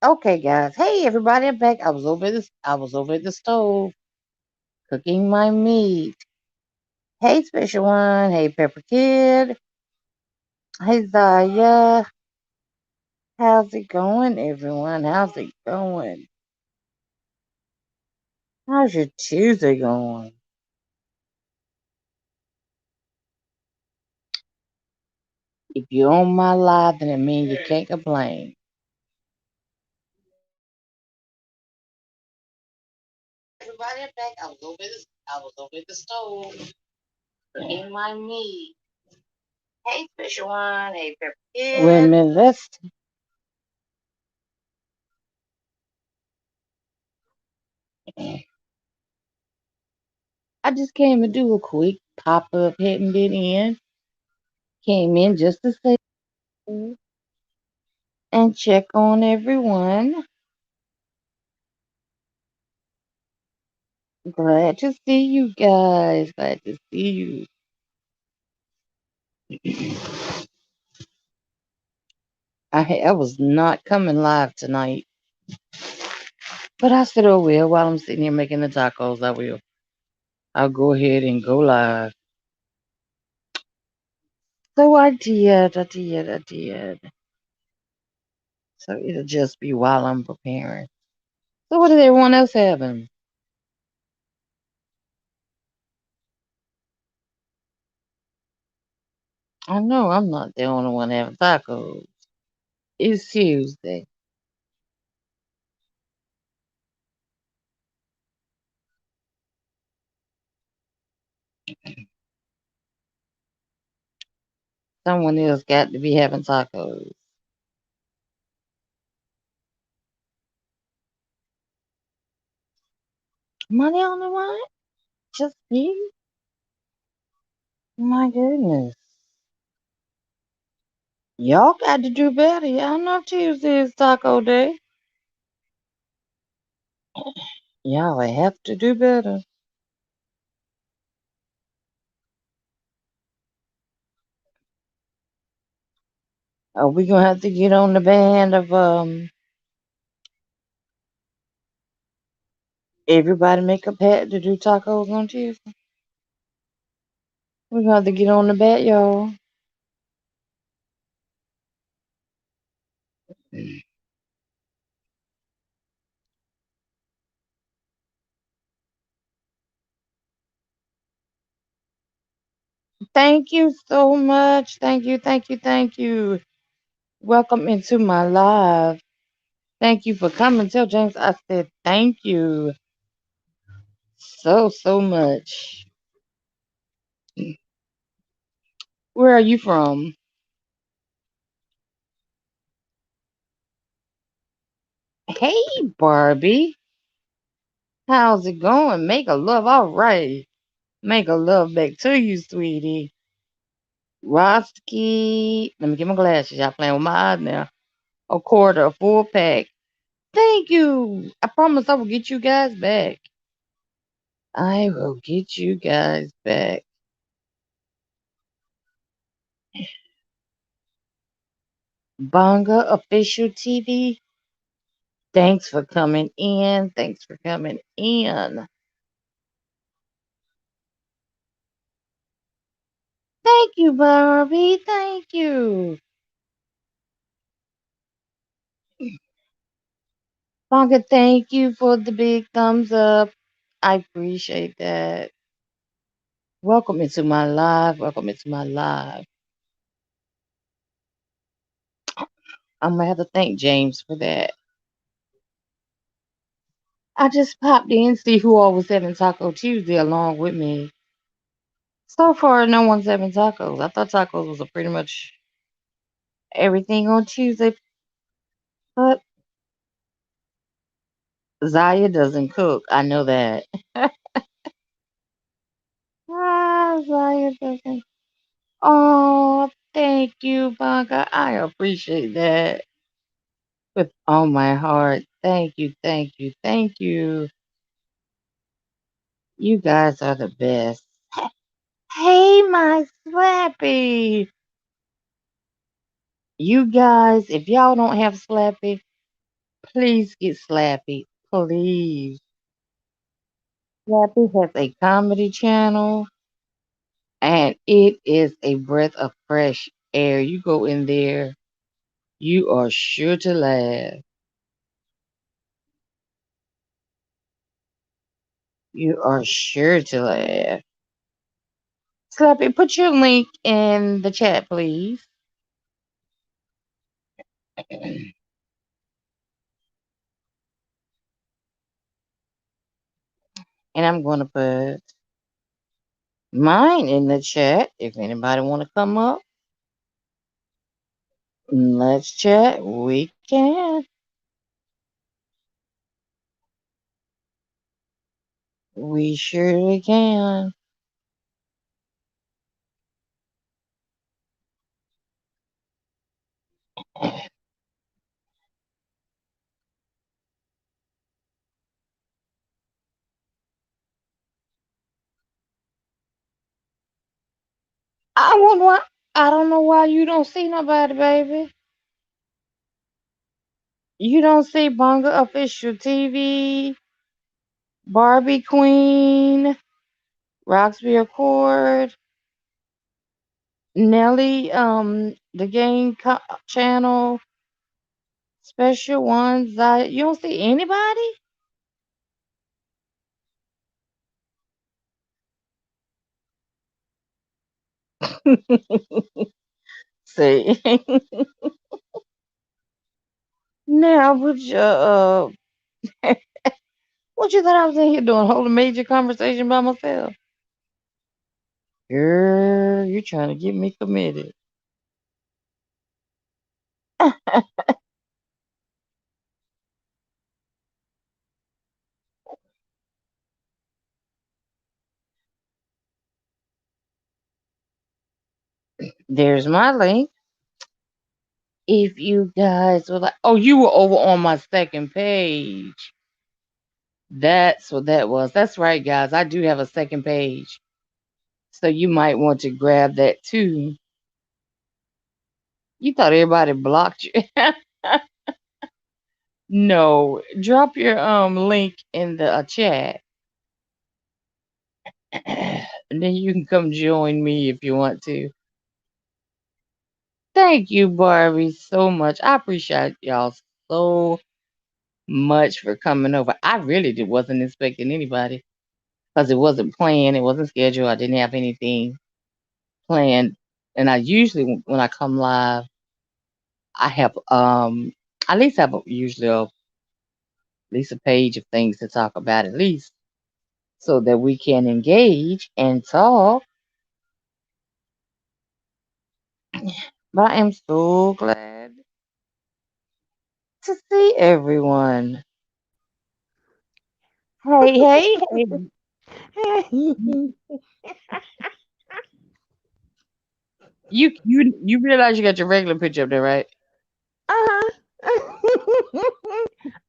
Okay, guys. Hey, everybody! I'm back. I was over at the stove cooking my meat. Hey, special one. Hey, Pepper Kid. Hey, Zaya. How's it going, everyone? How's it going? How's your Tuesday going? If you're on my live, then it means you can't complain. Hey, everybody! I'm back. I was over at the stove cooking my meat. Hey, special one. Hey, Pepper Kid. Wait a minute. I just came to do a quick pop up, hitting it in. Came in just to say and check on everyone. Glad to see you guys. Glad to see you. I was not coming live tonight, but I said, oh well, while I'm sitting here making the tacos, I will. I'll go ahead and go live. So I did. So it'll just be while I'm preparing. So what is everyone else having? I know I'm not the only one having tacos. It's Tuesday. Someone else got to be having tacos. Am I the only one? Just me? My goodness. Y'all got to do better. Y'all know Tuesday is taco day. Y'all have to do better. Are we gonna have to get on the band of everybody make a pact to do tacos on Tuesday? We're gonna have to get on the bat, y'all. Thank you so much. Thank you. Welcome into my live. Thank you for coming. Tell James I said thank you so much. Where are you from? Hey, Barbie. How's it going? Make a love. All right. Make a love back to you, sweetie. Roski. Let me get my glasses. Y'all playing with my eyes now. A quarter, a full pack. Thank you. I promise I will get you guys back. I will get you guys back. Bonga Official TV. Thanks for coming in. Thanks for coming in. Thank you, Barbie. Thank you. Bonga, thank you for the big thumbs up. I appreciate that. Welcome into my live. Welcome into my live. I'm gonna have to thank James for that. I just popped in to see who all was having Taco Tuesday along with me. So far, no one's having tacos. I thought tacos was a pretty much everything on Tuesday, but Zaya doesn't cook. I know that. Zaya doesn't. Oh, thank you, Blanca. I appreciate that with all my heart. Thank you. You guys are the best. Hey, my Slappy. You guys, if y'all don't have Slappy, Please get Slappy. Please. Slappy has a comedy channel and it is a breath of fresh air. You go in there, you are sure to laugh. You are sure to laugh. Slappy, put your link in the chat, please. And I'm going to put mine in the chat if anybody want to come up. Let's chat. We can. We surely can. I wonder why. I don't know why you don't see nobody, baby. You don't see Bunga Official TV, Barbie Queen, Roxby Accord, Nelly, the channel, special ones. You don't see anybody. See, now what what you thought I was in here doing? Holding a major conversation by myself? Girl, you trying to get me committed. There's my link. If you guys were like, oh, you were over on my second page. That's what that was. That's right, guys. I do have a second page. So you might want to grab that too. You thought everybody blocked you. No, drop your link in the chat. And then you can come join me if you want to. Thank you, Barbie, so much. I appreciate y'all so much for coming over. I really wasn't expecting anybody because it wasn't planned, it wasn't scheduled. I didn't have anything planned. And I usually, when I come live, I have at least have usually at least a page of things to talk about at least so that we can engage and talk. But I am so glad to see everyone. Hey, hey, hey. You realize you got your regular picture up there, right?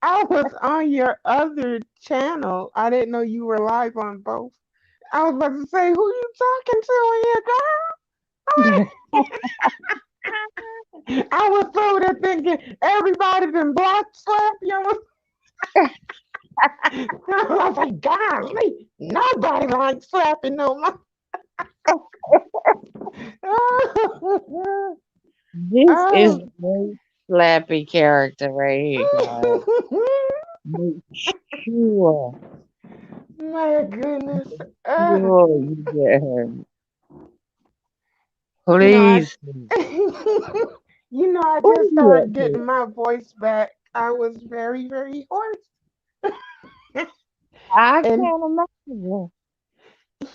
I was on your other channel. I didn't know you were live on both. I was about to say, who you talking to on your girl? I was over there thinking everybody been block slap you. I was like, golly, nobody likes slapping no more. This is Oh. the most slappy character right here, guys. Make sure, My goodness. sure you get her. You know, I Please. I What just are you up started to? getting my voice back. I was very, very hoarse. I And can't imagine.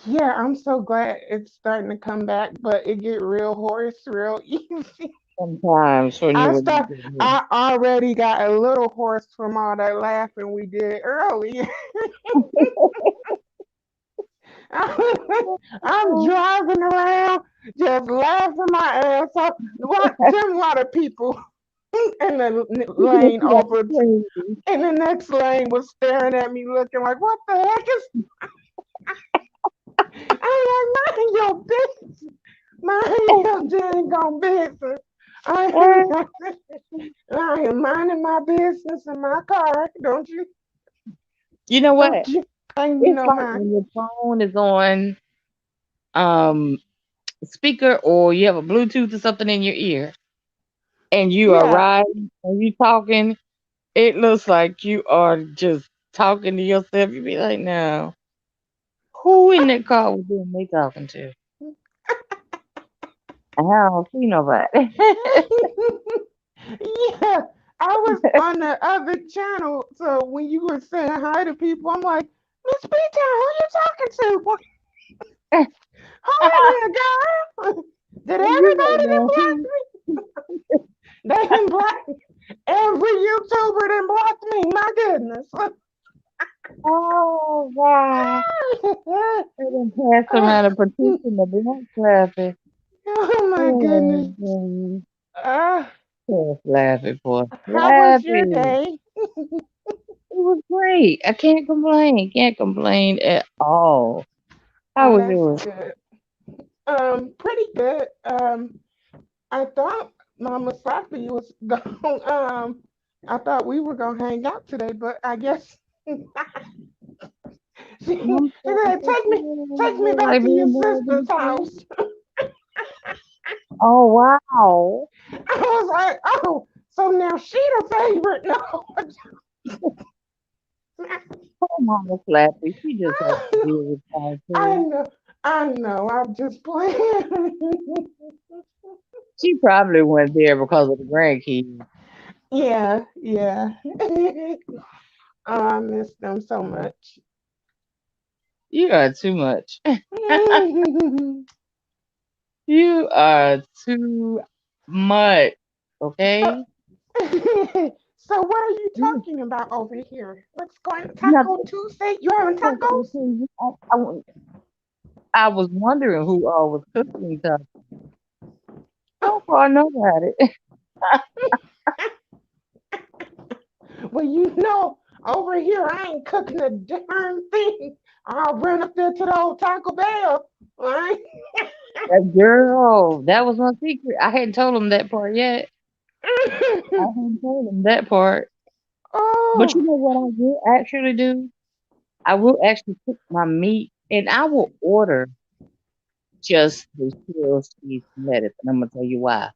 yeah, I'm so glad it's starting to come back, but it get real hoarse real easy. Sometimes when you I were start doing I already got a little hoarse from all that laughing we did earlier. I'm it. driving around just laughing my ass off. Watch them lot of people in the lane over in the next lane was staring at me looking like, what the heck is I like mind your business. Mind your dang on business. I I am minding my business in my car. You know Don't what? you pay me It's no like mind. when your phone is on um speaker or you have a Bluetooth or something in your ear and you are Yeah. riding and you talking, it looks like you are just talking to yourself. You be like, now, who in that car was doing they talking to? I don't see nobody. Yeah. I was on the other channel, so when you were saying hi to people, I'm like, Miss B Town, who you talking to? Hold on, girl. Did And you like, everybody done now, block who? me? They done block every YouTuber done blocked me. My goodness. Oh, God. They done passed around a petition of black clapping. Oh my goodness. Oh, Uh, just laughing, boy. how was your Laughing. day? It was great. I can't complain. Can't complain at all. How Oh, was that's yours? good. Pretty good. I thought Mama Sophie was going. I thought we were gonna hang out today, but I guess I'm she sorry said, for take me back like to your being more sister's than house." two. Oh, wow. I was like, "Oh, so now she the favorite?" No, Oh, Mama Slappy. She just has to deal with time, I too. know, I know. I'm just playing. She probably went there because of the grandkids. Yeah, yeah. Oh, I miss them so much. You are too much. You are too much. Okay? So what are you You talking about over here? What's going Taco nothing. Tuesday? You having I was gonna tacos? tell you, I was wondering who all was cooking stuff. So far, nobody. Well, over here I ain't cooking a darn thing. I'll run up there to the old Taco Bell. Right? That girl, that was my secret. I hadn't told him that part yet. I hadn't told him that part. But you Oh. know what I will actually do? I will actually cook my meat and I will order just the shells, cheese, and lettuce. And I'm gonna tell you why.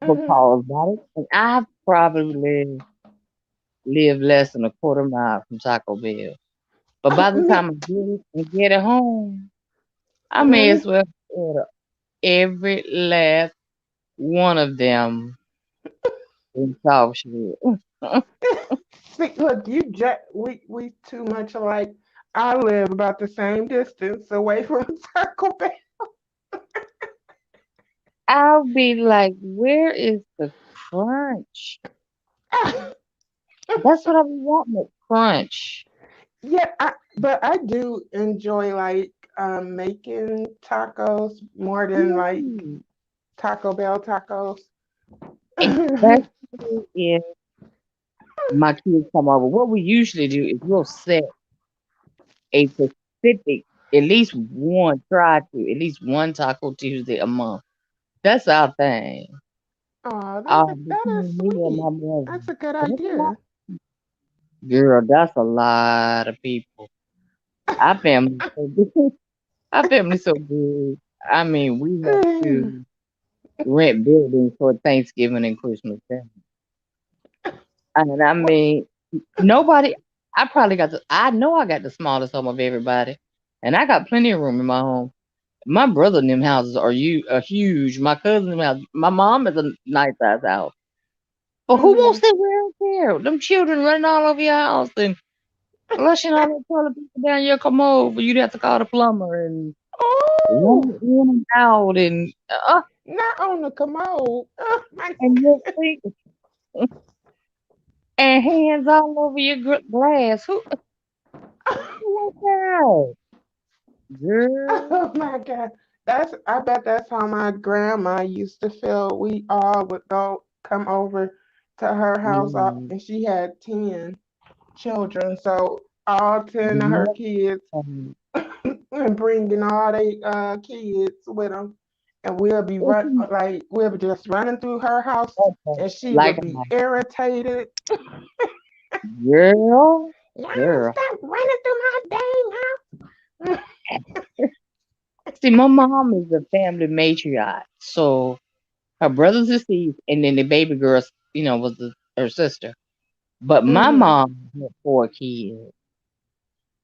Mhm. Because by the, and I probably live less than a quarter mile from Taco Bell. But by the Me. time I get it and get it home, I may Mhm. as well order every last one of them in soft shell. See, look, we too much alike. I live about the same distance away from Taco Bell. I'll be like, where is the crunch? That's what I be wanting, the crunch. Yeah, but I do enjoy like making tacos more than like Mm. Taco Bell tacos. Especially if my kids come over. What we usually do is we'll set a specific, at least one, try to, at least one Taco Tuesday a month. That's our thing. Oh, that is Between me and my sweet. brother. That's a good That's a lot. idea. Girl, that's a lot of people. Our family so good. Our family so good. I mean, we have to rent buildings for Thanksgiving and Christmas. And I mean, nobody. I probably got the. I know I got the smallest home of everybody, and I got plenty of room in my home. My brother and them houses are huge. My cousin them house. My mom is a nice size house. But who wants Hmm. that wear and tear? Them children running all over your house and flushing all that toilet paper down your commode for you to have to call the plumber and Oh, running in and out not on the commode. Oh my and your feet and hands all over your glass. Who like that? Girl. Oh my God. I bet that's how my grandma used to feel. We all would go come over to her house Yeah. and she had 10 children. So all 10 of her Yeah. kids and bringing all they kids with them. and we'll be just running through her house, and she Like would a be irritated. girl, Now girl. stop running through my dang house. See, my mom is a family matriarch, so her brother's deceased, and then the baby girl, was her sister. But my Hmm. mom had 4 kids,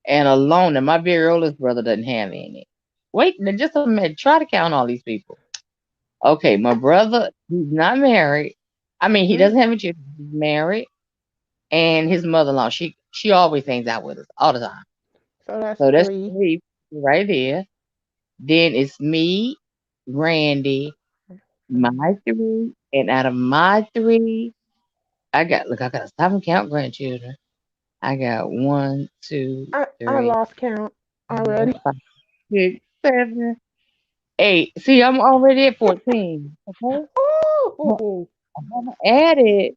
and alone, and my very oldest brother doesn't have any. Wait, now just a minute. Try to count all these people. Okay, my brother, he's not married. I mean, he doesn't have any children. He's married, and his mother-in-law, she always hangs out with us all the time. So that's So that's three. 3 right there. Then it's me, Randy, Mhm. my 3, and out of my 3, I gotta stop and count grandchildren. I got one, two, I three, lost count four, already. 5, 6, 7, 8. See, I'm already at 14. Okay, but Ooh, I haven't added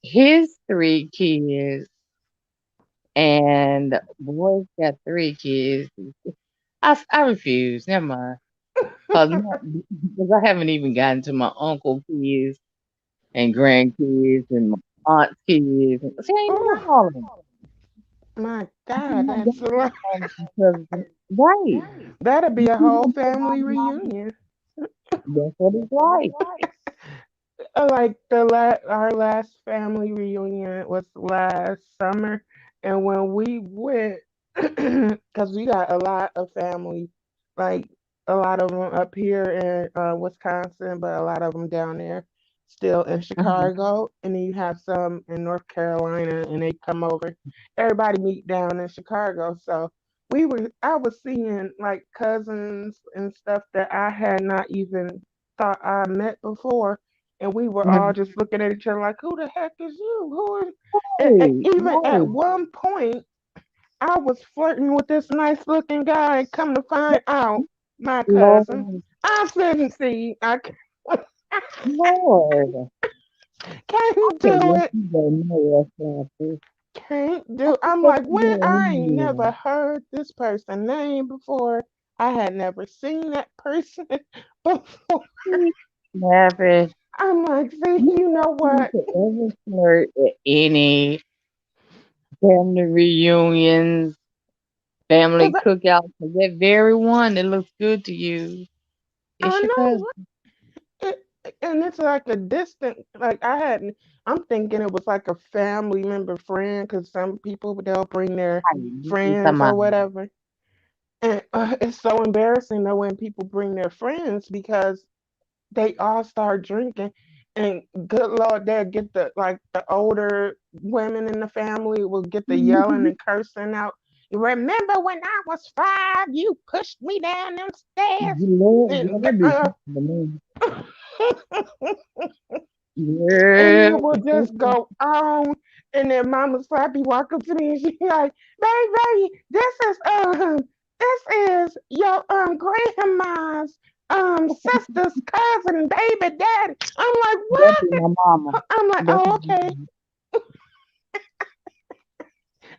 his 3 kids, and boy's got 3 kids. I refuse. Never mind. Cause I haven't even gotten to my uncle kids and grandkids and my aunt's kids. See, I ain't ooh, done all of them. my I have God, not that's a gotten lot. to all of them cousins. Right. That'll be You a see whole what I'm family talking reunion. about? That's what it's like. Like our last family reunion was last summer, and when we went, because we got a lot of family, like a lot of them up here in Wisconsin, but a lot of them down there still in Mhm. Chicago, and then you have some in North Carolina, and they come over. Everybody meet down in Chicago, so I was seeing like cousins and stuff that I had not even thought I met before, and we were all Mhm. just looking at each other like, "Who the heck is you? Who is?" And Right, even at right. one point, I was flirting with this nice looking guy, and come to find out, my cousin. Lord, I couldn't see. I Lord. I can't can't do let it. you go nowhere, Francis. Can't I do. can't I'm let like, you when go I ain't anywhere. never heard this person name before. I had never seen that person before. Travis, I'm like, see, you you don't know need what? to ever flirt at any family reunions, family Cause cookouts. 'Cause that very one that looks good to you, I it's your cousin. know it, and it's like a distant. Like I hadn't. I'm thinking it was like a family member friend, because some people they'll bring their Right, you friends talking or about whatever. And it's so embarrassing though when people bring their friends, because they all start drinking, and good Lord, they'll get the older women in the family will get the yelling and cursing out. You remember when I was 5, you pushed me down them stairs, girl, and that be to me. and Girl, it will just go on. And then Mama Slappy walk up to me and she like, baby, this is your grandma's sister's cousin, baby daddy. I'm like, that be what? my mama. I'm like, That oh, be okay.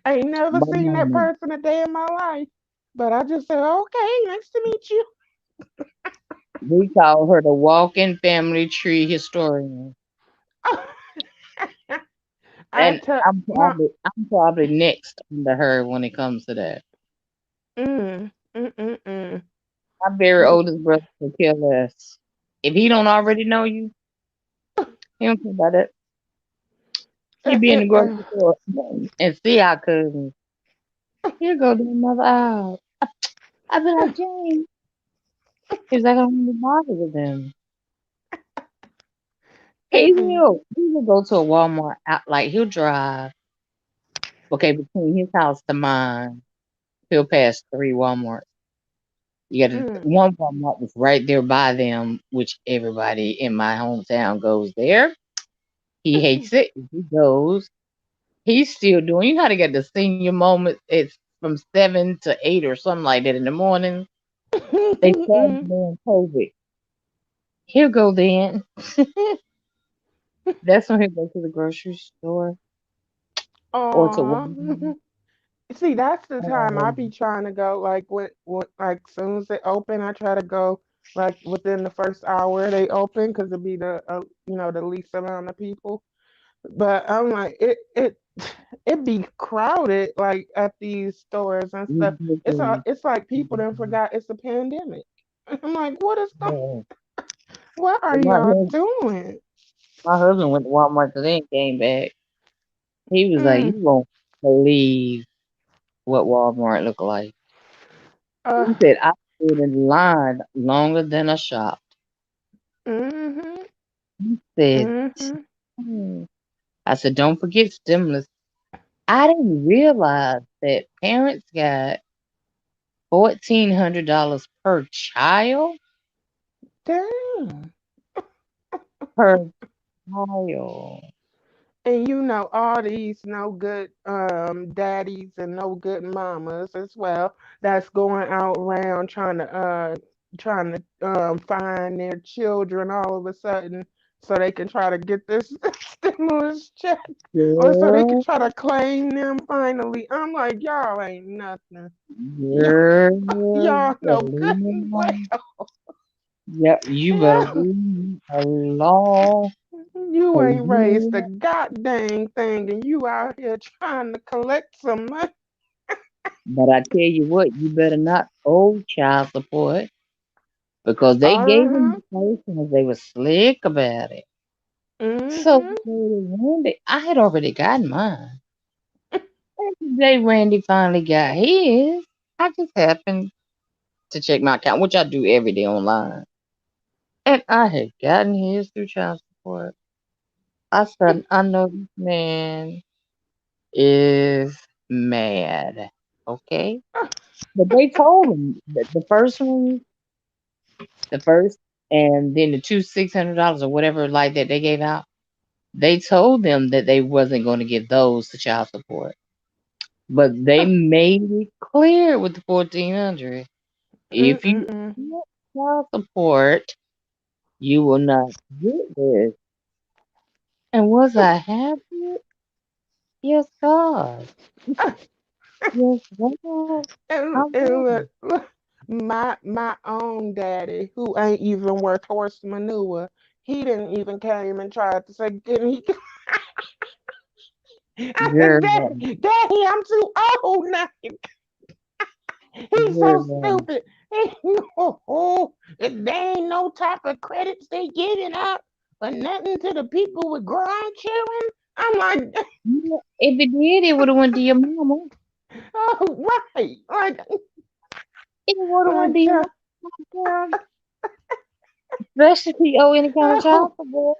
I ain't never my seen that mama. person a day in my life. But I just said, okay, nice to meet you. We call her the walking family tree historian. I And tell my I'm probably next under her when it comes to that. mm, mm, mm, mm. My very oldest brother could care less. If he don't already know you, he don't care about it. He Uh, be in uh, the uh. grocery store and see our cousins. He'll go to another aisle. I be like, James. He's like, I don't even bother with them. He will go to a Walmart out like he'll drive. Okay, between his house to mine, he'll pass 3 Walmarts. You got Mm, one Walmart was right there by them, which everybody in my hometown goes there. He mm. hates it. He goes. He's still doing. You know how to get the senior moment? It's from 7 to 8 or something like that in the morning. They started doing COVID. He'll go then. That's when he'll go to the grocery store or to Aw. Walmart. See, that's the time I be Um, trying to go. Like when like soon as it open, I try to go like within the first hour they open because it'd be the least amount of people. But I'm like it be crowded like at these stores and stuff. It's like people then forgot it's a pandemic. I'm like, Yeah. what are My y'all husband, doing? my husband went to Walmart today and came back. He was like, "You Mm, won't believe what Walmart look like." uh, He said, "I stood in line longer than a shop." mm-hmm, He said, mm-hmm. "Hmm." I said, "Don't forget stimulus." I didn't realize that parents got $1,400 per child Damn. per child. And all these no good daddies and no good mamas as well that's going out around trying to find their children all of a sudden so they can try to get this stimulus check or so they can Girl, try to claim them finally. I'm like, y'all ain't nothing. Y'all, girl, y'all know better good leave me and alone. well. Yep, you better Yeah, leave me alone. you 'Cause ain't raised a goddamn thing and you out here trying to collect some money. but I tell you what, you better not owe child support because they gave them Uh-huh. the first ones. They were slick about it. So Mm-hmm. Randy, I had already gotten mine. And the day Randy finally got his, I just happened to check my account, which I do every day online. And I had gotten his through child support. I said, I know this man is mad. Okay? But they told him that the first, and then the two $600 or whatever like that they gave out, they told them that they wasn't going to give those to child support. But they made it clear with the 1,400. If you Mm-mm-mm. get child support, you will not get this. And was I happy? Yes, God. Yes, God. I And was. look, my own daddy, who ain't even worth horse manure, he didn't even came and tried to say, "Can he?" I said, Girl, "Daddy, I'm too old now." He's so girl. stupid. If there ain't no type of credits they giving out or nothing to the people with grandchildren. I'm like, Yeah, if it did, it would have went to your mama. oh, right. It would have went to Like, your mama. Especially if you owe any kind of child oh, support.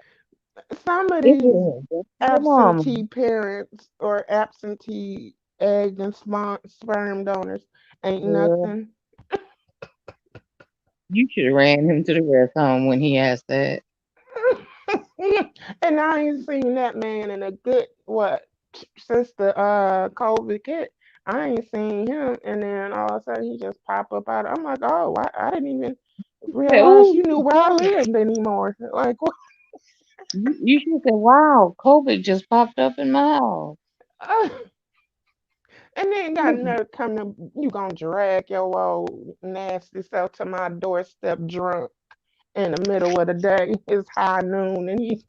some of It these would have went to your mama. absentee parents or absentee egg and sperm donors ain't Girl, nothing. you should have ran him to the rest home when he asked that. And I ain't seen that man in a good what since the COVID hit. I ain't seen him, and then all of a sudden he just pop up out. I'm like, oh, I didn't even Say, realize ooh, you knew where I lived anymore. Like, what? you should say, wow, COVID just popped up in my house. And then got another come to you gonna drag your old nasty self to my doorstep drunk in the middle of the day. It's high noon, and he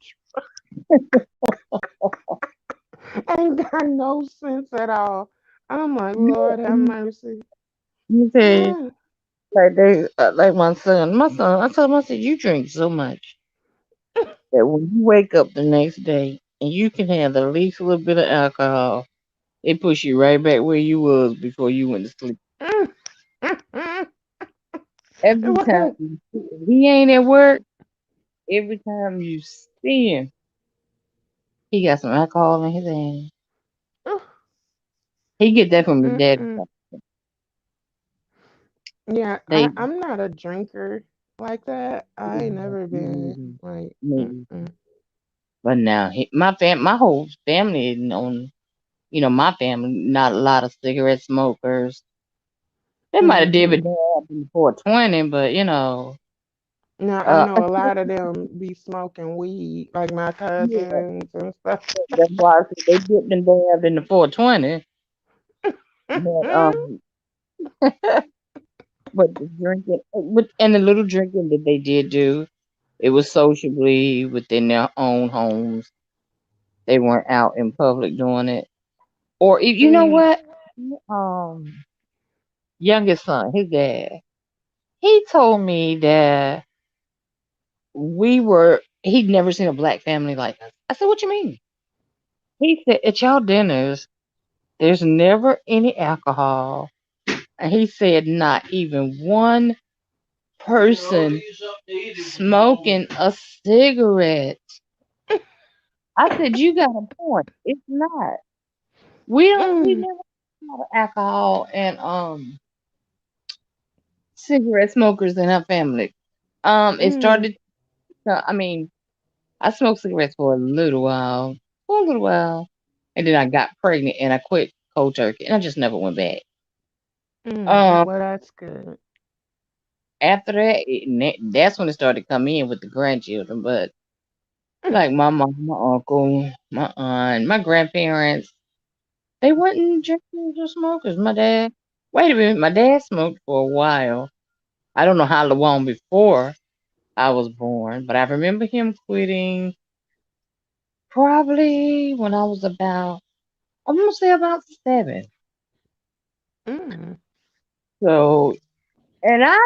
ain't got no sense at all. I'm like, Lord have Let mercy. me tell you, Yeah. like my son, I told him, I said, you drink so much that when you wake up the next day and you can have the least little bit of alcohol, it puts you right back where you was before you went to sleep. Mm, mm, mm. Every time Well, if he ain't at work, every time you see him, he got some alcohol in his hand. uh, He get that from his mm, dad. mm. Yeah, They I'm not a drinker like that. I ain't never been like, mm-mm. but now my whole family is on. My family, not a lot of cigarette smokers. They might have did Mm-hmm. it before 20, but Now I uh, know a lot of them be smoking weed, like my yeah, cousins and stuff. that's why I said they dipped and dabbed in the 420. But But the drinking, and the little drinking that they did do, it was sociably within their own homes. They weren't out in public doing it. Or you know Mm, what? Youngest son, his dad, he told me that he'd never seen a black family like us. I said, what you mean? He said, at y'all dinners, there's never any alcohol. And he said, not even one person smoking a cigarette. I said, you got a point. It's not. We mm, never had alcohol and cigarette smokers in our family. It mm, started. I mean, I smoked cigarettes for a little while, and then I got pregnant and I quit cold turkey, and I just never went back. mm. Um, Well, that's good. After that, that's when it started to come in with the grandchildren. But Mm, like my mom, my uncle, my aunt, my grandparents, they wasn't drinkers or smokers. My dad, wait a minute, my dad smoked for a while. I don't know how long before I was born, but I remember him quitting probably when I was I'm gonna say about 7. mm, So, and I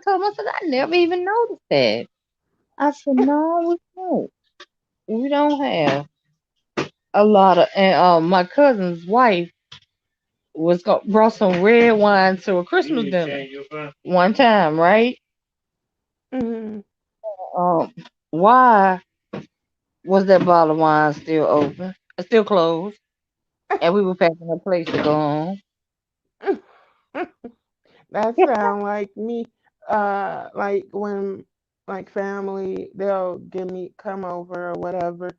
told him, I said, I never even noticed that. I said, no, we don't. We don't have a lot of, and my cousin's wife brought some red wine to a Christmas dinner one time, right? mm. Um, why was that bottle of wine still open? Still closed, and we were packing a place to go home. That sound like me. Like when like family, they'll give me come over or whatever,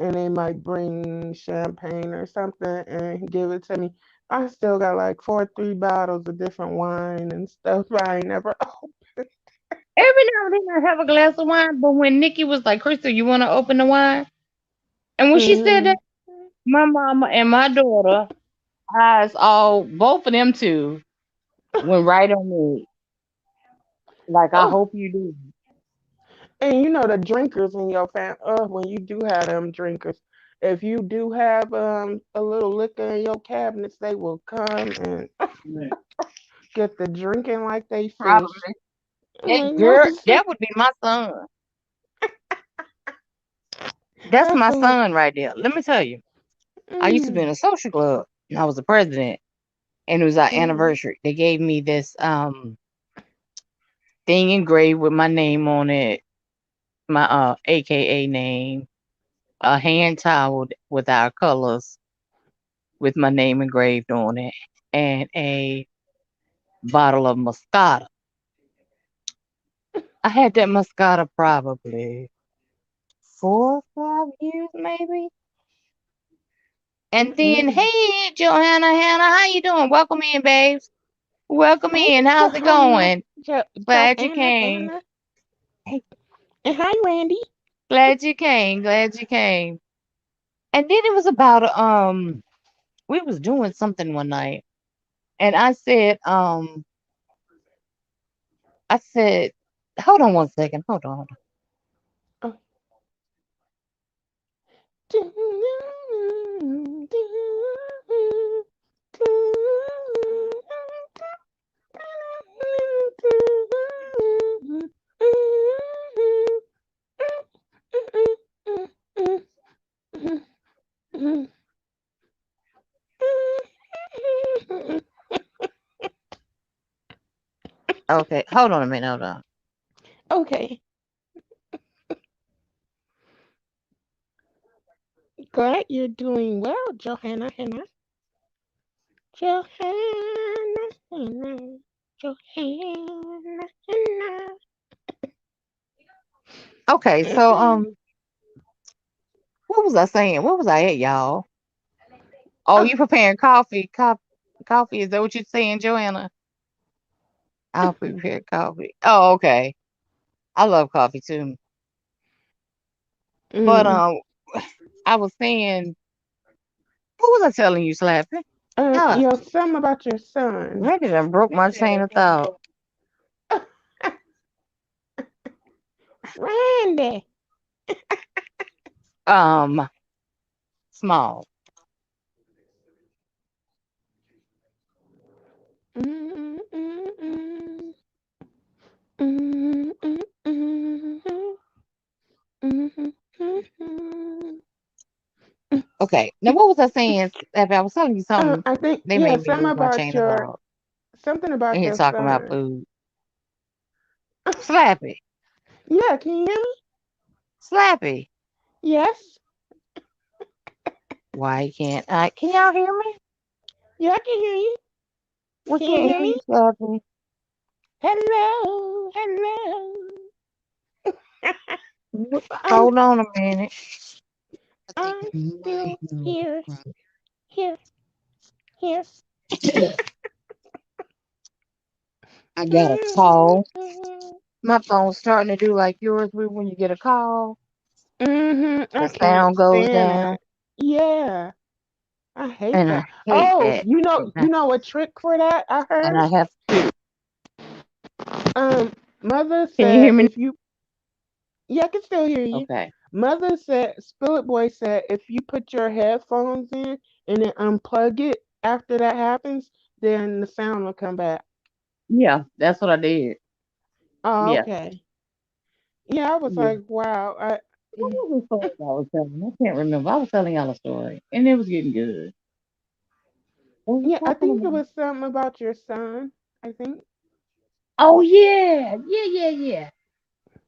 and they might bring champagne or something and give it to me. I still got like 3 bottles of different wine and stuff I ain't never. Every now and then I have a glass of wine, but when Nikki was like, Crystal, you want to open the wine? And when she said that, Mm. my mama and my daughter, both of them two, went right on me. Like, I Oh, hope you do. and the drinkers in your family. When you do have them drinkers, if you do have a little liquor in your cabinets, they will come and get the drinking like they fish. Probably. That Ain't no girl, sense. that would be my son. That's That's my a son right there. Let me tell you, I used to be mm, in a social club, and I was the president, and it was our mm, anniversary. They gave me this thing engraved with my name on it, my AKA name, a hand towel with our colors with my name engraved on it, and a bottle of Moscato. I had that Moscato probably 4 or 5 years, maybe. And then, mm. hey, Johanna, Hannah, how you doing? Welcome in, babes. Welcome Hey, in. How's it Johanna, going? Glad you Joanna, came. Hannah, and hi, Randy. Glad you came. Glad you came. And then it was about we was doing something one night, and I said, hold on one second, hold on. Oh. Okay, hold on a minute, hold on. Okay, glad you're doing well, Johanna, Hannah. Johanna, Hannah, Johanna, Hannah. Okay, so Mhm. what was I saying? What was I at, y'all? Oh, Oh, you preparing coffee? Coffee? Is that what you're saying, Joanna? I'll prepare coffee. Oh, okay. I love coffee too. But mm. I was saying, what was I telling you, Slappy? God, Something about your son. maybe I broke my chain of thought. Randy. Um, Small. Mm, mm, mm, mm, mm, mm, mm, mm, Okay, now what was I saying? If I was telling you something, I think they made me something lose my about chain of your thought. And here talking about son. food. Slappy, Yeah, can you hear me? Slappy. Yes. Why can't I? Can y'all hear me? Yeah, I can hear you. We Can you can't hear hear me? you, Slappy. Hello, hello. I'm Hold on a minute. I think I'm still it might here, here, here. I got a call. My phone's starting to do like yours when you get a call. I The can't sound goes stand down, that. Yeah, I hate and I that. hate Oh, that. you know a trick for that I And heard? I have to. Um, Mother Can you hear said me? if you, yeah, I can still hear you. Okay. Mother said, Spillet Boy said, if you put your headphones in and then unplug it after that happens, then the sound will come back. Yeah, that's what I did. Oh, Yeah. okay. Yeah, I was Yeah. like, wow. What was the story I was telling? I can't remember. I was telling y'all a story, and it was getting good. What was Yeah, I I talking think it about? was something about your son. I think. Oh yeah, yeah.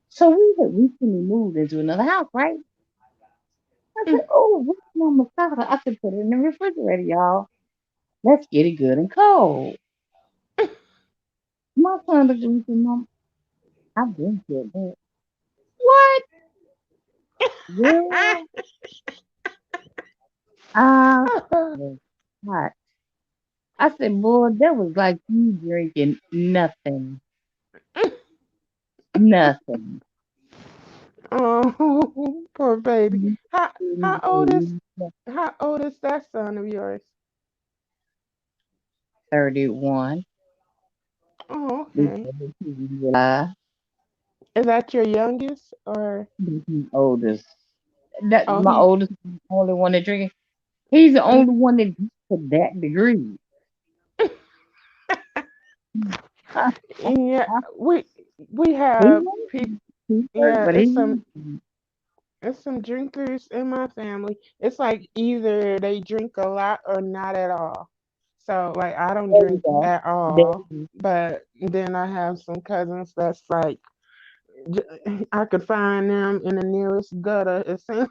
So we had recently moved into another house, right? I Mm. said, "Oh, what's Mama Masala?" I said, "Put it in the refrigerator, y'all. Let's get it good and cold." My son looked at me and said, "Mom, I've been said that." What? Well, I was hot. I said, "Boy, that was like you drinking nothing, nothing." Oh, poor baby. You How didn't old is know. how old is that son of yours? 31. Oh, This okay. is July. Is that your youngest or This is oldest. That oh my he oldest, is the only one that drinking. He's the mm, only one that drinks to that degree. yeah, we He have knows he's hurt, yeah, but it's some drinkers in my family. It's like either they drink a lot or not at all. So like I don't there you drink go. at There all, you but then I have some cousins that's like I could find them in the nearest gutter. It seems.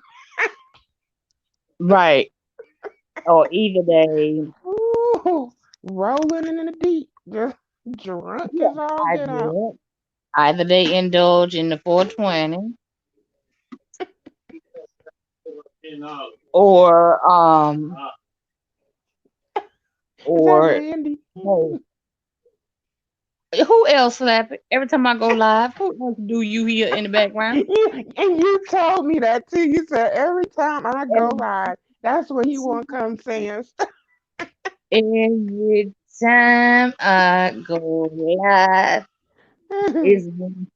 Right. Or either they, Ooh, rolling in the deep, just drunk yeah, as all get out. either, either they indulge in the 420 or Is that or Randy? hey, who else slap it? Every time I go live, who else do you hear in the background? And you told me that too. You said every time I go Every, live, that's when you won't come saying stuff. every time I go live is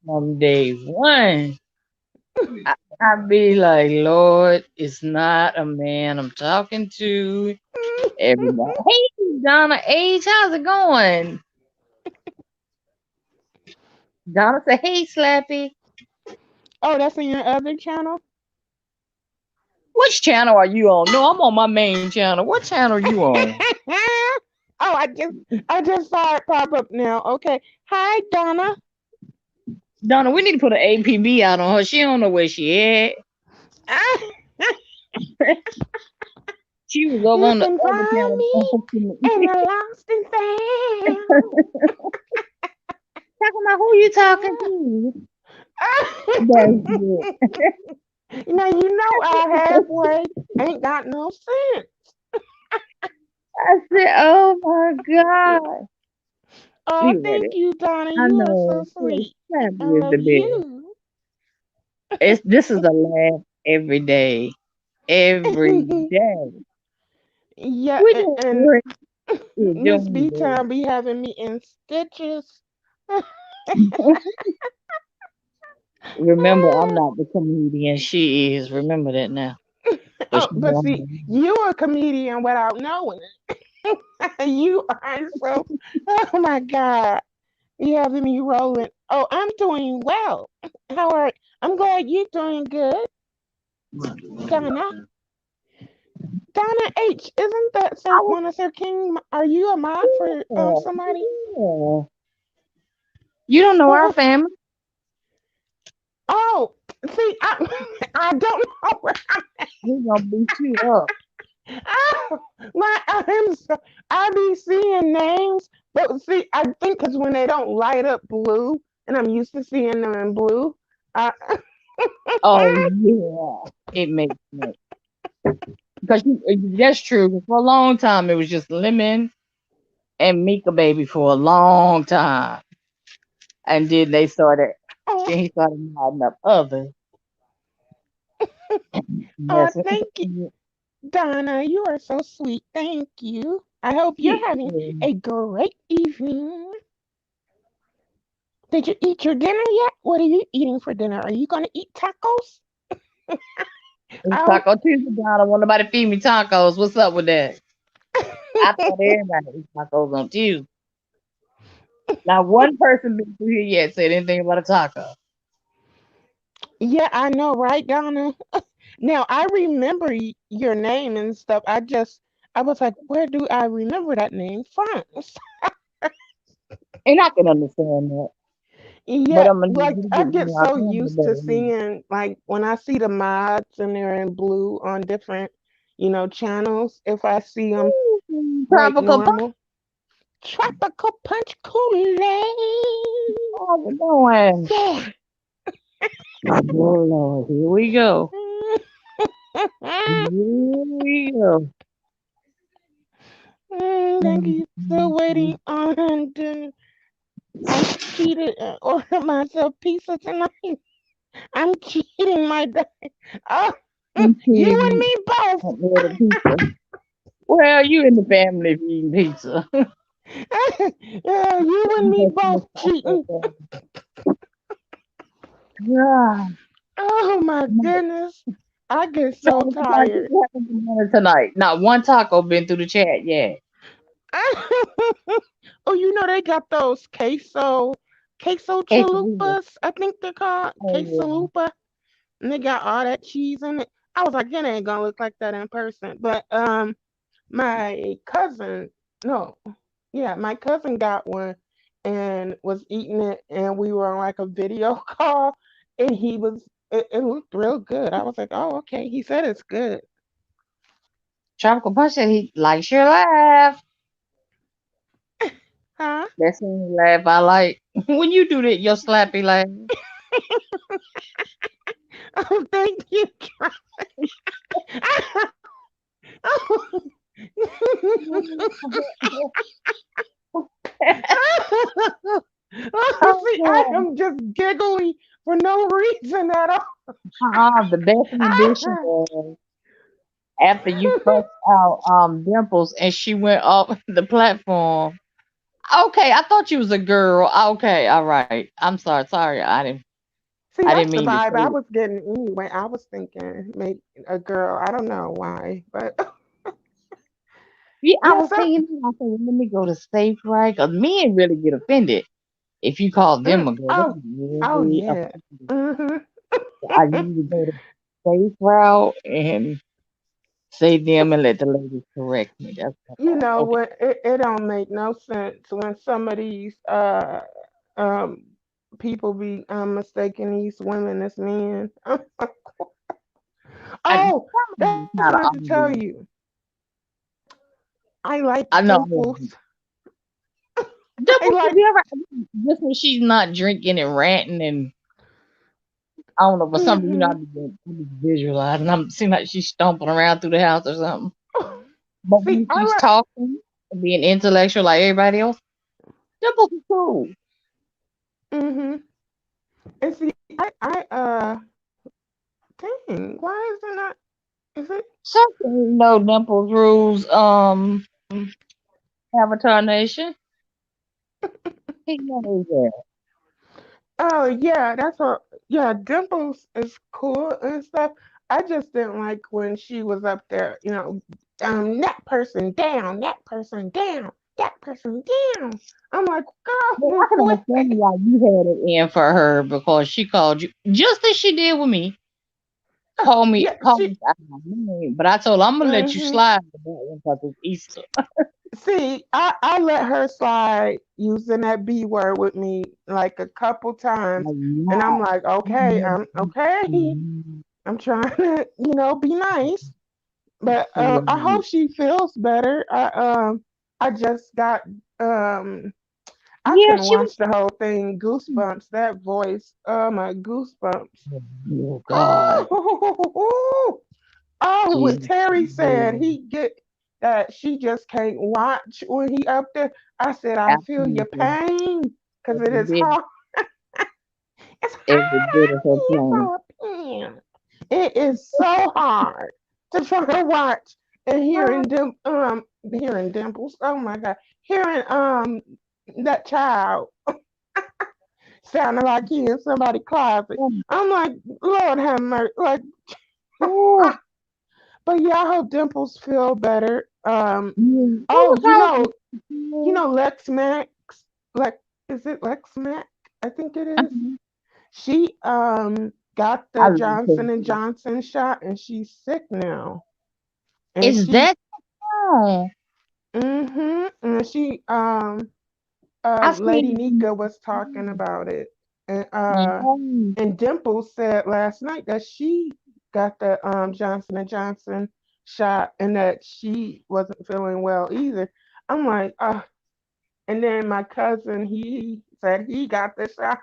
from day one. I be like, Lord, it's not a man I'm talking to. Everybody. Hey, Donna H, how's it going? Donna said, hey, Slappy. Oh, that's in your other channel? Which channel are you on? No, I'm on my main channel. What channel are you on? Oh, I just saw it pop up now. Okay. Hi, Donna. Donna, we need to put an APB out on her. She don't know where she at. She was over You on the can other find channel. me in the lost and Talking about who you talking found. to. That's it. Now you know our halfway ain't got no sense. I said, oh my God. Oh, Anyway, thank you, Donna. I You are so know. Yes, sweet. I Slappy is love the best. you. This is a laugh every day. Every day. Yeah, We don't and worry. You're Miss doing B Town be having me in stitches. good. Remember, I'm not the comedian. She is. Remember that now. But Oh, she but won. see, you're a comedian without knowing it. You are so. Oh my God, you having me rolling. Oh, I'm doing well. How are? I'm glad you're doing good, Donna. Donna H. Isn't that I Sir was, one of Sir King? Are you a mod for somebody? yeah. You don't know our family. Oh, see, I don't know where We're gonna beat you up. oh, my I'm so, I be seeing names, but see, I think because when they don't light up blue, and I'm used to seeing them in blue. Uh, Oh yeah, it makes sense because that's true. 'Cause for a long time, it was just Lemon and Mika Baby for a long time, and then they started. oh, Then he started modding up others. oh, Yes, thank you, Donna. You are so sweet. Thank you. I hope you're having he, a great evening. Did you eat your dinner yet? What are you eating for dinner? Are you gonna eat tacos? it's I hope. Taco Tuesday. I don't want nobody to feed me tacos. What's up with that? I thought everybody eat tacos on Tuesday. Not one person been through here yet said anything about a taco. Yeah, I know, right, Donna? Now I remember your name and stuff. I was like, where do I remember that name from? And I can understand that. But Yeah, I'm gonna need like you to I get get me our so family used to better. seeing like when I see the mods and they're in blue on different, channels. If I see them like Tropical punch. normal, tropical punch Kool-Aid. How's it going? Yeah. Oh Lord, here we go. Here we go. Thank you. Still waiting on dinner. I cheated and ordered myself pizza tonight. I'm cheating my day. Oh, I'm you and cheating. me both. I'm ordering pizza. Well, you in the family if you eating pizza. You and me both cheating. Yeah. Oh my goodness. I get So so what kind of tired. pizza having for dinner tonight? Not one taco been through the chat yet. Oh, they got those queso Quesadilla. chalupas. I think they're called Oh yeah. quesalupa, and they got all that cheese in it. I was like, it ain't gonna look like that in person. But my cousin, no, yeah, my cousin got one and was eating it, and we were on like a video call, and it looked real good. I was like, oh, okay. He said it's good. Tropical punch said he likes your laugh. Huh? That's the only laugh I like. When you do that, your slappy laugh. Oh, thank you. See, I Oh, am just giggly for no reason at all. the best rendition was after you fussed out Dimples and she went up the platform. Okay, I thought you was a girl. Okay, all right. I'm sorry. Sorry, See, I didn't that's the mean to say vibe I it. was getting anyway. I was thinking maybe a girl. I don't know why, but Yeah, I yes, was thinking. I said, well, let me go to safe right because men really get offended if you call them a girl. They oh, get oh really yeah. offended. hmm I usually go the safe route and say them and let the ladies correct me. That's okay. What? It don't make no sense when some of these um people be mistaking these women as men. I Oh, that's what I kind meant of to tell argue. you. I like I know. dimples. I Dimples, like. have you ever just when she's not drinking and ranting and I don't know, for something hmm I be visualizing. I'm seem like she's stomping around through the house or something. But See, when I she's like. talking and being intellectual like everybody else, Dimples is cool. hmm And see, dang, why is it not? Is it? Something no Dimples rules. Avatar Nation. He knows that. Oh yeah, that's a yeah. Dimples is cool and stuff. I just didn't like when she was up there. That person down, that person down, that person down. I'm like, Well, girl, I can quit. understand why you had it in for her because she called you just as she did with me. Yeah, Call me out my name. But I told her I'm gonna let you hmm slide with that one because it's Easter. See, I let her slide using that B word with me like a couple times, Like, and I'm no. like, okay, I'm okay. I'm trying to, be nice. But I Right. hope she feels better. I just got um I Yeah, couldn't she was. watch the whole thing. Goosebumps. That voice. Oh my goosebumps. Oh God, Oh, oh, when Jesus. Terry said he get that she just can't watch when he up there. I said I feel your Absolutely. pain because it Every is bit, hard. It's every bit of her plan. hard on your pen. It is so hard to try to watch and hearing dimples. Oh my god, hearing that child sounding like he in somebody's closet. I'm like, Lord have mercy. Like, Oh, but yeah, I hope dimples feel better. what Oh, was wrong? Lex Max. Like, is it Lex Max? I think it is. Uh-huh. She got I the love Johnson and Casey. Johnson shot and she's sick now. And Is she that wrong? and she I Lady seen. Nika was talking about it. And Yeah. and Dimple said last night that she got the Johnson and Johnson shot and that she wasn't feeling well either. I'm like, and then my cousin he said he got the shot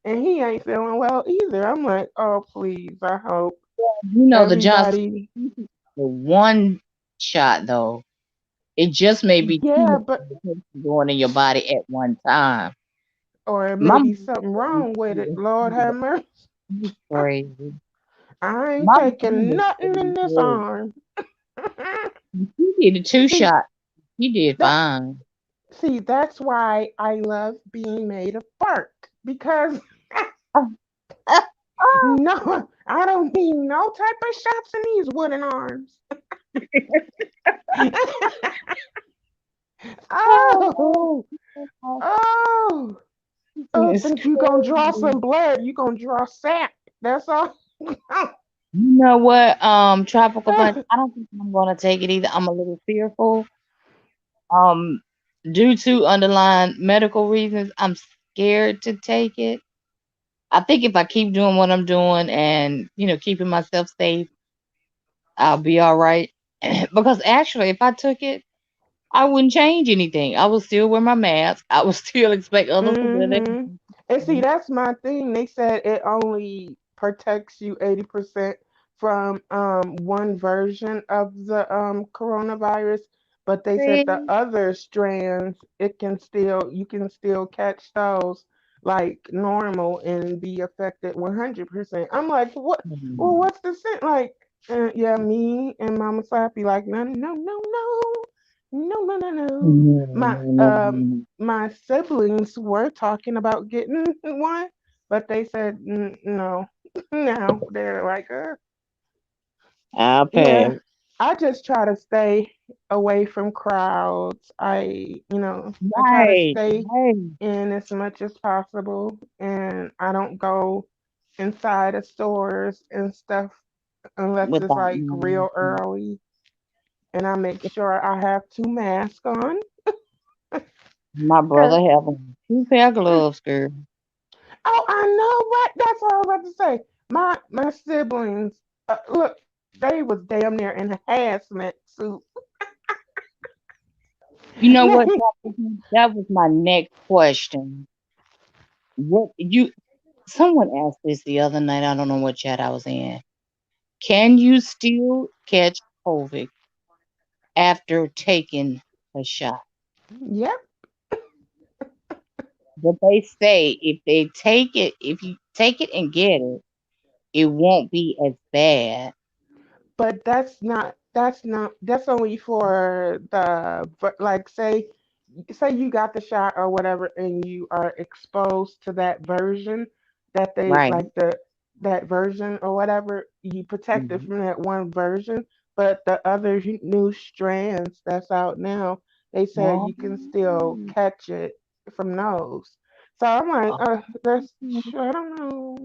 and he ain't feeling well either. I'm like, oh please, I hope The Johnson, everybody. the one shot though, it just may be too Yeah, much but medication going in your body at one time. or it My may mom be something wrong with it. Lord have mercy. was crazy. I ain't My taking mom nothing in this was arm. He did a two See shot. He did that. fine. See, that's why I love being made of bark because no, I don't need no type of shots in these wooden arms. Oh, oh, oh! It's Think you gonna draw crazy. some blood? You gonna draw sap? That's all. You know what? Tropical Bunch. I don't think I'm gonna take it either. I'm a little fearful. Um, due to underlying medical reasons, I'm scared to take it. I think if I keep doing what I'm doing and keeping myself safe, I'll be all right. Because actually, if I took it, I wouldn't change anything. I would still wear my mask. I would still expect others to wear their hmm And see, that's my thing. They said it only protects you 80% from one version of the coronavirus, but they said the mask. other strands, you can still catch those like normal and be affected 100%. I'm like, what? Well, what's the sense? Like, yeah, me and Mama Slappy, like, no, no, no, no, no, no, no, no. My siblings were talking about getting one, but they said no. No, they're like, I'll yeah. pass. I just try to stay away from crowds. I try to Right, stay right. in as much as possible, and I don't go inside of stores and stuff unless it's Without like knowing. real early. And I make sure I have two masks on. My brother Cause having two pair of gloves, girl. oh, I know what. That's what I was about to say. My siblings, look, they was damn near in a hazmat suit. You know what? That was my next question. What you? Someone asked this the other night. I don't know what chat I was in. Can you still catch COVID after taking a shot? Yep, But they say if you take it and get it, it won't be as bad. but that's not. That's only for like say you got the shot or whatever and you are exposed to that version that they Right. like the that version or whatever, you protected Mhm. from that one version, but the other new strands that's out now, they said Oh. you can still catch it from those. So I'm like, that's I don't know.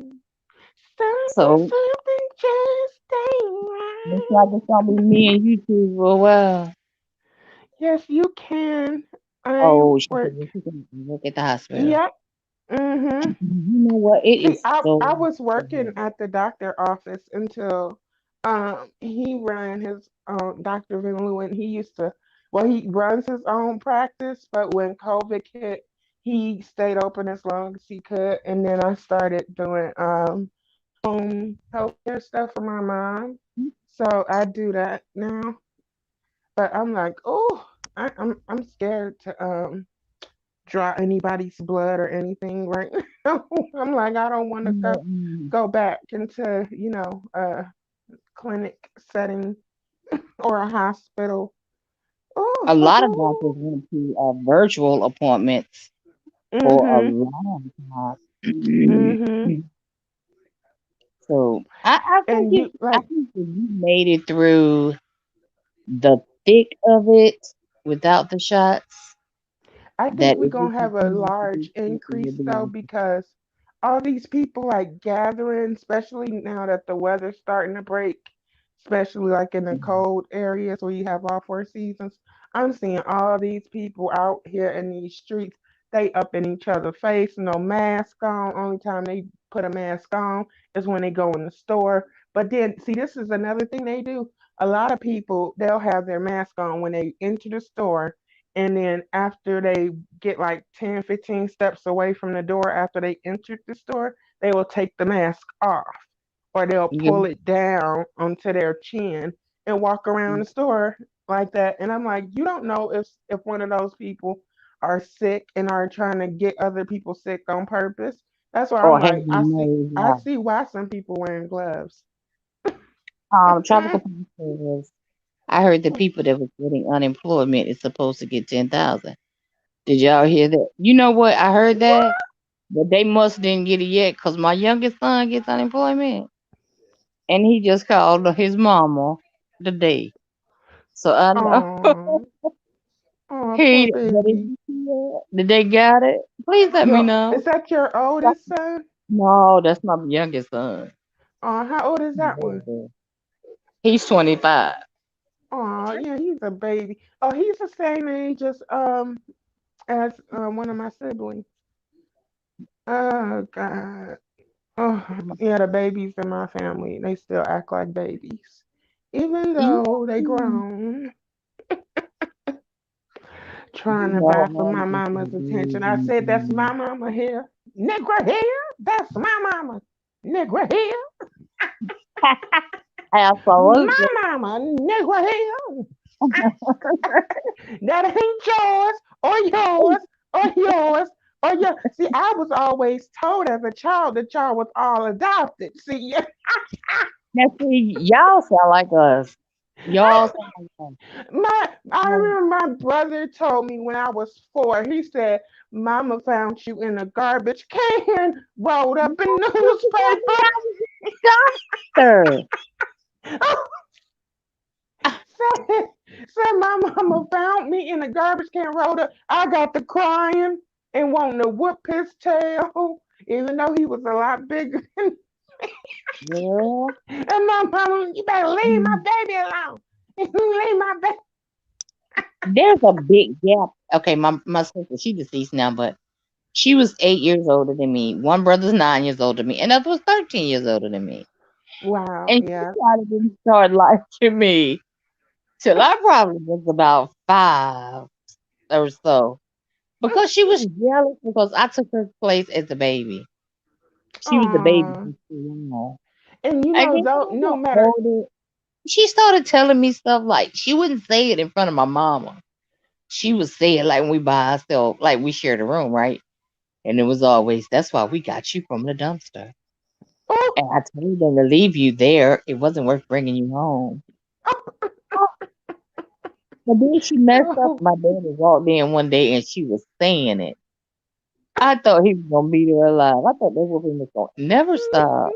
So Something just ain't looks like right. it's gonna be me and you two for a while. Yes, you can. I Oh, she said work. well, she can work at the hospital. Yep. Mhm. You know what? It See, is I so was working sad. at the doctor office until he ran his Dr. Van Leeuwen. He used to well he runs his own practice, but when COVID hit, he stayed open as long as he could, and then I started doing home healthcare stuff for my mom. So I do that now. But I'm like, oh, I'm scared to draw anybody's blood or anything right now. I'm like, I don't want to You know, go back into, a clinic setting or a hospital. a lot of Oh, doctors went to virtual appointments for a mhm, long mhm. time. So I think And you I like, think if you made it through the thick of it without the shots, I think that we're if you gonna have a continue to large do it, you'll increase though be because all these people like gathering, especially now that the weather's starting to break, especially like in the cold areas where you have all four seasons. I'm seeing all these people out here in these streets. They up in each other's face, no mask on. Only time they put a mask on is when they go in the store. But then, see, this is another thing they do. A lot of people they'll have their mask on when they enter the store, and then after they get like 10, 15 steps away from the door after they entered the store, they will take the mask off or they'll you pull it down onto their chin and walk around the store like that. And I'm like, you don't know if one of those people are sick and are trying to get other people sick on purpose. That's why I'm or have like, your nose I out. see why some people wearing gloves. Tropical Passport. I heard the people that was getting unemployment is supposed to get 10,000. Did y'all hear that? You know what? I heard that, What? but they must didn't get it yet because my youngest son gets unemployment, and he just called his mama today. So I know Oh, oh, poor he. But did baby. you see that? Did they got it? Please let me know. Is that your oldest son? No, that's my youngest son. Oh, how old is that one? He's 25. Oh, yeah, he's a baby. Oh, he's the same age as one of my siblings. Oh God. Oh, yeah, the babies in my family, they still act like babies. Even You though they grown, trying to know, vie for my man, mama's attention. I said, that's my mama here. Nigga here? That's my mama. Nigga here? My absolutely. mama. Nigga here? That ain't yours or yours or yours or your. See, I was always told as a child that y'all was all adopted. See, Now, see, y'all sound like us. Y'all sound like I us. remember my brother told me when I was 4. He said, "Mama found you in a garbage can, rolled up in newspaper." Doctor. said, said my mama found me in a garbage can, rolled up. I got to crying and wanting to whoop his tail, even though he was a lot bigger than. Yeah. And my mama, you better leave my baby alone. leave my baby. There's a big gap. Okay, my sister, she deceased now, but she was 8 years older than me. One brother's 9 years older than me, and other was 13 years older than me. Wow, And she yeah. probably didn't start liking me till I probably was about 5 or so. Because she was jealous because I took her place as a baby. She was the baby Aw. for so long. And And then though, when I no got matter. older, she started telling me stuff like she wouldn't say it in front of my mama. She would say it like when we by ourselves, like we shared a room, right? And it was always, that's why we got you from the dumpster. Oh, And I told them to leave you there. It wasn't worth bringing you home. And then she messed up. Oh, My daddy walked in one day and she was saying it. I thought he was gonna beat her alive. I thought that woman was gonna never stop.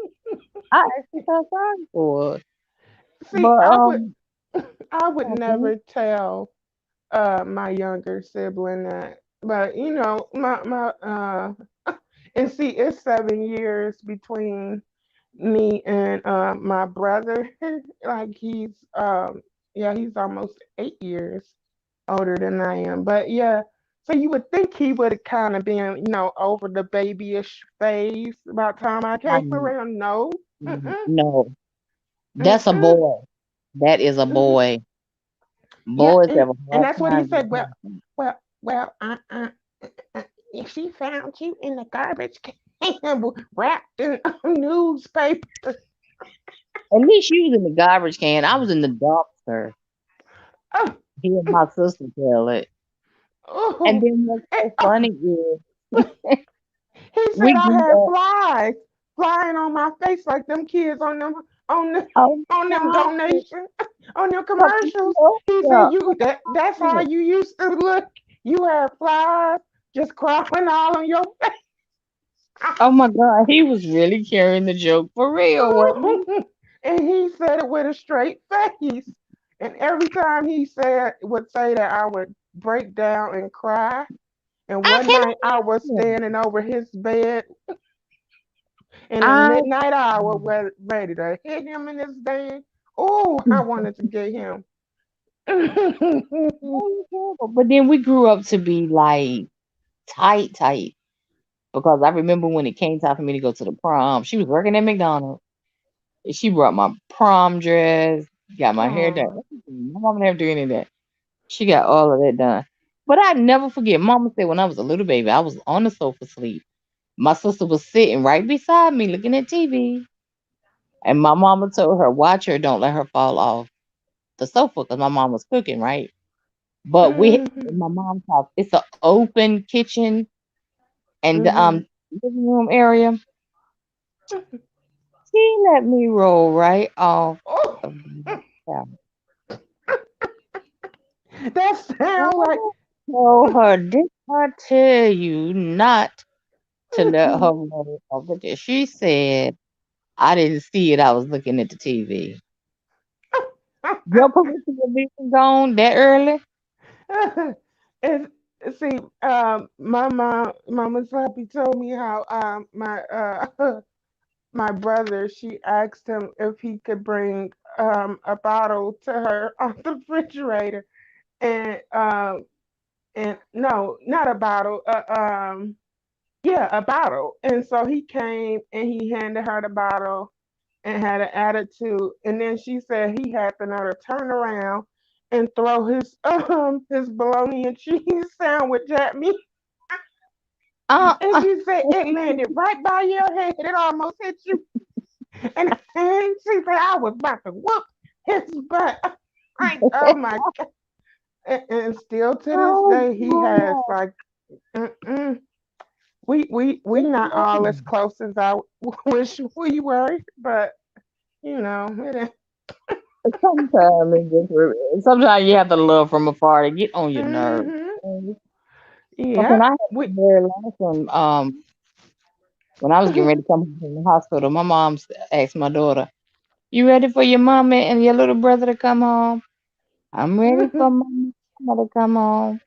I actually felt sorry for her. see, But I would mhm, never tell my younger sibling that. But you know, my and see, it's 7 years between me and my brother. Like yeah, he's almost 8 years older than I am. But yeah, so you would think he would have kind of been, over the babyish phase about time I I came around. No. Mm-mm, no, that's a mm-mm, boy. That is a mm-hmm. boy. Yeah, Boys have a and hard that's what he time said. with Well, him. well, well, if she found you in the garbage can wrapped in newspaper. At least you was in the garbage can. I was in the dumpster. Oh, Hearing my sister tell it. And oh, then what's so funny is he said we I grew had up. flies flying on my face like them kids on them Oh on my them God. donations on them But commercials. look, He said yeah, you oh that's my how God. you used to look. You had flies just crawling all on your face. Oh my God, he was really carrying the joke for real, wasn't he? And he said it with a straight face. And every time he said would say that, I would break down and cry. And I one can night I was imagine. standing over his bed in the I midnight hour, ready to hit him in his dang. Oh, I wanted to get him. but then we grew up to be like tight, tight. Because I remember when it came time for me to go to the prom, she was working at McDonald's. And she brought my prom dress, got my hair done. Oh. My mama never do any of that. She got all of that done. But I never forget. Mama said when I was a little baby, I was on the sofa asleep. My sister was sitting right beside me looking at TV. And my mama told her, watch her, don't let her fall off the sofa because my mom was cooking, right? But we Mhm. in my mom's house, it's an open kitchen and Mhm. living room area. She let me roll right off Oh, of the couch. that sound like. I told her, did I tell you not to let her roll off the couch? She said, I didn't see it. I was looking at the TV. Your parental vision gone that early? and see, my mama's happy told me how my my brother, she asked him if he could bring a bottle to her off the refrigerator, and no, not a bottle, yeah, a bottle. And so he came and he handed her the bottle and had an attitude. And then she said he had the nerve to turn around and throw his bologna and cheese sandwich at me. Uh, And uh, she said it landed right by your head. It almost hit you. And she said I was about to whoop his butt. Like, oh my God. And still to this oh, day, he has God. like, mm-mm. We not all as close as I wish we were, but it Sometimes sometimes you have to love from afar to get on your nerves. mm-hmm. But when Yep. I had the We very last one, when I was getting ready to come home from the hospital, my mom asked my daughter, "You ready for your mommy and your little brother to come home?" I'm ready for my mama to come home.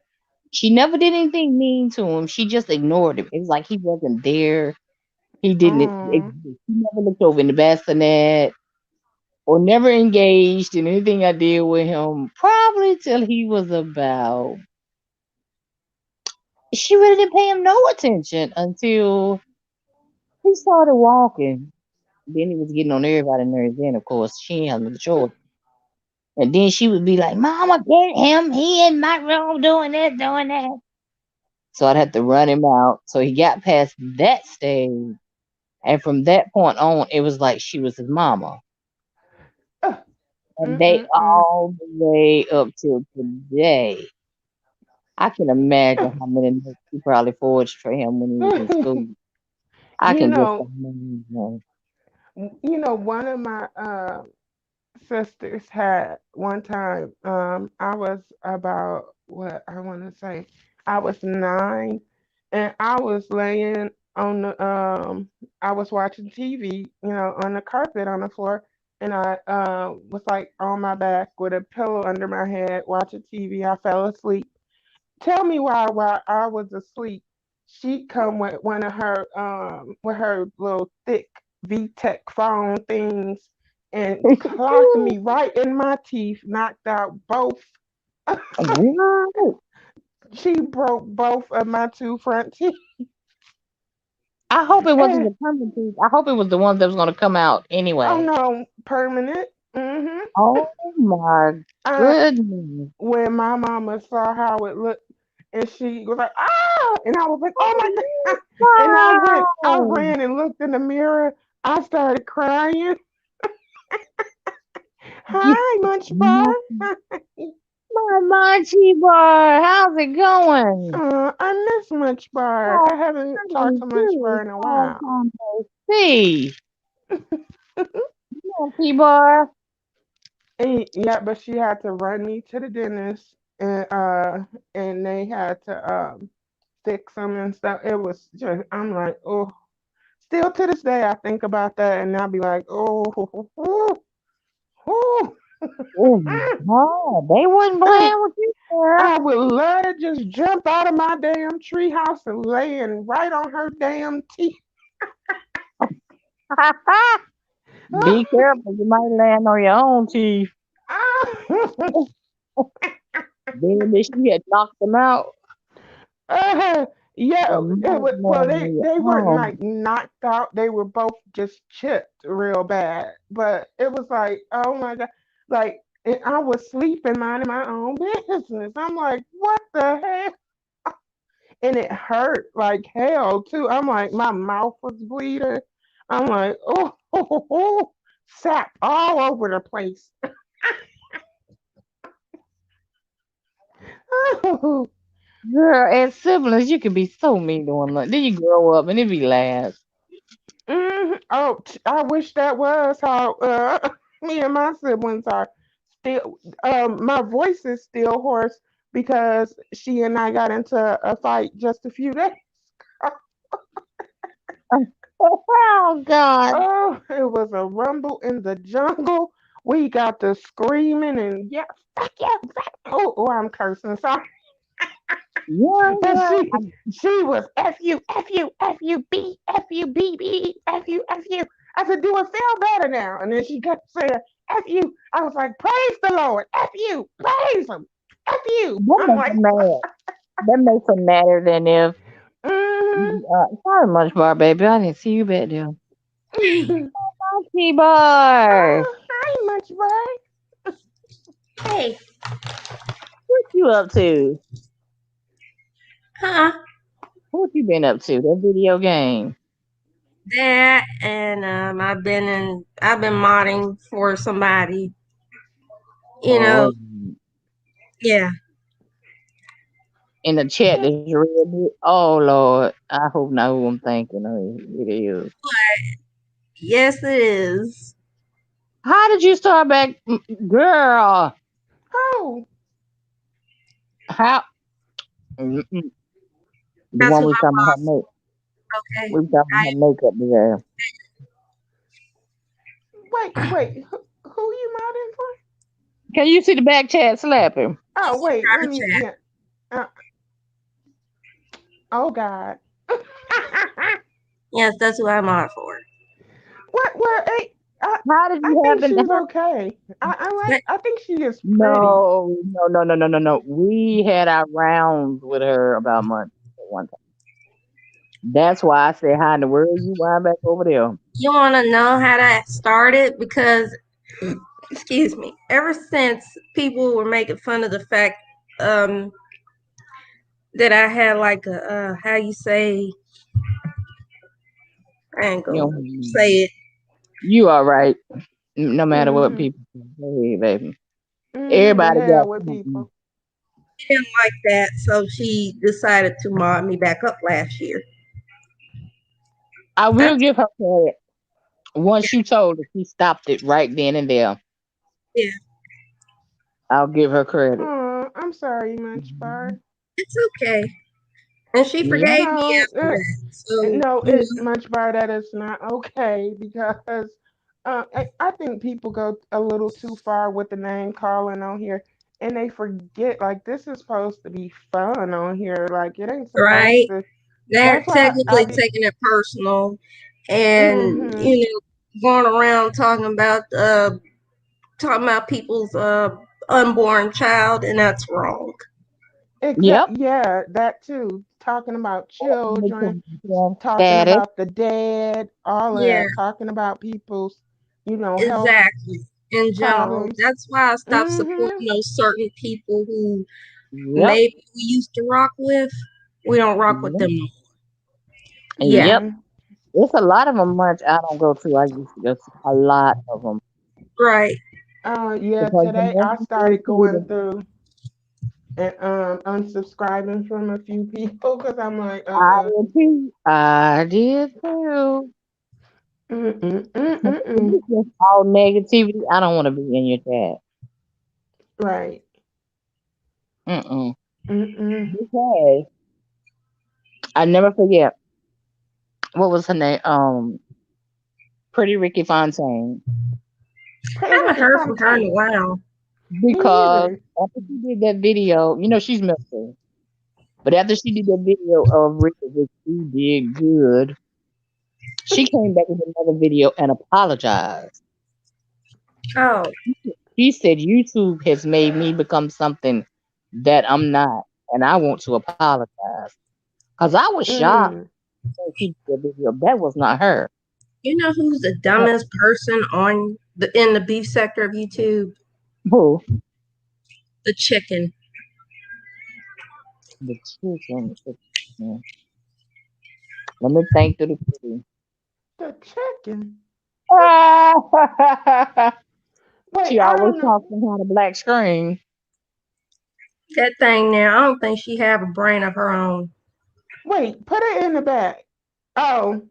She never did anything mean to him. She just ignored him. It was like he wasn't there. He didn't oh, exist. He never looked over in the bassinet or never engaged in anything I did with him. Probably till he was about. She really didn't pay him no attention until he started walking. Then he was getting on everybody's nerves. Then, of course, she ain't had no choice. And then she would be like, Mama, get him. He in my room doing this, doing that. So I'd have to run him out. So he got past that stage. And from that point on, it was like she was his mama. uh, And they mm-mm-mm. all the way up till today. I can imagine how many notes she probably forged for him when he was in school. I you can just know, imagine. one of my sisters had one time. I was about what I want to say. I was 9, and I was laying on the I was watching TV, on the carpet on the floor, and I was like on my back with a pillow under my head watching TV. I fell asleep. Tell me why while I was asleep, she come with one of her with her little thick VTech phone things and clocked me right in my teeth, knocked out both. What? She broke both of my two front teeth. I hope it wasn't And the permanent teeth. I hope it was the ones that was going to come out oh anyway. no, permanent. Mhm. Oh my I goodness. When my mama saw how it looked, and she was like, "Ah!" and I was like, "Oh my god!" And I Wow. ran and looked in the mirror. I started crying. Yeah. Hi, Munch Bar. My, my Monty bar. How's it going? I miss Munch Bar. Oh, I haven't talked I'm to Munch good. Bar in a Oh, while. time no see. Monty bar. Yeah, but she had to run me to the dentist, and they had to fix them and stuff. It was just, I'm like, oh. Still to this day, I think about that, and I'll be like, oh, oh, oh. Oh my God. They wasn't playing with you, sir. I would love to just jump out of my damn treehouse and laying right on her damn teeth. Be careful. You might land on your own teeth. Then she had knocked them out. Uh, yeah, And it might was, well, land they on your they weren't own. like knocked out. They were both just chipped real bad. But it was like, oh my god, like and I was sleeping, minding my own business. I'm like, what the hell? And it hurt like hell too. I'm like, my mouth was bleeding. I'm like, oh, sap all over the place. Girl, as siblings, you can be so mean to one another. Then you grow up and it be last. Oh, I wish that was how me and my siblings are. Still, my voice is still hoarse because she and I got into a fight just a few days. Oh God. Oh, it was a rumble in the jungle. We got to screaming and yeah, fuck you, fuck. Oh, I'm cursing. Sorry. Yeah, But yeah. she was F-U-B F-U. I said, do it feel better now? And then she kept saying F-U. I was like, praise the Lord. F-U. Praise him. F-U. That I'm makes like, them mad. That makes them madder than if mm-hmm. sorry much bar, baby. I didn't see you back there. Oh, Monkey bar. hi, Munch Boy. Hey, What you up to? huh? What you been up to? That video game. That and I've been modding for somebody. You know, Oh, yeah. in the chat Mm, that's read it. Oh Lord. I hope not who I'm thinking of. It is. Yes, it is. How did you start back, girl? oh, How? Mm-mm. The That's one who we I talking about her was. make. Okay. We talking about I her makeup design. wait. Who you modding for? Can you see the back chat slapping? Oh, wait. Let private me, chat. yeah. Uh, oh, God. Yes, that's who I'm on for. Hey, How did I you think happen? she's okay. But I think she is pretty. No, no, no, no, no, no, no. We had our rounds with her about months at one time. That's why I said, "How in the world you wind back over there?" you want to know how that started? Because, excuse me, ever since people were making fun of the fact um, that I had like a, how you say, I ain't You gonna know, say it. you all right. No matter what Hmm. people say. Go ahead, baby. The Everybody hell got with something. people. She didn't like that, so she decided to mod me back up last year. I I, will give her credit. Once you told her, she stopped it right then and there. Yeah, I'll give her credit. Oh, I'm sorry, Munch Bar. it's okay. And she Yeah. forgave me No, after that. So, no, you it know, Munch Bar. That is not okay because I think people go a little too far with the name calling on here, and they forget like this is supposed to be fun on here. Like it ain't supposed right? to. They're That's why I technically be. taking it personal and, Hmm. you know, going around talking about people's unborn child, and that's wrong. Yep. Yeah, that too. Talking about children, talking Status. about the dead, all of Yeah, that. Talking about people's, health exactly. In general, problems. that's why I stopped Hmm. supporting those certain people who Yep. maybe we used to rock with. We don't rock with Yep. them no more. Yeah, Yep. Hmm. There's a lot of them much I don't go to. I used to go to a lot of them right. Yeah, because the today more I you go started to going the through and unsubscribing from a few people because I'm like, I did too. I did too. If mm-mm. it's just all negativity, I don't want to be in your chat. Right. Mm-mm. Mm-mm. Because I never forget what was her name. Pretty Ricky Fontaine. Pretty I haven't Ricky heard from her in a Fontaine. while. Me Because either. after she did that video, she's missing. But after she did that video of Ricky, which she did good, she came back with another video and apologized. Oh, She said YouTube has made me become something that I'm not, and I want to apologize. Cause I was shocked Mm. when she did the video. That was not her. you know who's the dumbest person on the beef sector of YouTube? Who? The chicken. The chicken. Let me think to the kitty. The chicken. Wait, She I always don't know. talks behind a black screen. That thing there, I don't think she have a brain of her own. Wait, put it in the back. Oh,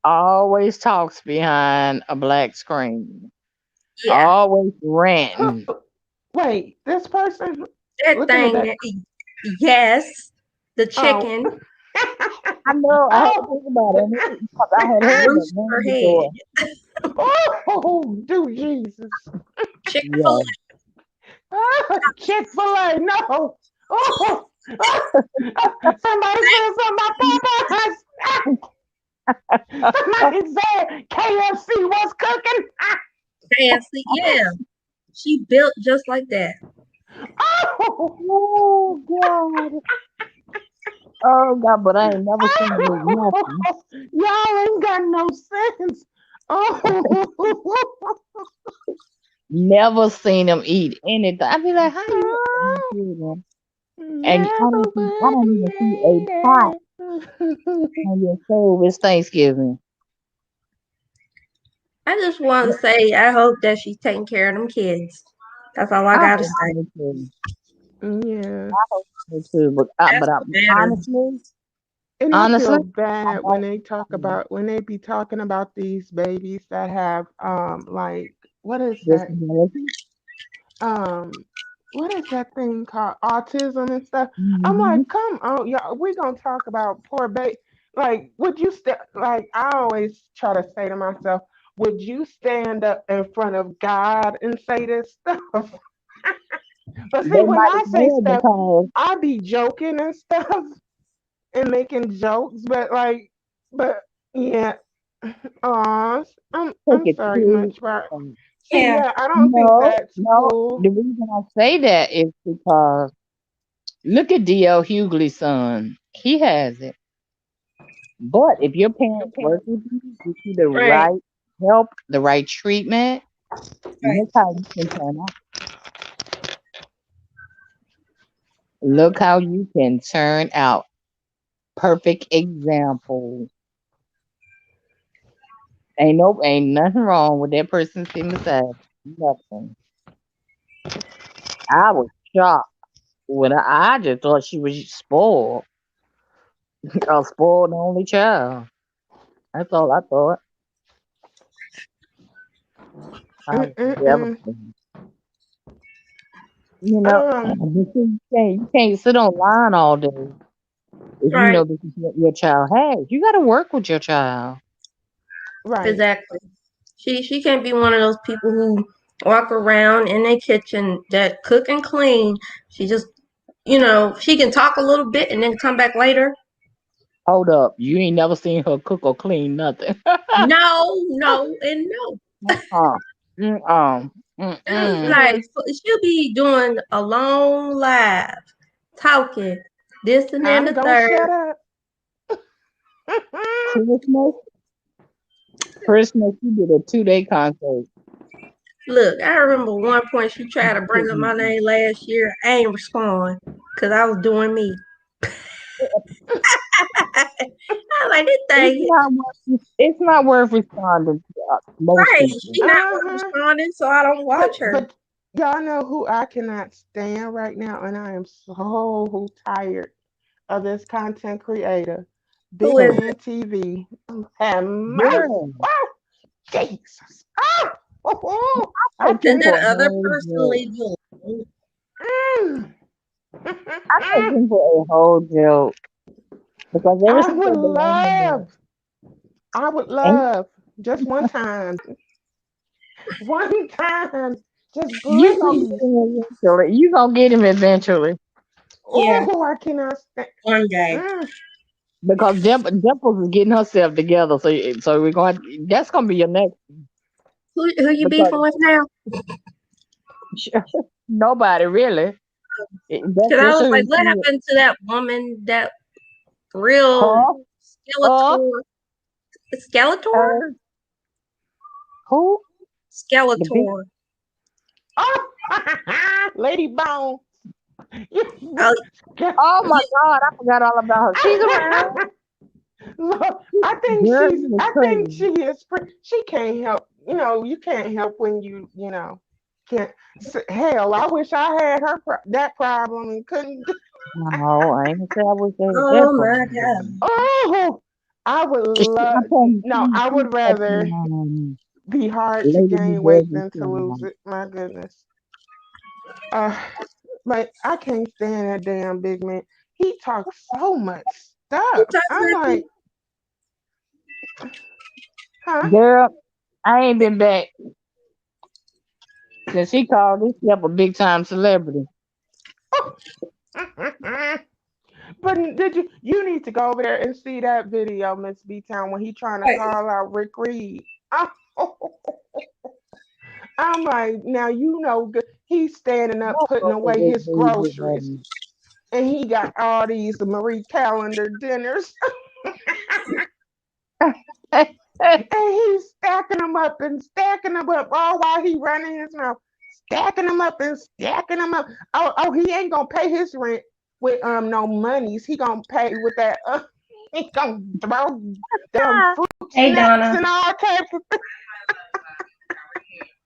Always talks behind a black screen. Yeah, Always who? ranting. Wait, this person that looking at thing that. there. Yes, the Oh. chicken I know. I had to Oh. think about it because I had heard that roost her name before. head. Oh, do Jesus. Chick Fil Yeah. Chick-fil-A, no. Oh, somebody said something about Popeyes. Somebody said KFC was cooking. A fancy. Yeah, she built just like that. Oh, Oh God. Oh God. But I ain't never seen her eat nothing. oh, y'all ain't got no sense. Oh, Never seen them eat anything. I be like, how you eating children? And never honestly, I would have don't even see a pot made it. on your stove. It's Thanksgiving. I just want to say, I hope that she's taking care of them kids. That's all I I gotta hope say. so too. Yeah. I hope so too. But That's but what matters. honestly, And I honestly, feel I bad when don't. they talk about when they be talking about these babies that have like what is that Disability. um what is that thing called autism and stuff. I'm Mm-hmm. like, come on, y'all, we gonna talk about poor baby. Like, would you like I always try to say to myself, would you stand up in front of God and say this stuff? But see, They when might I say well stuff, because I be joking and stuff and making jokes, but yeah. Aw, take I'm it sorry, too. much, but see, Yeah, yeah, I don't think No, that's no. cool. The reason I say that is because look at D.L. Hughley's son. He has it. But if your parents work with you, get you the right, right help, the right treatment, right. look how you can turn out. Look how you can turn out. Perfect example. Ain't nothing wrong with that person sitting beside you. Nothing. I was shocked when I just thought she was spoiled, a spoiled only child. That's all I thought. I was Mm-mm-mm. devastated. You know, Um, you can't sit online all day if you Right. know this is what your child has. You got to work with your child. right. Exactly. She can't be one of those people who walk around in their kitchen that cook and clean. She just, she can talk a little bit and then come back later. Hold up, you ain't never seen her cook or clean nothing. No, no, and no. uh, mm, mm. Like Mm-hmm. she'll be doing a long live, talking this and then I'm the gonna shut third. up. Christmas, Christmas, you did a 2 day concert. Look, I remember one point she tried to bring up my Mm-mm. name last year. I ain't respond because I was doing me. I like this thing. It's not worth responding to most Right. people. She not worth Uh-huh. responding, so I don't watch her. But y'all know who I cannot stand right now, and I am so tired of this content creator, Who Big is Man it? TV. Have mercy. Girl, Oh, Jesus. Oh, oh, oh. I take him And can't. that for a other whole person joke. leave you alone. Mm. I take him for a whole joke because ever I since would I've been on him, love, I would and love just one time, one time, just you gonna get please. him eventually. You gonna get him eventually Yeah, Oh, I cannot stand. one day. Mm. because Dimples is getting herself together. So we're going. That's gonna be your next Who you because beefing with now? nobody really. That's Because I just was who like, you what see. happened to that woman, that real Her, her, Skeletor? Skeletor? her, who? The big. Skeletor. Oh, Lady Bone. Oh, Oh my God, I forgot all about her. She's around. Look, Girl, you was I think crazy. she is, she can't help, you can't help when can't, hell, I wish I had that problem and couldn't, No, I ain't gonna say I wish they had that oh my God. problem. oh, I would I love, told no, I she would fucking rather be hard to Lady gain weight McGregor than to lose style. it, my goodness. Uh, like, I can't stand that damn big man. He talks so much He stuff. talks I'm like like, huh? Girl, I ain't been back since he called himself a big time celebrity. But you need to go over there and see that video, Miss B Town, when he trying to that. call out Rick Reed. I'm like, now he's standing up What putting broke the away Rick his Rude with groceries, and he got all these Marie Calendar dinners, and he's stacking them up and stacking them up all while he running his mouth, stacking them up and stacking them up. Oh, he ain't gonna pay his rent with no monies. He gonna pay with that. He gonna throw them fruit Hey snacks Donna, and all types of things.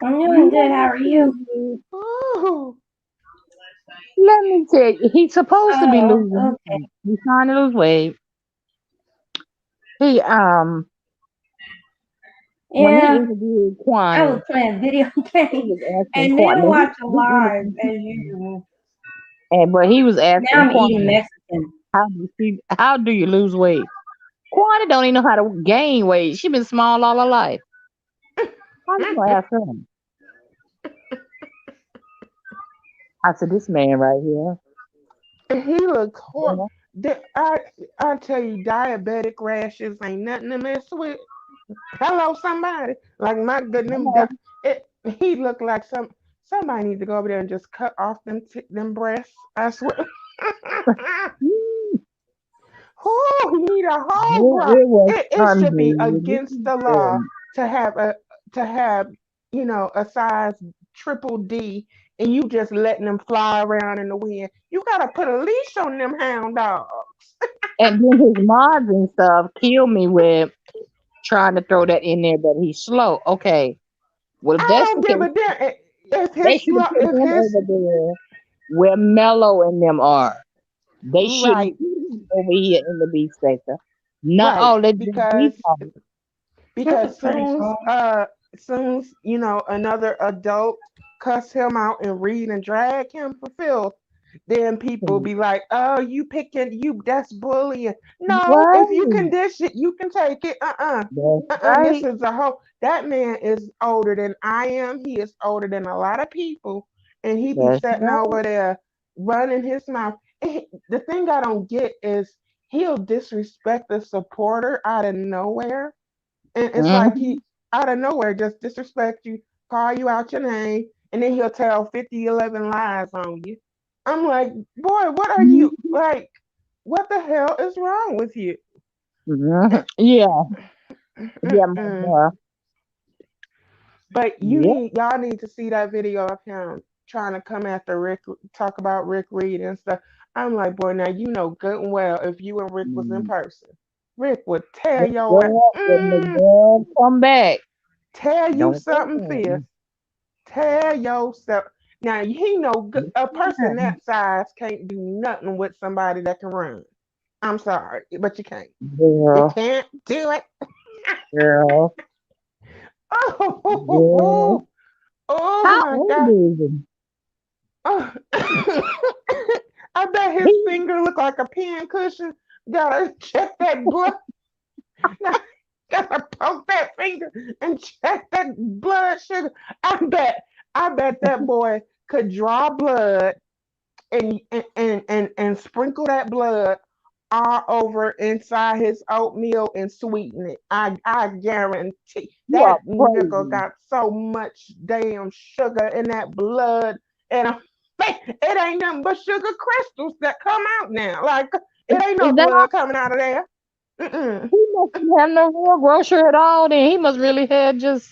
I'm doing good. Let How me are tell you? you. Ooh. Let me tell you. He's supposed to be Oh, losing okay. weight. He's trying to lose weight. He when he Yeah, interviewed I was Kwani, playing video he games was asking and Kwani. then Now, watching he live interviewed as Kwani, usual. but he was Now asking I'm eating Kwani, Mexican. how do you lose weight? Kwani don't even know how to gain weight. She been small all her life. How you gonna ask him? I said, this man right here. And he look horrible. Yeah. I tell you, diabetic rashes ain't nothing to mess with. Hello, somebody. Like my goodness, Hello. he looked like somebody needs to go over there and just cut off them breasts. I swear. Mm, Oh, he need a whole bra. it was It should be against the law unbelievable. to have a size triple D, and you just letting them fly around in the wind. You gotta put a leash on them hound dogs. And then his mods and stuff killed me with trying to throw that in there that he's slow. Okay. Well, if I that's don't the give case, a damn if they his should have put if him his over there where Mello and them are. They shouldn't right, put him over here in the beef sector. Not right, all that just beef because on. That's a because pretty soon song. soon as, another adult cuss him out and read and drag him for filth, then people be like, "Oh, you picking you? That's bullying." No, if you Right. can dish it, you can take it. That's This right. is a whole. That man is older than I am. He is older than a lot of people, and he be That's sitting right. over there running his mouth. The thing I don't get is he'll disrespect the supporter out of nowhere, and it's like Mm-hmm. he out of nowhere just disrespect you, call you out your name, and then he'll tell 50, 11 lies on you. I'm like, boy, what are you like? What the hell is wrong with you? Mhm. Yeah. Yeah, my Mm-mm. boy. But Yep. y'all need to see that video of him trying to come after Rick, talk about Rick Reed and stuff. I'm like, boy, now you know good and well if you and Rick was in Mm. person, Rick would tear When your the girl come back, tell you don't something fierce. say Tell yourself. Now he know a person nothing. that size can't do nothing with somebody that can run. I'm sorry, but you can't. You Girl, can't do it. girl, girl. Oh, oh How my old God. is he? Oh. I bet his He finger look like a pin cushion. Gotta check that blood. Gotta poke that finger and check that blood sugar. I bet that boy could draw blood and sprinkle that blood all over inside his oatmeal and sweeten it. I guarantee you are that nickel crazy. got so much damn sugar in that blood, and it ain't nothing but sugar crystals that come out now. Like it ain't no Is that blood coming out of there. Mm-mm. he must have no real grocery at all? Then he must really have just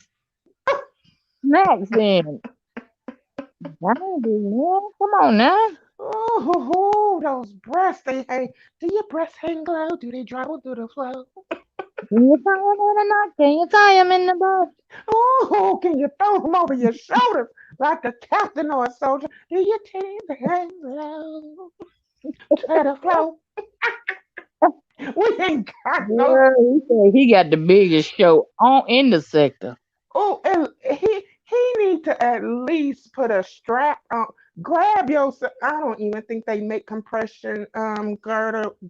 snacks. Then, dang, man, come on now. Those breasts they hang. Do your breasts hang low? Do they dribble through the floor? Can you tie him in a knot? Can you tie him in the boat? Oh, can you throw them over your shoulders like a captain or a soldier? Do you titties hang low to the floor? We ain't got no. Girl, he said he got the biggest show on in the sector. Oh, and he need to at least put a strap on. Grab yourself. I don't even think they make compression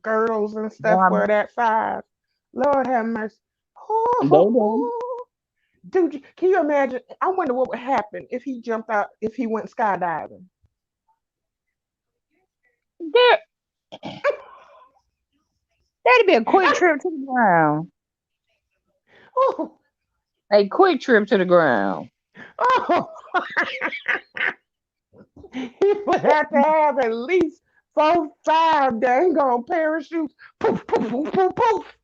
girdles and stuff for Um, that size. Lord have mercy. they do. Oh, dude, can you imagine? I wonder what would happen if he jumped out, if he went skydiving. There, that'd be a quick trip to the ground. Oh, A quick trip to the ground. oh, he would have to have at least 4, 5 dang on parachutes. Poof, poof, poof, poof, poof.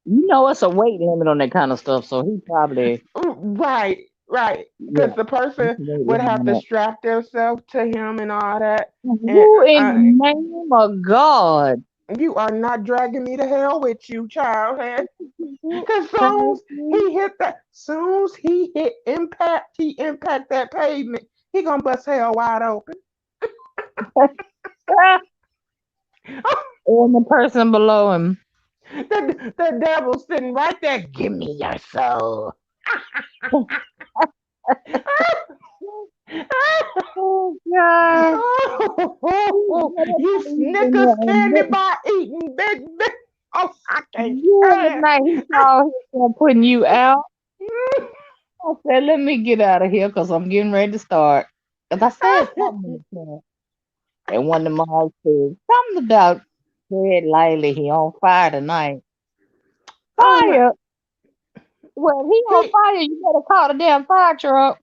You know, it's a weight limit on that kind of stuff, so he probably, Right, right. Because yeah, the it's person a weight would limit have on to that. strap themselves to him and all that. And Who in the name of God? you are not dragging me to hell with you, child. Because soon as soon as he hit impact, he impact that pavement, he gonna bust hell wide open. And the person below him. The devil's sitting right there. Give me your soul. Oh God. You Snickers candy bar eating big. Oh, I can't Yeah, the stand. night he saw himself putting you out, I said, let me get out of here because I'm getting ready to start. Because I said something in the chat. And one of my said, something about Fred Lively, he on fire tonight. Oh my, Fire? Well, he on he fire, you better call the damn fire truck.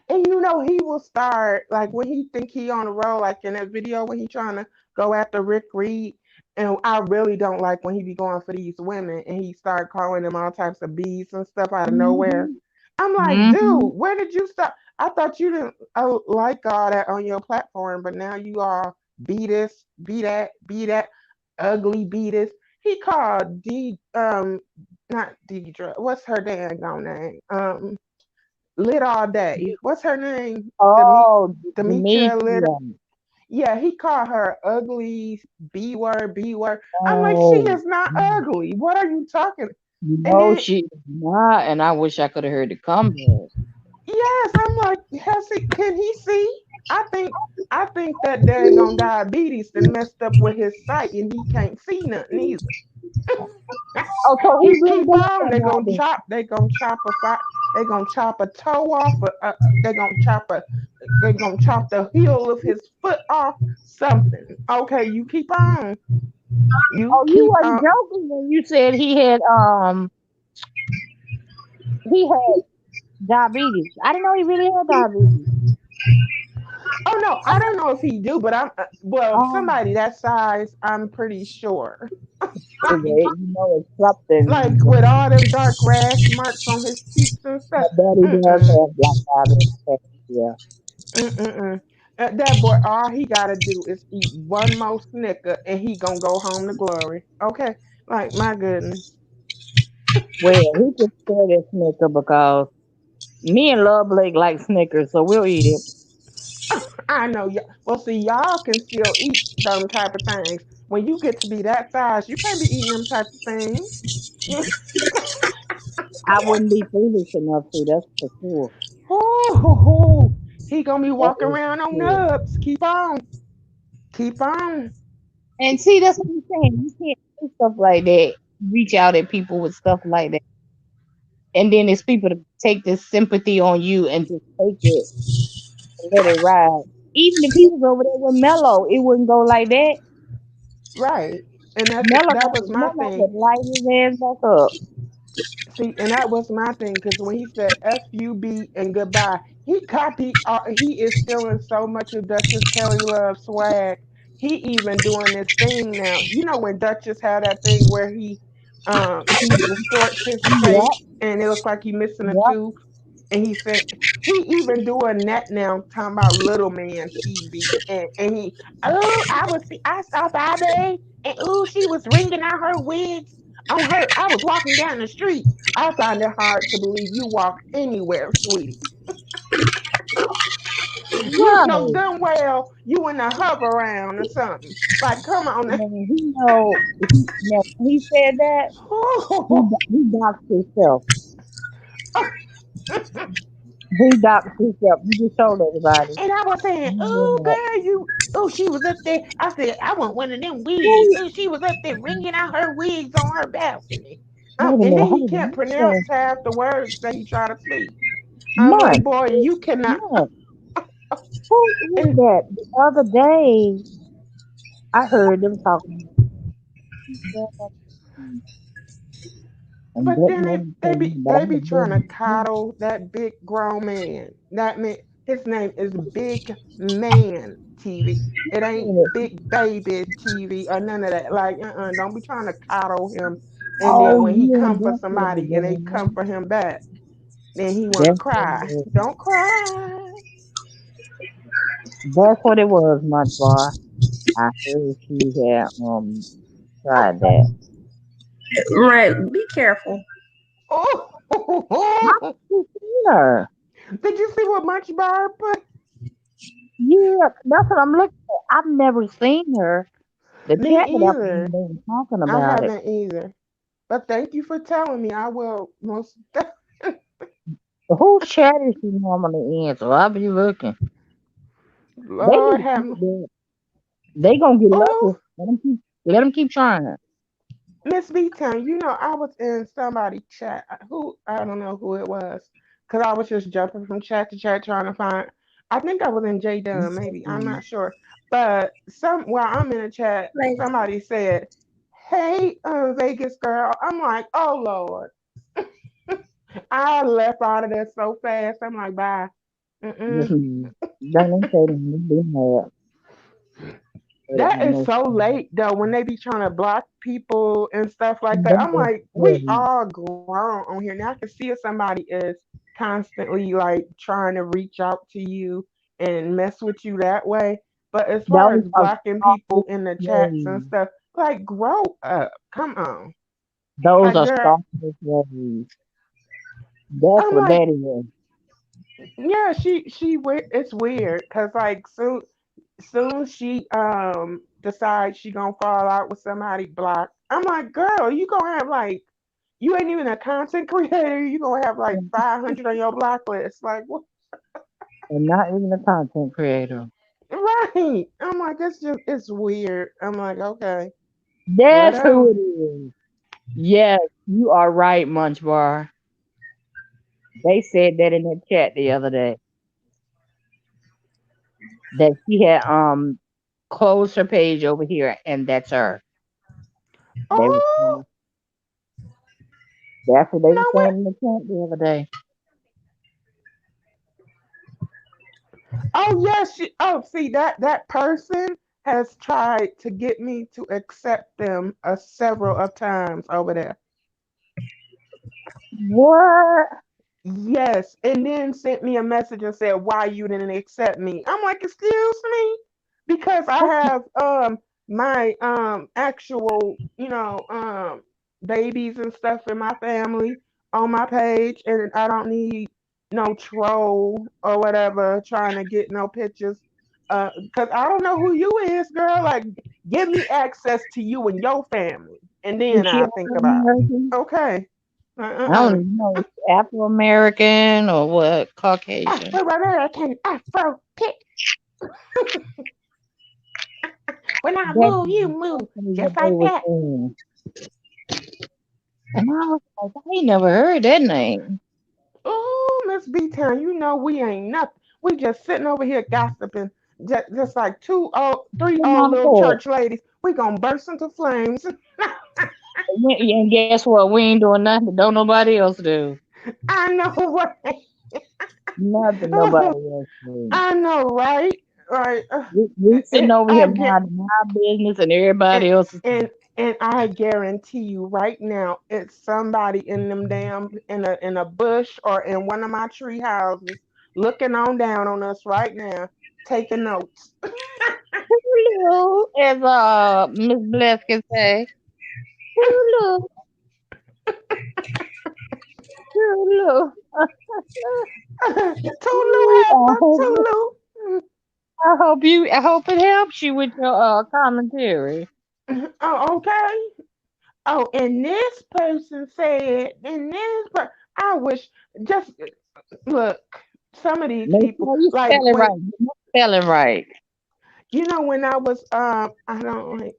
and he will start like when he think he on the road, like in that video when he trying to go after Rick Reed. And I really don't like when he be going for these women and he start calling them all types of bees and stuff out of nowhere. Mm-hmm. I'm like, dude, Mm-hmm. where did you start? I thought you didn't like all that on your platform, but now you all be this, be that, be that, ugly, be this. He called not Deidre. What's her dang on name? Lit all day. What's her name? Oh, Demetria Lit. Demetria. Yeah, he called her ugly B word, B word. I'm like, she Oh, is not ugly. What are you talking? And then She is not, and I wish I could have heard the comeback. yes, I'm like, can he see? I think that dang on diabetes and messed up with his sight and he can't see nothing either. Oh, so he He really keep does on. have diabetes. They gonna chop a fi- They gonna chop a toe off. They gonna chop a. They gonna chop the heel of his foot off. Something. Okay, you keep on. You Oh, you keep weren't on. joking when you said he had diabetes. I didn't know he really had diabetes. Oh no, I don't know if he do, but I'm well. Um, Somebody that size, I'm pretty sure. okay, it's something. Like with all them dark rash marks on his cheeks and My stuff. daddy does Mm-mm. have black diabetes. Yeah. Mm-mm-mm. That boy, all he gotta do is eat one more Snicker, and he gonna go home to glory. Okay, like my goodness. Well, he can spare that Snicker because me and Love Blake like Snickers, so we'll eat it. I know. Well, see, y'all can still eat them type of things. When you get to be that size, you can't be eating them type of things. I wouldn't be foolish enough to, that's for sure. Oh, he gonna be That walking is around on for sure. nubs. Keep on, keep on. And see, that's what I'm saying. You can't do stuff like that. Reach out at people with stuff like that. And then it's people to take this sympathy on you and just take it and let it ride. Even if he was over there with Mello, it wouldn't go like that. Right, and that was my Mello thing. would light his ass back up. See, and that was my thing because when he said "FUB" and goodbye, he copied. He is stealing so much of Duchess Kelly Love swag. He even doing this thing now. You know when Duchess had that thing where he distorts his Yep, face and it looks like he missing a yep. tooth, and he said he even doing that now, talking about Little Man TV, and he I saw Bobby, and she was wringing out her wigs on her. I was walking down the street. I find it hard to believe you walk anywhere, sweetie. You know Right. damn well you in a hover round or something. Like, come on. Man, now, when he said that, he doxed himself. He doxed himself. You just told everybody. And I was saying, You know oh, that. girl, she was up there. I said, I want one of them wigs. Who- Oh, she was up there wringing out her wigs on her balcony. Wait a And minute, then he hold can't on. pronounce half the words that he tried to speak. I'm like, Month, boy, you cannot. month. Who is And that? The other day, I heard them talking about and but that then man they told me, be but I they be have trying to been. coddle that big grown man. That man, his name is Big Man TV. It ain't Big Baby TV or none of that. Like, don't be trying to coddle him. And then Oh when he yeah, come for that's what it somebody and they come was. for him back, then he wanna That's what it cry. was. Don't cry. That's what it was, Munch Bar. I heard she had tried that. Right. Be careful. Oh, You seen her? did you see what Munch Bar put? Yeah, that's what I'm looking at. I've never seen her. The Me chat without either. they were talking I about it. haven't either. But thank you for telling me. I will most. Whose chat is she normally in? So I'll be looking. They need Lord to have. keep that. They gonna get Oh, lucky. Let them keep trying. Miss B Town, you know I was in somebody chat. Who I don't know who it was, cause I was just jumping from chat to chat trying to find. I think I was in J Dunn, maybe I'm not sure. But while I'm in a chat, Like, somebody said, "Hey, Vegas girl." I'm like, "Oh Lord." I left out of there so fast. I'm like, "Bye." Mm-mm. Listen, don't say them. They mad. They That don't is know. so late though when they be trying to block people and stuff like that. Them I'm is like, we crazy. all grown on here. Now I can see if somebody is constantly like trying to reach out to you and mess with you that way. But as far Those as are blocking people stalkers. in the chats and Ways. stuff, like grow up. Come on. Those Like are girl, stalkers. Ways. That's I'm what like, that is. yeah, it's weird because like soon she decides she gonna fall out with somebody blocked. I'm like, girl, you gonna have like You ain't even a content creator. You gonna have like 500 on your block list. Like what? And not even a content creator. Right. I'm like, it's weird. I'm like, okay, That's who whatever. it is. Yes, you are right, Munch Bar. They said that in the chat the other day that she had closed her page over here, and that's her. They were Oh, saying, that's what they you were know what? saying in the chat the other day. Oh yes. Oh, see that person has tried to get me to accept them several of times over there. What? Yes, and then sent me a message and said why you didn't accept me. I'm like, excuse me, because I have my actual babies and stuff in my family on my page, and I don't need no troll or whatever trying to get no pictures. Because I don't know who you is, girl. Like, give me access to you and your family, and Is then she I'll think Afro about American? okay. I don't Uh-uh. even know. Is she Afro American or what? Caucasian? Afro American Afro kick. When I That's move, you move exactly what just they like were that. saying. And I was like, I ain't never heard that name. Oh, Miss B Town, you know we ain't nothing. We just sitting over here gossiping, just like three Come old on the little porch. church ladies. We gonna burst into flames. And guess what? We ain't doing nothing that don't nobody else do. I know, right? Nothing nobody else do. I know, right? Right. We sitting And over here I get minding our business and and everybody else is. and and I guarantee you right now, it's somebody in them damn in a bush or in one of my tree houses looking on down on us right now, taking notes. Hello, as Miss Bless can say. Hello, hello. Tulu I heifer, hope, Tulu. I hope it helps you with your commentary. Oh, okay. Oh, and this person said, I wish just look. Some of these Make people, sure you like spell it right. You must spell it right. when I was I don't like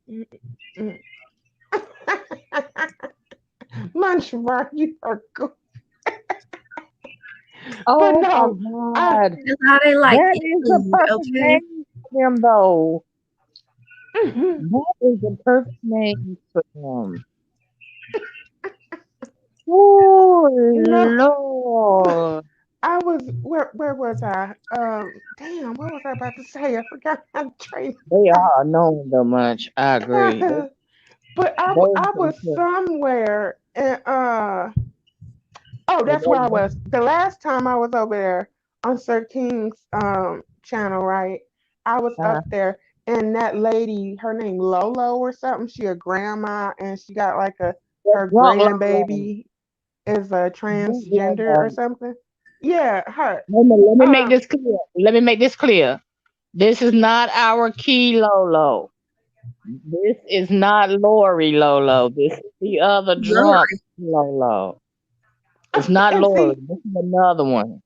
Munch you are good. But Oh my no, I God. That's how they like That their is the food, perfect okay? name for them, though. mhm. That is the perfect name for them. Oh, No, Lord. I was where was I? Damn, what was I about to say? I forgot my train. They are annoying so much. I agree. But Those I are was the- somewhere and oh, they that's where I don't- was. The last time I was over there on Sir King's channel, right? I was uh, up there and that lady, her name Lolo or something, she a grandma and she got like that her drunk Lolo. grandbaby is a Drunk transgender or Lolo. something. Yeah, her. Let me make Um this clear. Let me make this clear. This is not our key Lolo. This is not Lori Lolo. This is the other drunk Lord. Lolo. It's not and Lori. see This is another one.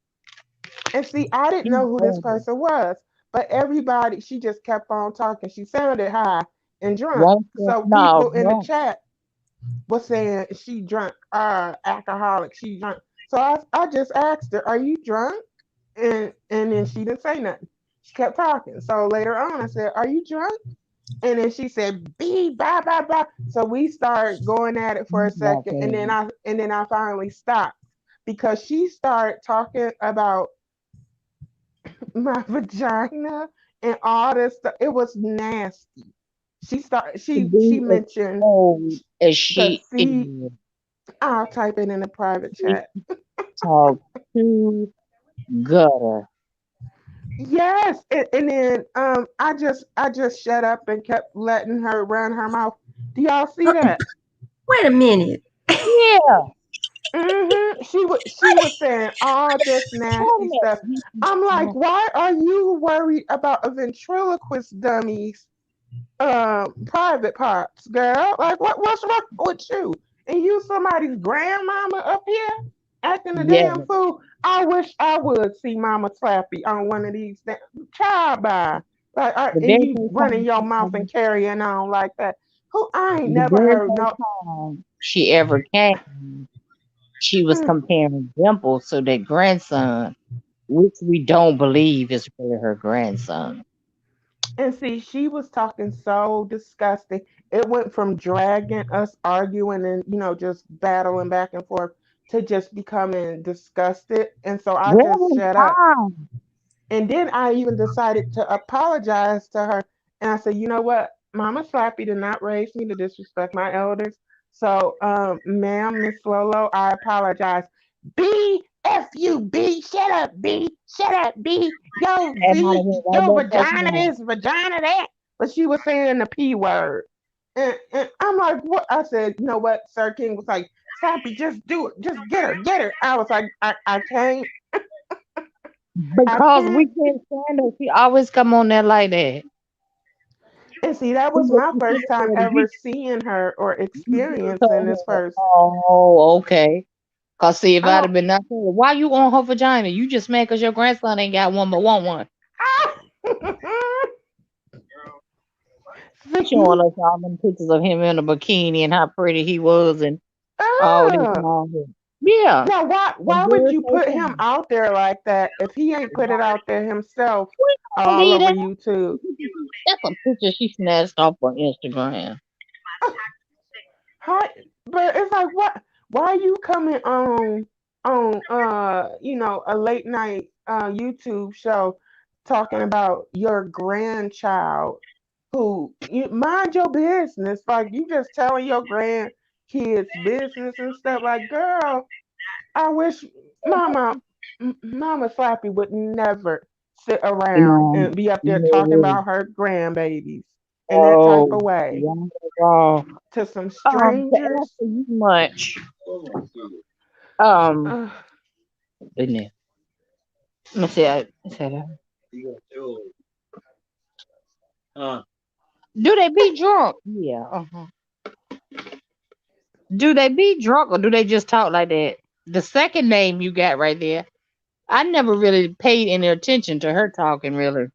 I didn't She's know who this better. person was, but everybody she just kept on talking. She sounded high and drunk. One said, So no, people in the drunk. chat was saying she drunk, alcoholic, she drunk. So I just asked her, "Are you drunk?" And then she didn't say nothing. She kept talking. So later on, I said, "Are you drunk?" And then she said, "B blah blah blah." So we started going at it for a second, and Okay. then I finally stopped because she started talking about my vagina and all this stuff. It was nasty. To She be as mentioned old as the she is, C. I'll type it in the private she chat. talks to gutter. Yes, and then I just shut up and kept letting her run her mouth. Do y'all see Uh, that? wait a minute. Yeah. She was saying all this Wait nasty stuff. a I'm like, minute. why are you worried about a ventriloquist dummy's private parts, girl? Like what's wrong with you? and you somebody's grandmama up here acting a Yeah, damn fool. I wish I would see Mama Slappy on one of these child by. the And very you first running your mouth and time, carrying on like that. Who I ain't the never very heard first no. time she ever came, she was Mm. comparing Dimples to their grandson, which we don't believe is really her grandson. And see, she was talking so disgusting. It went from dragging us arguing and, just battling back and forth to just becoming disgusted. And so I Where just was shut up. Tom? And then I even decided to apologize to her. And I said, you know what? Mama Slappy did not raise me to disrespect my elders. So, ma'am, Miss Lolo, I apologize. B, F you, B. Shut up, B. Shut up, B. Yo, And I'd have V, went right yo, back to vagina Tom. this, vagina that. But she was saying the P word. And I'm like, what? I said, you know what? Sir King was like, Slappy, just do it. Just get her, get her. I was like, I can't. I Because we can't. can't stand her. She always come on there like that. And see, that We was just my we first can't time stand ever it. seeing her or You just experiencing told this her, first. oh, okay. Cause see, if I'd Oh, have been not told, why you on her vagina? You just mad cause your grandson ain't got one but want one. Showing see, us all them pictures of him in a bikini and how pretty he was and all this and ah. all that. Yeah. Now, The why would very you first put him time. out there like that if he ain't put it out there himself We don't all believe over that. YouTube? That's a picture she snatched off on Instagram. How, but it's like, what? Why are you coming on a late night YouTube show talking about your grandchild who you mind your business? Like you just telling your grandkids business and stuff. Like, girl, I wish Mama Mama Slappy would never sit around No, and be up there talking no. about her grandbabies in that type Oh, of way yeah, wrong. to some To answer strangers. you much, um, Ugh. isn't it? Let me see. I said, do they be drunk? Yeah. Do they be drunk or do they just talk like that? The second name you got right there, I never really paid any attention to her talking. Really,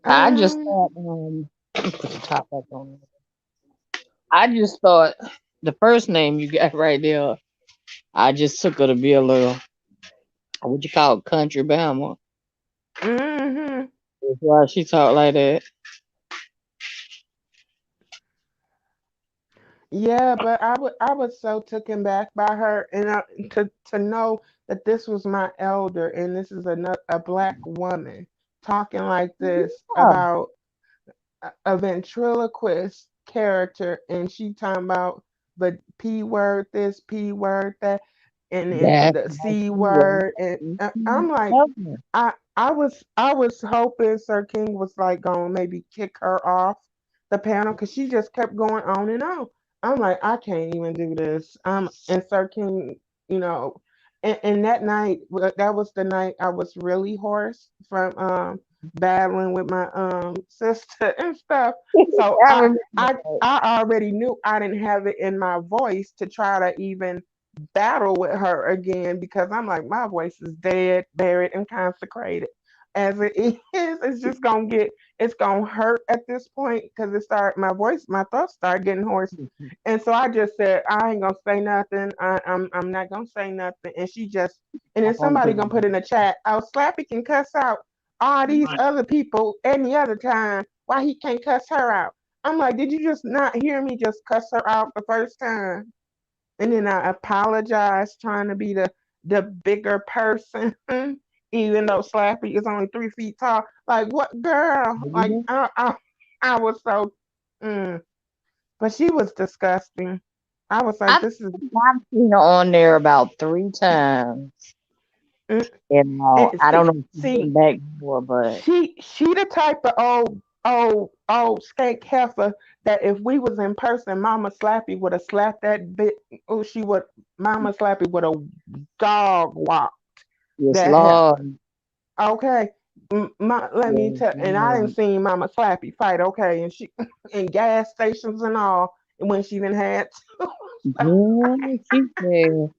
I just Mm, thought. Let me put the top back on. I just thought the first name you got right there. I just took her to be a little, what you call it, country Bama. hmm. That's why she talk like that. Yeah, but I was so taken back by her, and to know that this was my elder, and this is a black woman talking like this Yeah, about a ventriloquist character, and she talking about the P word this, P word that, and then that's the my C keyword. word, and Mhm. I'm like, Okay. I was hoping Sir King was like gonna maybe kick her off the panel because she just kept going on and on. I'm like, I can't even do this. And Sir King, you know, and that night, that was the night I was really hoarse from battling with my sister and stuff. So I I remember I that. I already knew I didn't have it in my voice to try to even battle with her again because I'm like, my voice is dead, buried, and consecrated. As it is, it's just gonna it's gonna hurt at this point because my throat started getting hoarse, and so I just said, I ain't gonna say nothing. I'm not gonna say nothing, and and then I'm gonna somebody put gonna put in the chat, oh, Slappy can cuss out all these other people any other time. Why he can't cuss her out? I'm like, did you just not hear me just cuss her out the first time? And then I apologized, trying to be the bigger person, even though Slappy is only 3 feet tall. Like, what girl? Like, it. I was so, mm. But she was disgusting. I was like, I this is, think I've seen her on there about 3 times. mm. And And I don't see, know if she's been see, back before, but she the type of old skank heifer that if we was in person, Mama Slappy would have slapped that bit. Oh, Mama Slappy would have dog walked yes, that heifer. Lord. Okay. Let me Yes, tell, and I didn't Lord. see Mama Slappy fight. Okay, and she in gas stations and all. when she didn't had. Yeah, she said,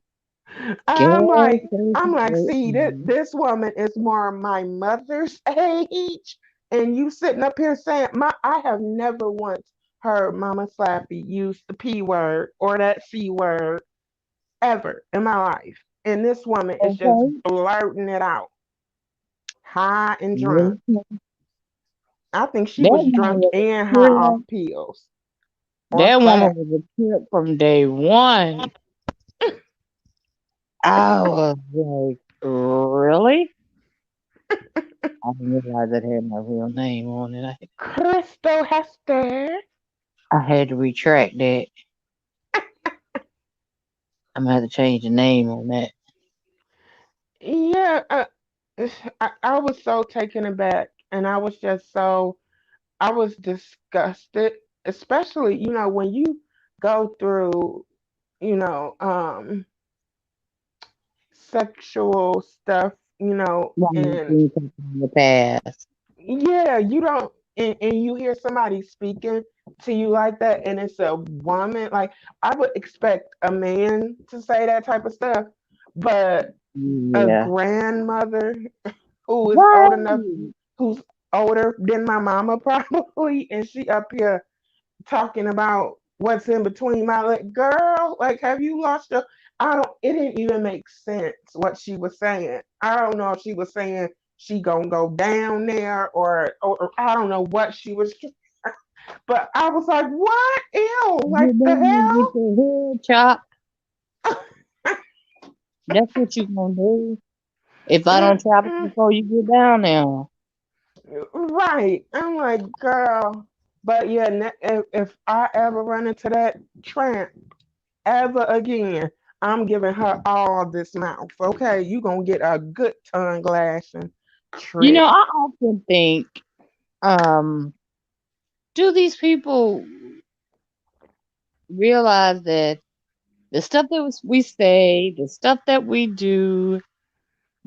I'm gas like, I'm station like, see, this, 18. this woman is more my mother's age, and you sitting up here saying, I have never once heard Mama Slappy use the P word or that C word ever in my life. And this woman is just Okay. blurting it out, high and drunk. Really? I think she That was woman drunk was and a high off trip. pills or That woman crack. was a trip from day one. I was like, really? I didn't realize that had my real name on it. Crystal Hester. I had to retract that. I'm gonna have to change the name on that. Yeah, I was so taken aback, and I was just so I was disgusted, especially when you go through you know um sexual stuff, One and thing from the past. yeah, you don't, and you hear somebody speaking to you like that, and it's a woman. Like I would expect a man to say that type of stuff, but a Yeah. grandmother who is old enough, Right. who's older than my mama probably, and she up here talking about what's in between my leg. Girl, like, have you lost your? I don't. It didn't even make sense what she was saying. I don't know if she was saying she gonna go down there, or I don't know what she was. But I was like, what? Ew! Like Get the down and get hell? your head chopped. That's what you gonna do. If I don't chop it Mm-mm. before you get down there. Right. I'm like, girl. But yeah, if I ever run into that tramp ever again, I'm giving her all this mouth. Okay, you gonna get a good tongue lashing You know, trip. I often think, um, do these people realize that the stuff that we say, the stuff that we do,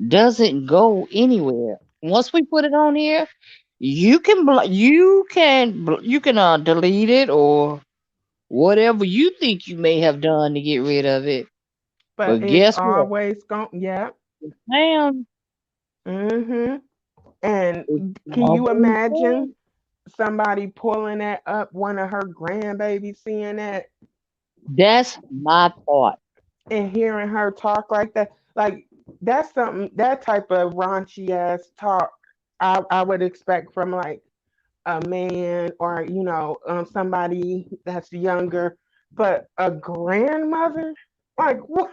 doesn't go anywhere. Once we put it on here, you can delete it or whatever you think you may have done to get rid of it. But But it's guess what? always going, yeah. Ma'am, Mm-hmm. And it's can you always there. imagine somebody pulling that up, one of her grandbabies seeing that That's my thought. and hearing her talk like that? Like that's something, that type of raunchy ass talk I would expect from like a man or somebody that's younger, but a grandmother, like what,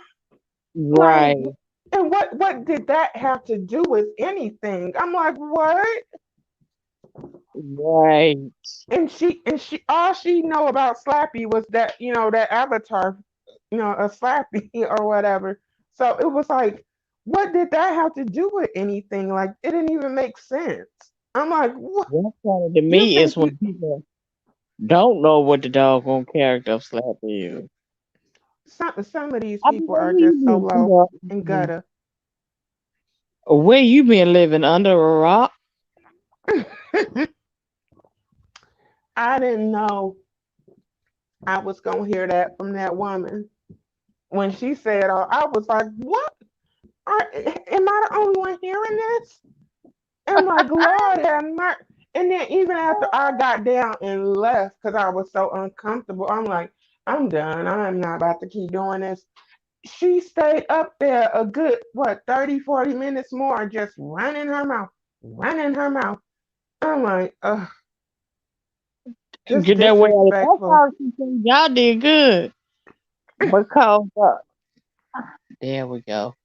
like, Right, and what did that have to do with anything? I'm like, what? right. And she all she know about Slappy was that that avatar, a Slappy or whatever. So it was like, what did that have to do with anything? Like it didn't even make sense. I'm like, what? What's funny to You me is think you when people don't know what the doggone character of Slap is. some of these I be people like, are where you just so been low and under, gutter. where you been living under a rock? I didn't know I was gonna hear that from that woman when she said, I was like, what? Am I the only one hearing this? I'm like, Lord have mercy. And then even after I got down and left because I was so uncomfortable, I'm like, I'm done. I'm not about to keep doing this. She stayed up there a good, what, 30, 40 minutes more, just running her mouth, running her mouth. I'm like, ugh, just Get that way out of that disrespectful. part. Y'all did good because there we go.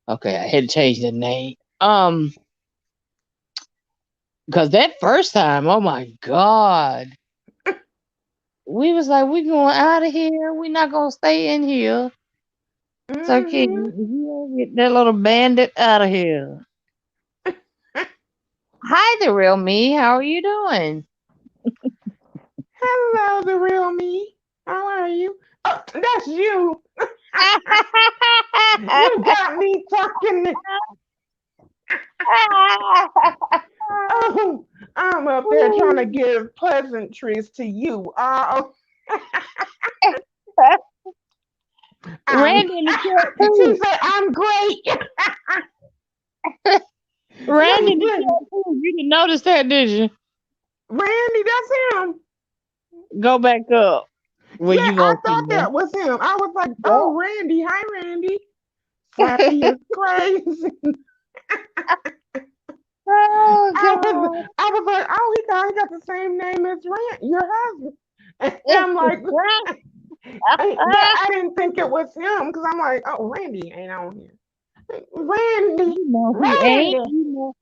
Okay, I had to change the name. Because that first time, oh my god, we was like, we going out of here. We not gonna stay in here. So kid, Hmm. you get that little bandit out of here. Hi, the real me. How are you doing? Hello, the real me. How are you? Oh, that's you. You got me talking. Oh, I'm up there trying to give pleasantries to you. Oh, Randy in the chat She too. said, I'm great. Randy in the chat too. You didn't notice that, did you? Randy, that's him. Go back up. Well, Yeah, you I gonna see thought him. that was him. I was like, Yep. oh, Randy. Hi, Randy. Slappy is crazy. Oh I was like, oh, he got the same name as your husband. And I'm like, but God. I didn't think it was him because I'm like, oh, Randy ain't on here. Randy, You know he ain't. Randy,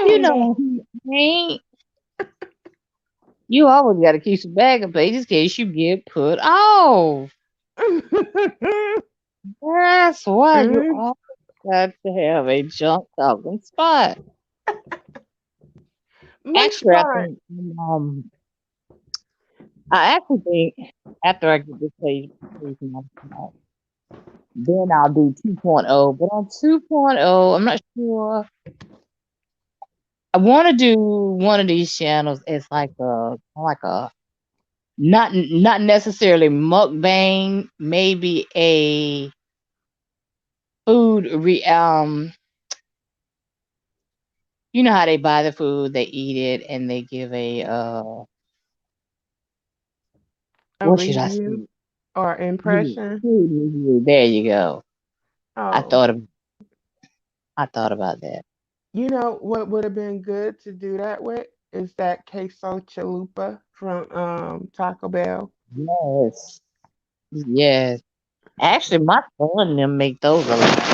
You Randy. know he ain't. You always got to keep some backup pages in case you get put off. That's why you Mm, always got to have a junk talking spot. which Actually, part? um, I actually think after I get this page knocked out, then I'll do 2.0. But on 2.0, I'm not sure. I want to do one of these channels. It's like a not necessarily mukbang, maybe a food you know how they buy the food, they eat it, and they give a A what should I say? review or Yeah, impression? food review. There you go. I Oh, thought of I thought about that. you know what would have been good to do that with is that queso chalupa from Taco Bell. Yes. Yes. Actually, my son and them make those a lot.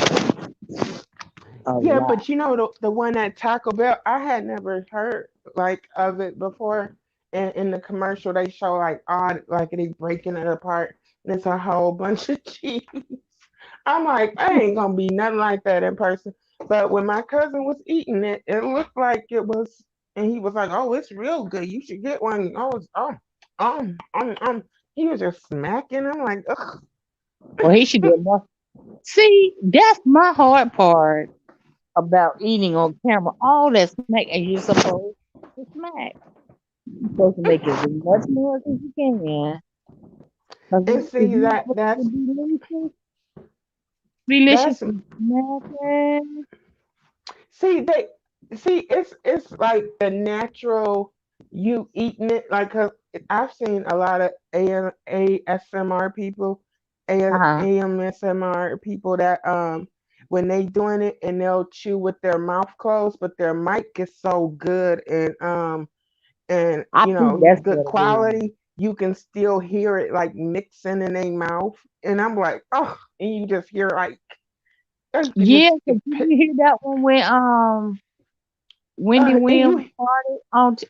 A Yeah, lot. but you know the one at Taco Bell, I had never heard like of it before. And in the commercial, they show like odd, like they breaking it apart, and it's a whole bunch of cheese. I'm like, I ain't gonna be nothing like that in person. But when my cousin was eating it, it looked like it was, and he was like, "Oh, it's real good. You should get one." Oh, um, um, um. He was just smacking. I'm like, ugh. Well, he should get more. See, that's my hard part about eating on camera. All that smack and you're supposed to smack. You're supposed to make as much noise as you can. Because And if see you that ever that's delicious that's and smacking. see they see it's like the natural you eating it like 'cause I've seen a lot of ASMR people, Uh-huh. AMSMR people that when they doing it and they'll chew with their mouth closed, but their mic is so good and I you think know that's good what it is. quality, you can still hear it like mixing in their mouth, and I'm like, oh, and you just hear like you Yeah, just because did you hear that one when Wendy and Williams you started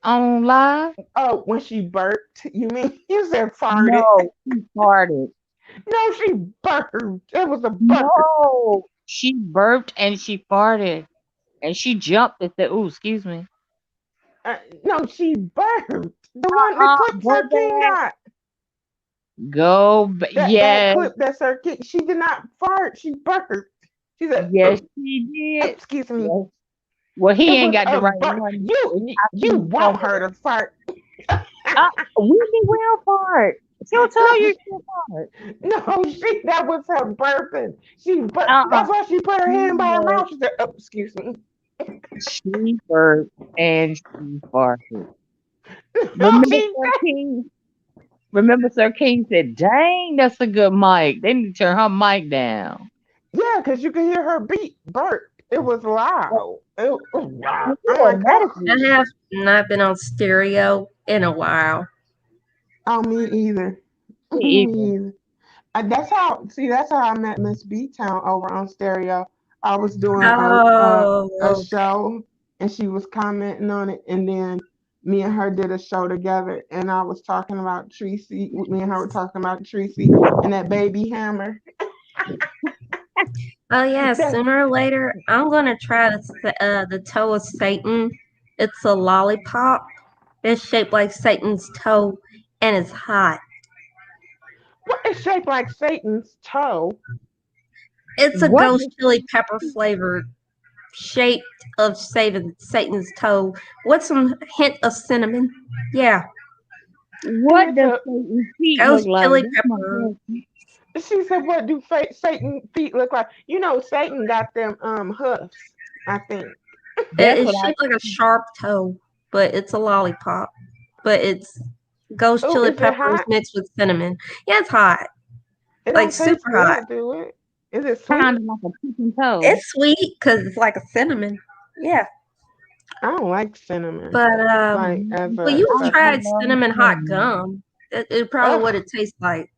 on live? oh, when she burped, you mean you said farted? No, she farted. No, she burped. It was a burp. No, she burped and she farted and she jumped and said, "Ooh, excuse me." No, she burped. The one, the clip Go Sir King back. got. Go back. That Yes, clip that Sir King. She did not fart. She burped. She said, yes, she did. "Excuse me." Yes. Well, he It ain't was got the a right burp. one. I You see want her somewhere. to fart? Wendy will fart. She'll tell No, you she'll fart. no, that was her burping. She burped. Uh-uh. That's why she put her She hand by her burped. mouth. She said, "Excuse me." She burped and she farted. No, Remember she Sir King? Remember Sir King said, "Dang, that's a good mic. They need to turn her mic down." Yeah, because you could hear her beat burp. It was Well, loud. It was loud. well, I'm yeah, like, oh, I automatically. have not been on stereo in a while. oh, me either. Me either. Me either. That's how I met Miss B Town over on stereo. I was doing Oh, a okay. show and she was commenting on it, and then me and her did a show together, and I was talking about Tracy. Me and her were talking about Tracy and that baby hammer. Oh yeah, That sooner or later I'm gonna try the toe of Satan. It's a lollipop. It's shaped like Satan's toe, and it's hot. what is shaped like Satan's toe? It's a What ghost chili pepper flavored, shaped of Satan's toe, with some hint of cinnamon. Yeah, And what it's does a Satan's feet look ghost like? chili That's my pepper. question. She said, "What do Satan feet look like?" You know, Satan got them hoofs. I think. That's It's what I. shaped like a sharp toe, but it's a lollipop. But it's ghost Oh, chili is it peppers hot? mixed with cinnamon. Yeah, it's hot, It like don't taste super hot. good, do it? Is it sweet? Sounded like a chicken toe. It's sweet because it's like a cinnamon. Yeah, I don't like cinnamon. but Like as well, a you've I substance. tried love cinnamon hot cinnamon. gum. It's probably what Ugh. it tastes like,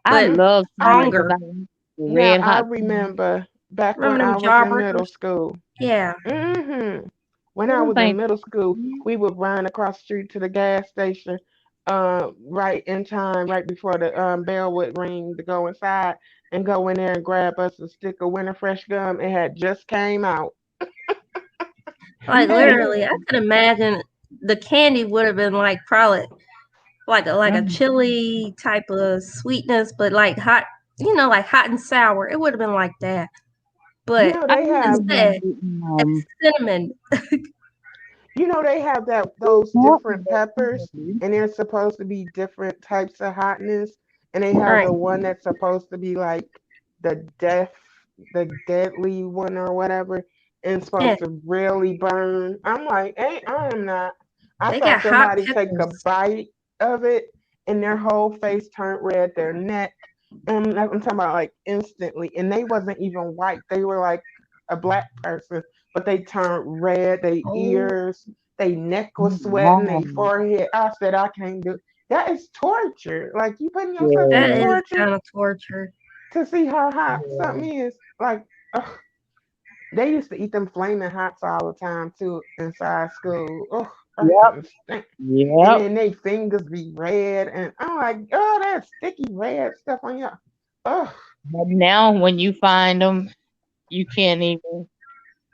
I but love I cinnamon because stronger. I like the Now red I hot cinnamon. remember back when Remember I them was in middle jawbreakers? school. Yeah. When I Them was in things. middle school, we would run across the street to the gas station, right in time, right before the bell would ring to go inside and go in there and grab us a stick of Winter Fresh gum. It had just came out. Like Hey. literally, I could imagine the candy would have been like probably like a Mm. chili type of sweetness, but like hot, like hot and sour. It would have been like that. You But know I they have, remember instead, getting it's cinnamon. they have that those what different peppers, and they're supposed to be different types of hotness, and they have Right. the one that's supposed to be like the death, the deadly one or whatever, and Yeah, supposed to really burn. I'm like, hey, I am not. I they saw got hot somebody take a peppers. bite of it, and their whole face turned red, their neck, and I'm talking about like instantly, and they wasn't even white. They were like a black person, but they turned red. They Oh, ears, they neck was sweating, they mom. forehead. I said, I can't do. That is torture. Like you putting yourself through that Yeah. is torture kind of torture. to see how hot Yeah. something is. Like, ugh. They used to eat them flaming hots all the time too inside school. Oh, I Yep. couldn't stand. And Yep. then they fingers be red, and I'm like, oh, that sticky red stuff on your. Oh, But now when you find them, you can't even.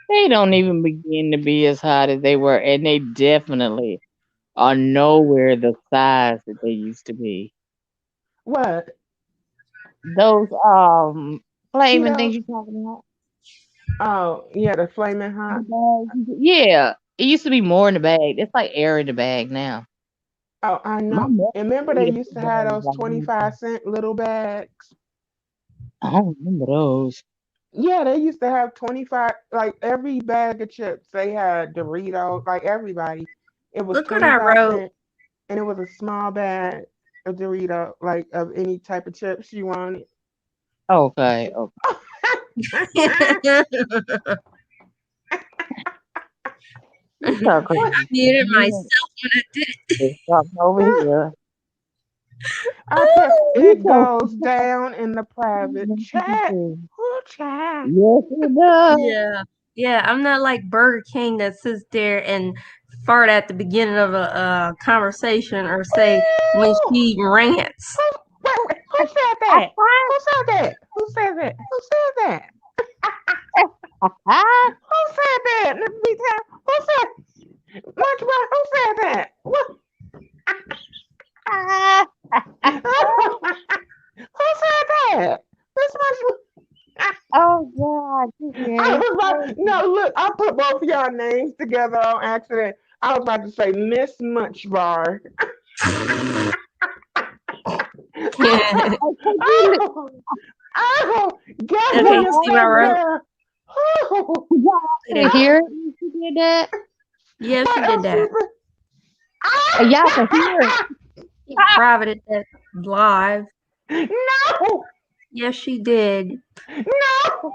They don't even begin to be as hot as they were, and they definitely are nowhere the size that they used to be. what Those flaming things Cheetos? you talking about? Oh, yeah, the flaming The hot. bags? Yeah, it used to be more in the bag. It's like air in the bag now. Oh, I My know. mother And remember they eat a used big to have bag those like this. 25-cent little bags? I don't remember those. Yeah, they used to have 25, like every bag of chips. They had Doritos, like everybody. It was Look what I 25 wrote. cent and it was a small bag of Dorito, like of any type of chips you wanted. Okay, okay. I You start crazy. muted You myself when I did it. just something over here. I put You it so goes down in the private chat. Who chat? yes, it does. Yeah. Yeah, I'm not like Burger King that sits there and fart at the beginning of a conversation or say when Ooh, she rants. wait, who said that? Who said that? Who said that? Who said that? Who said that? Let me tell. Who said? Who said that? What? Who said that? This much. Oh God, I yeah. was like, no, look, I put both of y'all names together on accident. I was about to say Miss Munchbar. Okay, Oh, You oh, oh, get got who you you see what I think wrote? there. Oh, you got to Okay. hear oh, it when she did that. Yeah, she what did else that. is it? Y'all can hear it. She privated that live. No, Yes, she did. no,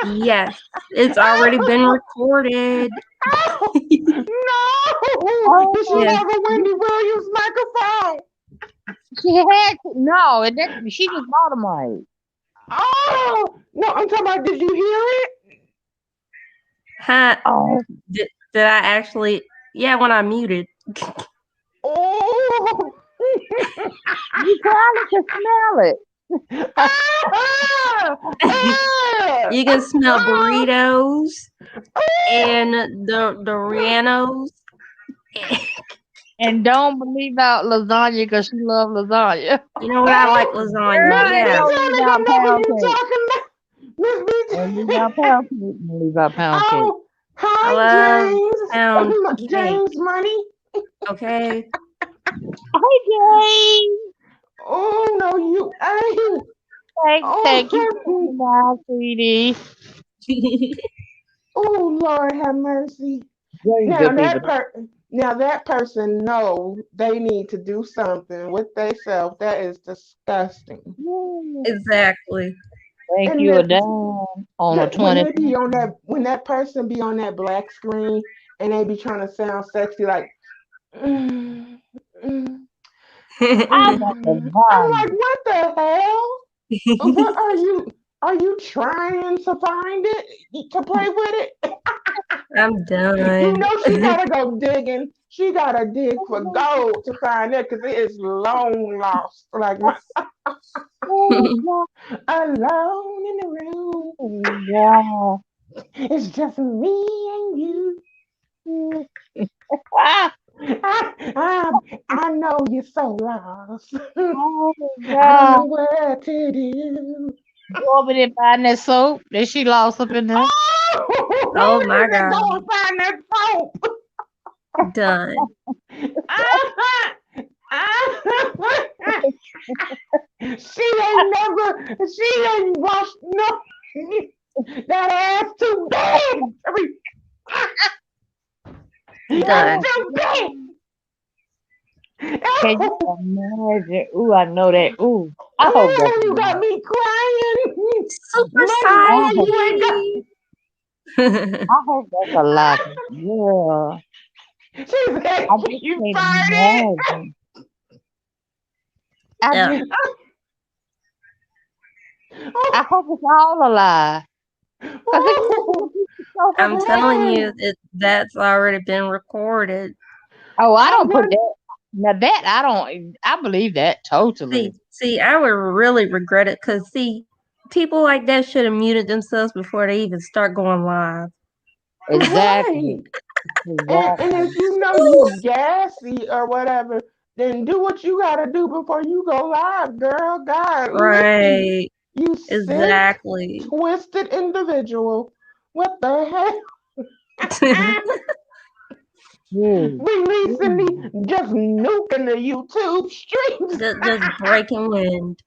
Yes, it's already been no, recorded. oh, no. Oh Did she my! Yes. have a Wendy Williams microphone? She had to, no, and that she just bought a mic. Oh, no, I'm talking about, did you hear it? Huh? Oh, Did I actually? Yeah, when I muted. Oh, you probably can smell it. ah, ah, You can smell ah, burritos oh. and the Dorianos. And don't believe out lasagna because she love lasagna. You know what? I like Oh, lasagna. Miss Girl, and BJ Yeah. don't leave ain't out gonna know who pound you cake. talking about. Miss And leave BJ. out pound cake. And leave out pound cake. Oh, I hi love James. pound cake. James Money. Okay. Hey, Jane. Oh no, you. Thank you Oh, so much, sweetie. oh, Lord have mercy. Very Now good people. that person knows they need to do something with themselves. That is disgusting. Yeah. Exactly. Thank And you a that, dime on the that when 20. they be on that when that person be on that black screen and they be trying to sound sexy like mm, mm, I want the I'm like, bomb. what the hell? What are you? Are you trying to find it to play with it? I'm You done. know she gotta go digging. She gotta dig for gold to find it because it is long lost. Like my alone in the room. Yeah. It's just me and you. Ah, I know you're so lost. oh I don't God. know what to do. Go over there buying that soap that she lost up in there. Oh Oh, my you better God. go and find that soap. Done. She ain't washed no, that ass too big. I mean, that's Done. too big. Can you Oh, imagine? Ooh, I know that. Ooh, I hope that's oh, a you got lie. me crying. Super Money, I girl, hope, you ain't got. size. I hope that's a lie. Yeah, She said, I just you can't farted. imagine. I Yeah. just, I hope it's all a lie. Cause it Oh, could be so I'm telling oh, you that's already been recorded. Oh, I I don't put wonder. that. Now that I don't. I believe that totally. See, I would really regret it because see, people like that should have muted themselves before they even start going live. Right. Exactly. And Exactly. if you know you gassy or whatever, then do what you gotta do before you go live, girl. Golly. Right. You sick, Exactly. twisted individual. What the hell? Yeah. Releasing Yeah. the just nuking the YouTube streams. Just breaking wind.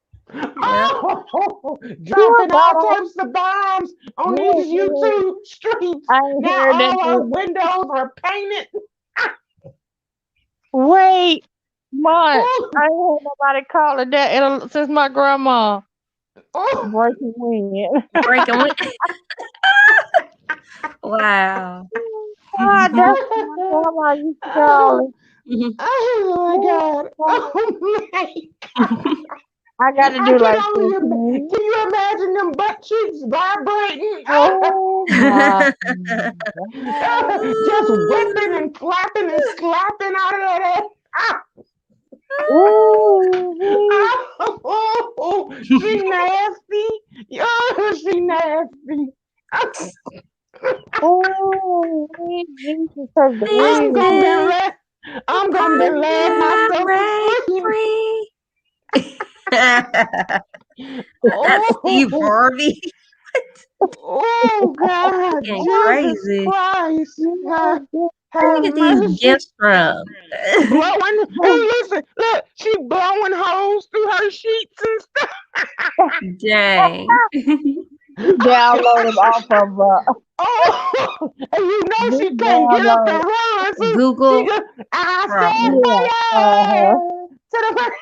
Yep. Oh, Yeah, dropping all but types of bombs on yeah, these YouTube streets. I ain't Now heard all our that. windows are painted. Wait, months. I Oh, ain't heard nobody call it that since my grandma. oh, Breaking wind. Breaking wind. Wow. God, that's what my grandma used to call oh, it. oh my Oh, God. God. Oh my. I got to I do can like only 15. can you imagine them butt cheeks vibrating? Oh my God. Just whipping and clapping and slapping out of that ass. Ooh, Oh, she nasty. Oh, she nasty. ooh, Jesus, take the This I'm gonna wheel. be is laugh. the I'm gonna be laughing myself to positive sleep. free. That's Steve Oh, Harvey. oh God, Getting Jesus crazy. Christ, God, Yeah, Where you have get these mercy. gifts from? Blowing, hey, listen, look, she blowing holes through her sheets and stuff. Dang. you download them off of Oh, and you know this she can't get up download. and run, so she Google just, I said, probably. Yeah, to the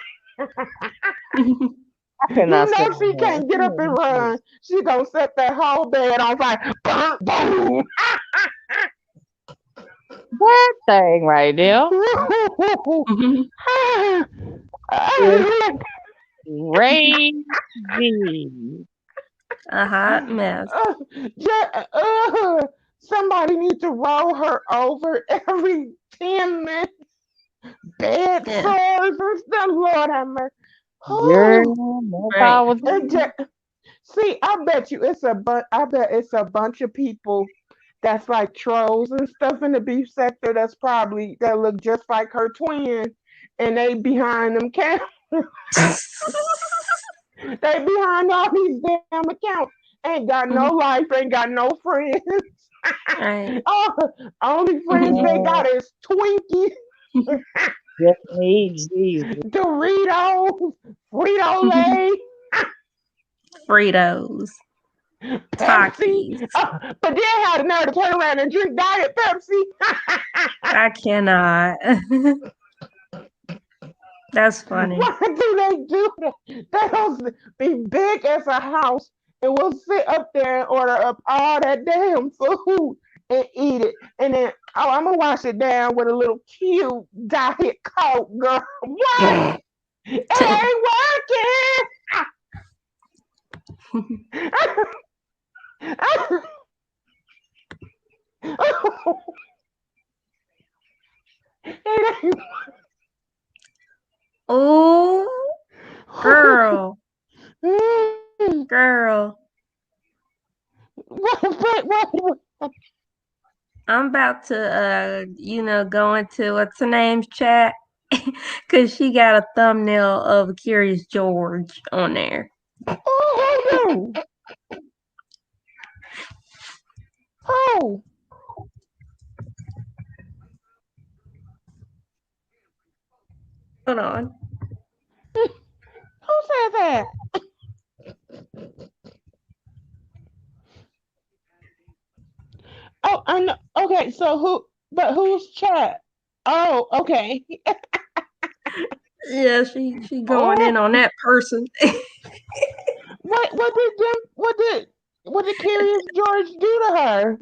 I cannot you know stand she her. can't get up and run. She gonna set that whole bed on fire. Boom, boom. That thing right there is crazy. A hot mess. Somebody needs to roll her over every 10 minutes. Bed Yeah. sores and stuff. Lord have mercy. Oh, Girl, that's Right. all I was it doing. just, see, I bet you it's I bet it's a bunch of people that's like trolls and stuff in the beef sector that's probably that look just like her twin and they behind them they behind all these damn accounts. Ain't got no life, ain't got no friends. Right. Oh, only friends they Yeah, got is Twinkies, just need Jesus. Doritos, Frito Lay. Fritos, Pepsi. Takis. But then had the nerve to turn around and drink Diet Pepsi. I cannot. That's funny. Why do they do that? They'll be big as a house and we'll sit up there and order up all that damn food and eat it. And then, oh, I'm going to wash it down with a little cute Diet Coke, girl. What? It ain't working. It ain't. Oh, girl, Mm. girl. What? I'm about to, go into what's her name's chat because she got a thumbnail of Curious George on there. Oh, oh. Hold on. Who said that? Oh, I know. Okay, so who's chat? Oh, okay. Yeah, she going in Oh, on that person. what did Curious George do to her?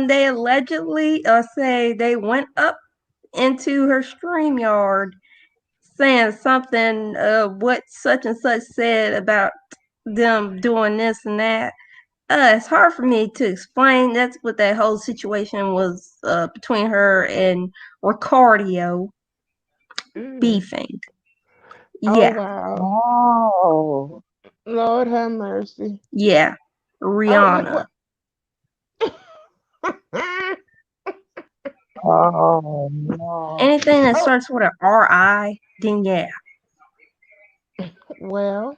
They allegedly say they went up into her StreamYard saying something what such and such said about them doing this and that. It's hard for me to explain. That's what that whole situation was between her and Ricardio beefing. Oh Yeah. wow. Oh. Lord have mercy. Yeah. Rihanna. Oh no. Anything that Oh, starts with an R-I, then yeah. well,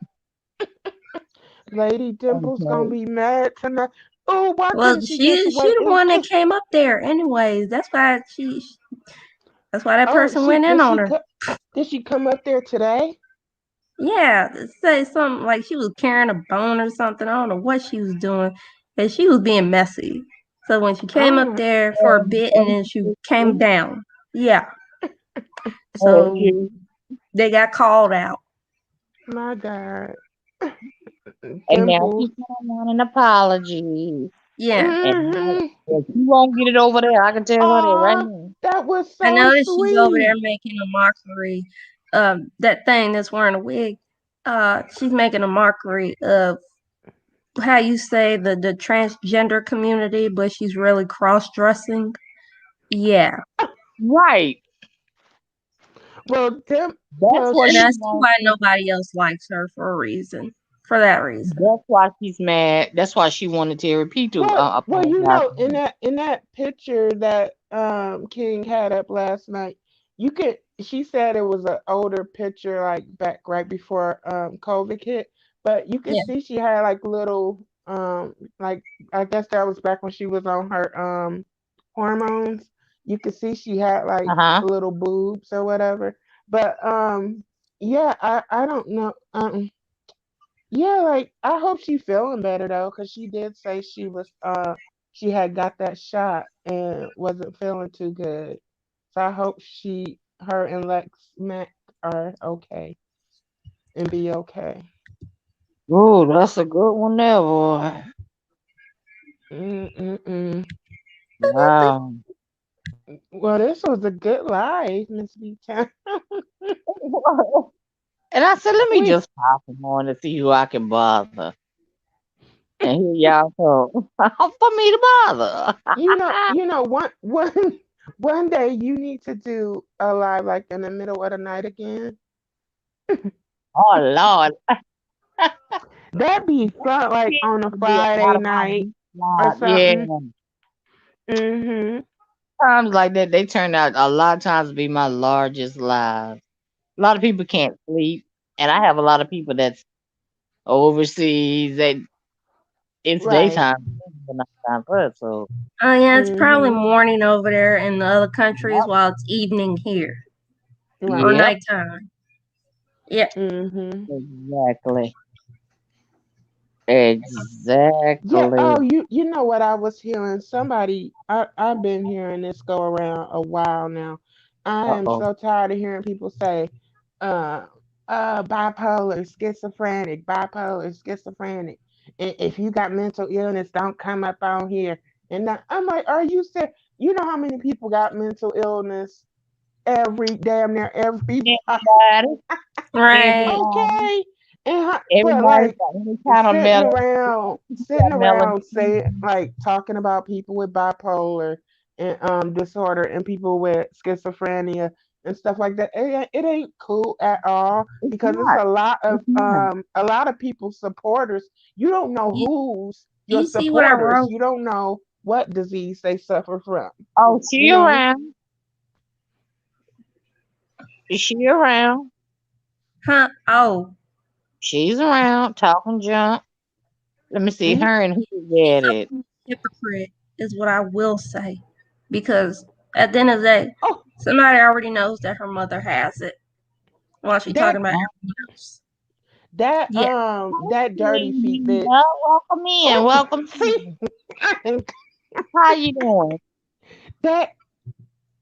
Lady Dimple's gonna Okay. be mad tonight. Oh, why Well, couldn't she she just she wait the one that and came up there anyways. That's why that oh, person went in on her. did she come up there today? Yeah, say something like she was carrying a bone or something. I don't know what she was doing, but she was being messy. So when she came up Oh, there for a bit and then she came down. Yeah. So they got called out. my God. And now Dimple. she's gonna want an apology. Yeah. And Mm-hmm. if she won't get it over there, I can tell her that right Oh, now. that was I so noticed she's over there sweet. making a mockery of that thing that's wearing a wig. She's making a mockery of how you say the transgender community, but she's really cross dressing. Yeah. Right. Well, That's well, what And she I she. see wants. why nobody else likes her for a reason. For that reason. That's why she's mad. That's why she wanted Terry P to Well, apologize. in that picture that King had up last night, you could. She said it was an older picture, like back right before COVID hit, but you could Yeah. see she had like little like I guess that was back when she was on her hormones. You could see she had like Uh-huh. little boobs or whatever. But yeah, I don't know. Yeah, like I hope she feeling better though, because she did say she had got that shot and wasn't feeling too good. So I hope her and Lex Mac are okay and be okay. Oh, that's a good one there, boy. Mm-mm-mm. Wow. Well, this was a good live, Miss B Town. And I said, let me We, just pop them on to see who I can bother. And here y'all go. For me to bother. one day you need to do a live like in the middle of the night again. Oh Lord. That'd be fun, like on a Be out Friday of my night deep or slide. Yeah. something. Mhm. Times like that, they turn out a lot of times to be my largest lives. A lot of people can't sleep. And I have a lot of people that's overseas. It's Right. daytime, but nighttime for us. So Oh yeah, it's probably Mhm. morning over there in the other countries yep, while it's evening here. Or Right. yep, nighttime. Yeah. Mhm. exactly. Yeah. Exactly. Oh, you know what I was hearing? Somebody, I've been hearing this go around a while now. I am Uh-oh. so tired of hearing people say, uh, bipolar, bipolar, schizophrenic. And if you got mental illness, don't come up on here. And I'm like, are you serious? You know how many people got mental illness damn near everybody? Everybody, Right. everybody, Okay. But everybody like got any kind of sitting around melody. saying like talking about people with bipolar and disorder and people with schizophrenia and stuff like that. It ain't cool at all It's because it's not. It's not. a lot of people's supporters. You don't know You, who's your you see what I supporters. wrote? You don't know what disease they suffer from. Oh, You she know. around. She around. Huh? Oh, She's around talking junk. Let me see Mhm. her and who she's get it. a hypocrite, is what I will say. Because at the end of the day, Oh, somebody already knows that her mother has it while she that talking about Huh? everyone else. Yeah. that dirty feet bitch. Welcome in. Oh, Welcome see, in. How you doing? that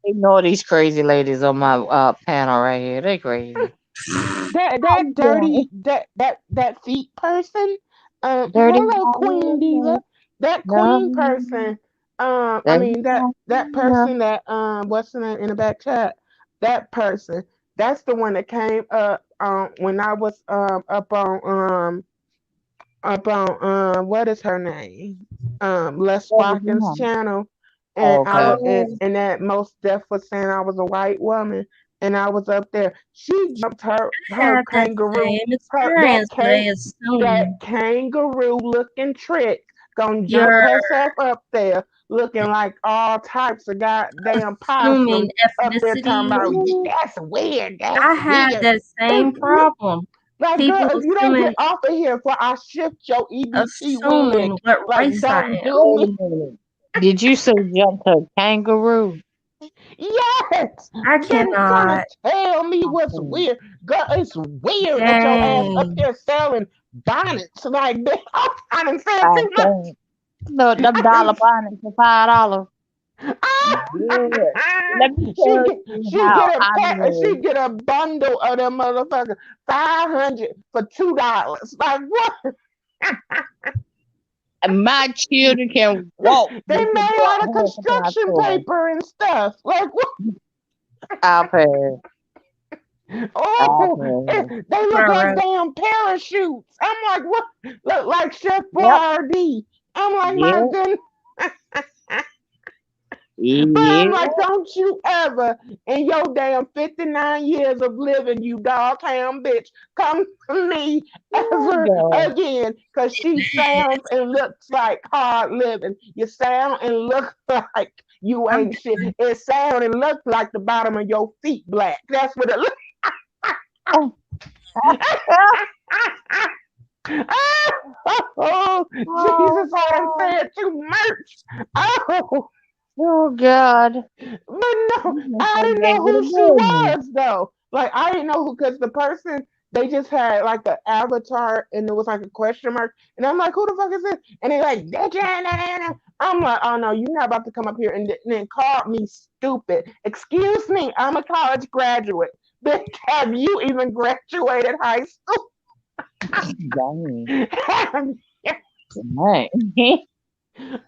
Ignore these crazy ladies on my panel right here. They crazy. How you doing? that feet person. Dirty Hello, Queen Diva. Diana. That No, queen person. I there's mean that no. person that what's in in the back chat. That person. That's the one that came up when I was up on what is her name? Les That was Watkins him. channel, and I Okay. was Oh, and that most deaf was saying I was a white woman, and I was up there. She jumped I her had that kangaroo, same her experience, but I that assume kangaroo looking trick, gonna jump you're herself up there, looking like all types of goddamn assuming possum up there talking ethnicity. about that's weird, I that's had weird. that same problem. Like, girl, People if you don't get assuming off of here before I shift your EBT wig, assuming what like, race I don't am. do Wait me. a minute. Did you say jump to kangaroo? Yes! I Then trying to cannot. tell me what's Okay. weird. Girl, it's weird that your ass up Dang. there selling bonnets. Like, I done said I too much. can't. No, them I dollar done, bonnets for $5. Yeah. Let me tell you how I know. she get a bundle of them motherfuckers 500 for $2. Like what? My children can walk. They They can made walk out of home from my construction store. paper and stuff. Like what? I'll pay. I'll Oh, pay. they What look I like wrote. damn parachutes. I'm like, what? Look like Chef Yep. Boyardee. I'm like, my Yep. goodness. But I'm Yeah. like, don't you ever in your damn 59 years of living, you dogtown bitch, come to me Oh, ever God. again. Cause she sounds and looks like hard living. You sound and look like you I'm ain't shit. It sound and look like the bottom of your feet black. That's what it looks. Oh, Oh, Jesus, I done God. said too much. Oh, Oh, God. but no, You must I have didn't gave know it a who she good was though. Like I didn't know who because the person they just had like an avatar and it was like a question mark, and I'm like, who the fuck is this? And they like, I'm like, oh no, you're not about to come up here and then call me stupid. Excuse me, I'm a college graduate. Bitch, have you even graduated high Dang. school? Dang.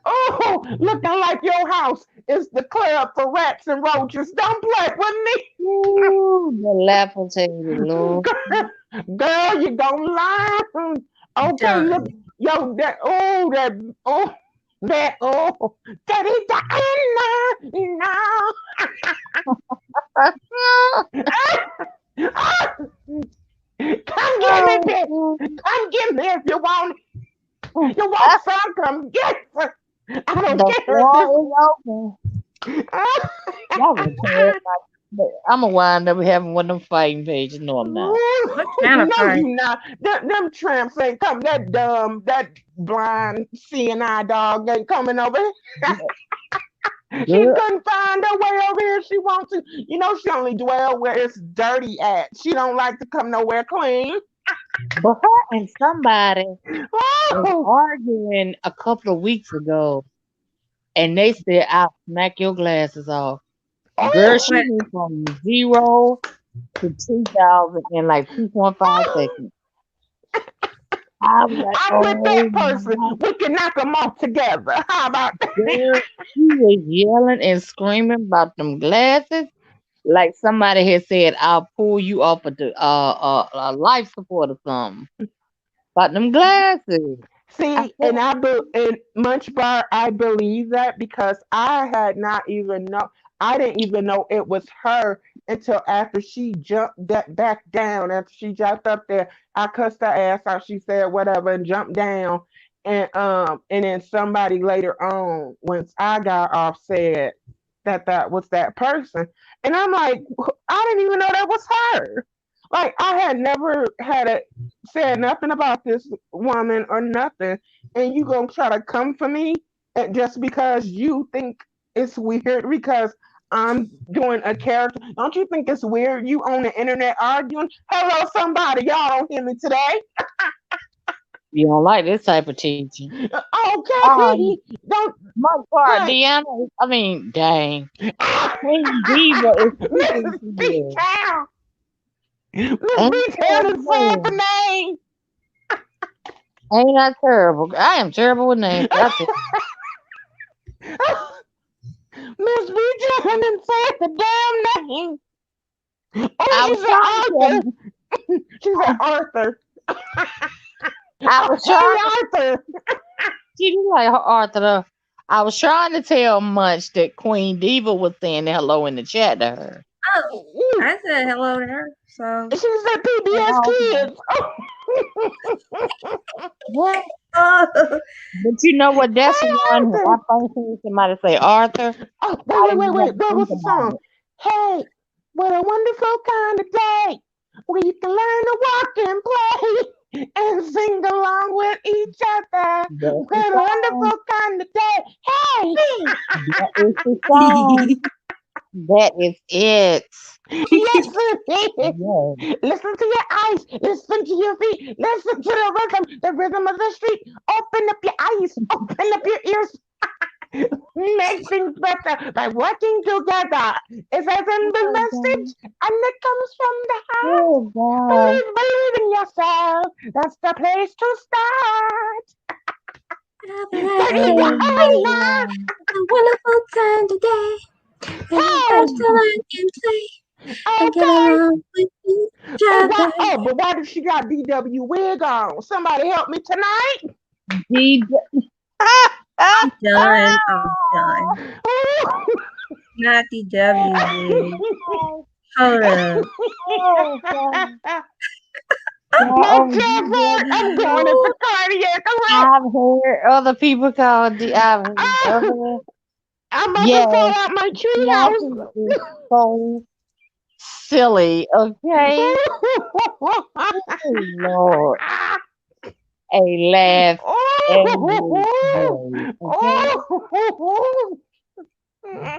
Oh, looking like your house is the club for rats and roaches. Don't play with Ooh, the laughing table, me. Lord. Girl, you gonna learn. Okay, look, done. yo, that, Daddy Diana, no. Come get me, bitch. Oh, Come get me if you want. God. You want some? Come get it. I don't The care if floor this. is open. Y'all gonna tear up my. I'm gonna wind up having one of them fighting pages. No, I'm not. What kind of No, fight? you not. Them tramps ain't come. That dumb, that blind seeing eye dog ain't coming over here. She Good. couldn't find her way over here. She wants to. You know, she only dwell where it's dirty at. She don't like to come nowhere clean. But her and somebody. was Oh, arguing a couple of weeks ago, and they said, "I'll smack your glasses off." Girl, oh, she But went from 0 to 2,000 in like 2.5 oh. seconds. I was like, I'm with that "Oh person. my We can knock them off together. How about that? girl!" She was yelling and screaming about them glasses, like somebody had said, "I'll pull you off of the life support or something." About them glasses. I See, said, and Munch Bar, I believe that because I had not even know, I didn't even know it was her until after she jumped that back down. After she jumped up there, I cussed her ass out. She said whatever and jumped down, and then somebody later on, once I got off, said that that was that person, and I'm like, I didn't even know that was her. Like I had never had a said nothing about this woman or nothing, and you gonna try to come for me just because you think it's weird because I'm doing a character. Don't you think it's weird? You on the internet arguing. Hello, somebody. Y'all don't hear me today. you don't like this type of teaching. Okay. Don't My part, like Deanna. I mean, dang. Queen Diva is speaking Miss to B you. Town. Miss Ain't B it Town is saying the terrible? name. Ain't that terrible? I am terrible with names. I tell Miss B Town done said the damn name. Oh, I she was trying to said tell Arthur. you. She said Arthur. I Oh, was trying to hey, Arthur. she do like her Arthur. I was trying to tell Munch that Queen Diva was saying hello in the chat to her. oh, Ooh, I said hello to her. So she said PBS Oh, okay. Kids. Well, oh, but you know what? That's Hey, one when I Arthur. first heard somebody say Arthur, Oh, wait, I wait, didn't wait, even have wait. to What think was the about song? it. Hey, what a wonderful kind of day where you can learn to walk and play and sing along with each other. That's the What a song. wonderful kind of day. Hey, That is the song. That is it. yes, it Yes. is. Listen to your eyes. Listen to your feet. Listen to the rhythm of the street. Open up your eyes. Open up your ears. Make things better by working together. It says in the Oh God. message, and it comes from the heart. Oh God. Believe in yourself. That's the place to start. Take it Oh my behind now. God. a wonderful time today. And Hey, that's till I can play and get okay. along with each Oh, other. but why does she got DW wig on? Somebody help me tonight. DJ. Ah, ah, Done. I'm done. Ooh. Not the W wig. Hold up. oh God. My Oh, Jefford, I'm going into cardiac arrest. I've heard other people call I've heard Ah, other. I'm about to fall Yes, out my Swampy treehouse. is so silly. Okay. Oh Lord, a laugh every day. Okay.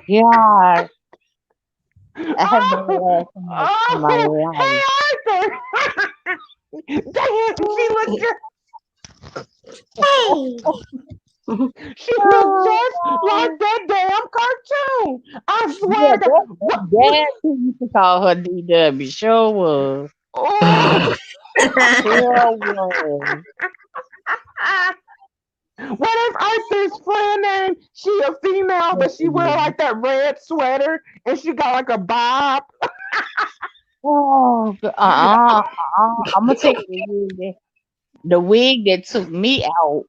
God, I have never laughed so much in my Hey life. Arthur! Damn, Hey. she looked Oh just like God. that damn cartoon. I Yeah, swear to that's what. dad who used to call her DW. Sure was. Oh, Sure was. what is Arthur's friend name? She a female, but she wear like that red sweater and she got like a bob. Oh, I'm gonna tell you the wig that took me out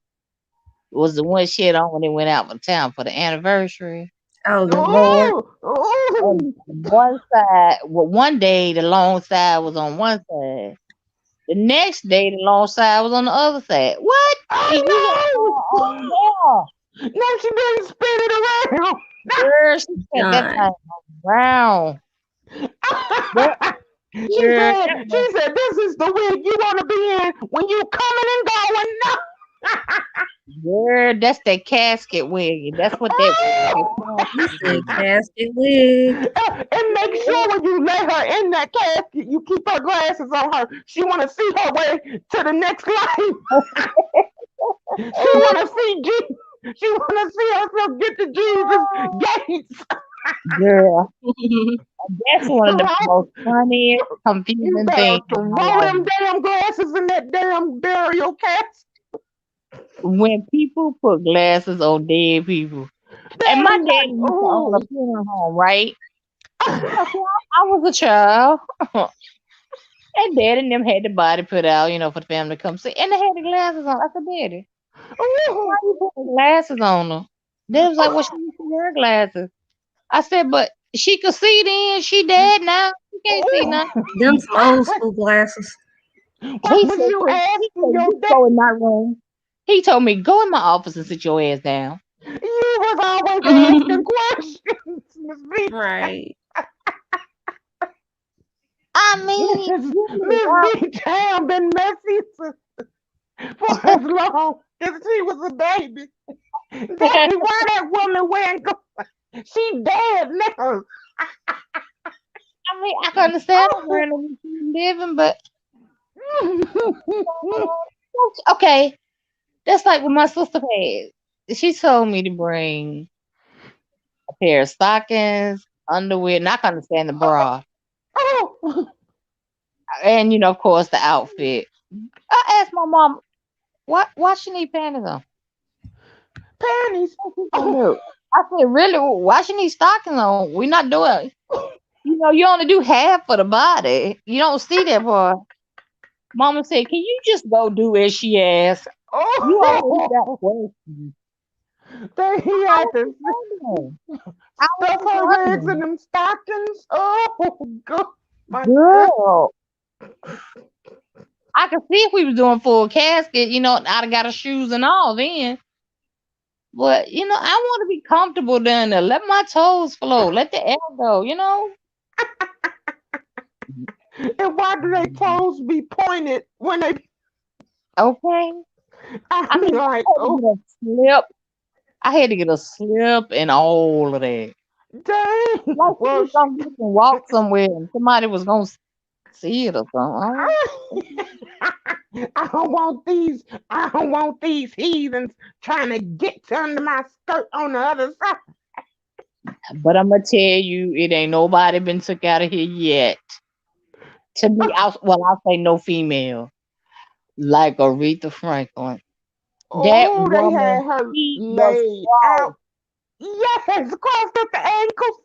was the one she had on when they went out of town for the anniversary. Oh Lord. Oh, oh, And one side, well, one day the long side was on one side. The next day the long side was on the other side. What is you got oh going no! on No, she didn't spin it around. there? Girl, she spent that Done. time around. That girl, She said, this is the wig you want to be in when you coming and going. No. girl, that's that casket wig. That's what that Oh! You casket said wig. casket wig. And make sure when you let her in that casket, you keep her glasses on her. She want to see her way to the next life. She wanna see Jesus. She wanna see herself get to Jesus gates. Girl, that's one of the Throw, most funniest, you confusing better things in my throw life. them damn glasses in that damn burial casket. When people put glasses on dead people. And That my is dad like, used to own a oh. funeral home, right? You know, so I was a child. And dad and them had the body put out, for the family to come see. And they had the glasses on. I said, Daddy, why you putting glasses on them? Dad was like, well, she used to wear glasses. I said, but she could see then. She dead now. She can't see nothing. Them some old school glasses. What He was said, you he asking said, your you dad? go in my room. He told me, go in my office and sit your ass down. You was always asking questions, Miss B. Right. I mean, Miss B Town been messy for as long as she was a baby. Daddy, why that woman wearing glasses? She dead now. I mean, I can understand her wearing them when she living, but okay. That's like what my sister had. She told me to bring a pair of stockings, underwear, and I can understand the bra. Oh, And of course the outfit. I asked my mom, why she need panties on? panties. What she gonna Oh, do? I said, really, why she need stockings on? We not doing you only do half of the body. You don't see that part. Mama said, can you just go do as she asked? You always got oh. questions. Then he I had was to just wondering. I was stuff just her legs in wondering. them stockings. Oh, God. My God. Girl, I could see if we was doing full casket, I'd have got her shoes and all then. But I want to be comfortable down there. Let my toes flow. Let the air go. And why do they toes be pointed when they, Okay. I I mean, mean, like, I had to oh, get a slip. I had to get a slip and all of that. dang. Like she Well, was gonna get up and walk somewhere and somebody was gonna see it or something. I don't want these. I don't want these heathens trying to get to under my skirt on the other side. But I'm gonna tell you, it ain't nobody been took out of here yet. To me, I'll say no female like Aretha Franklin. That Oh, they woman, had her she was laid out. flawless. Yes, crossed at the ankles,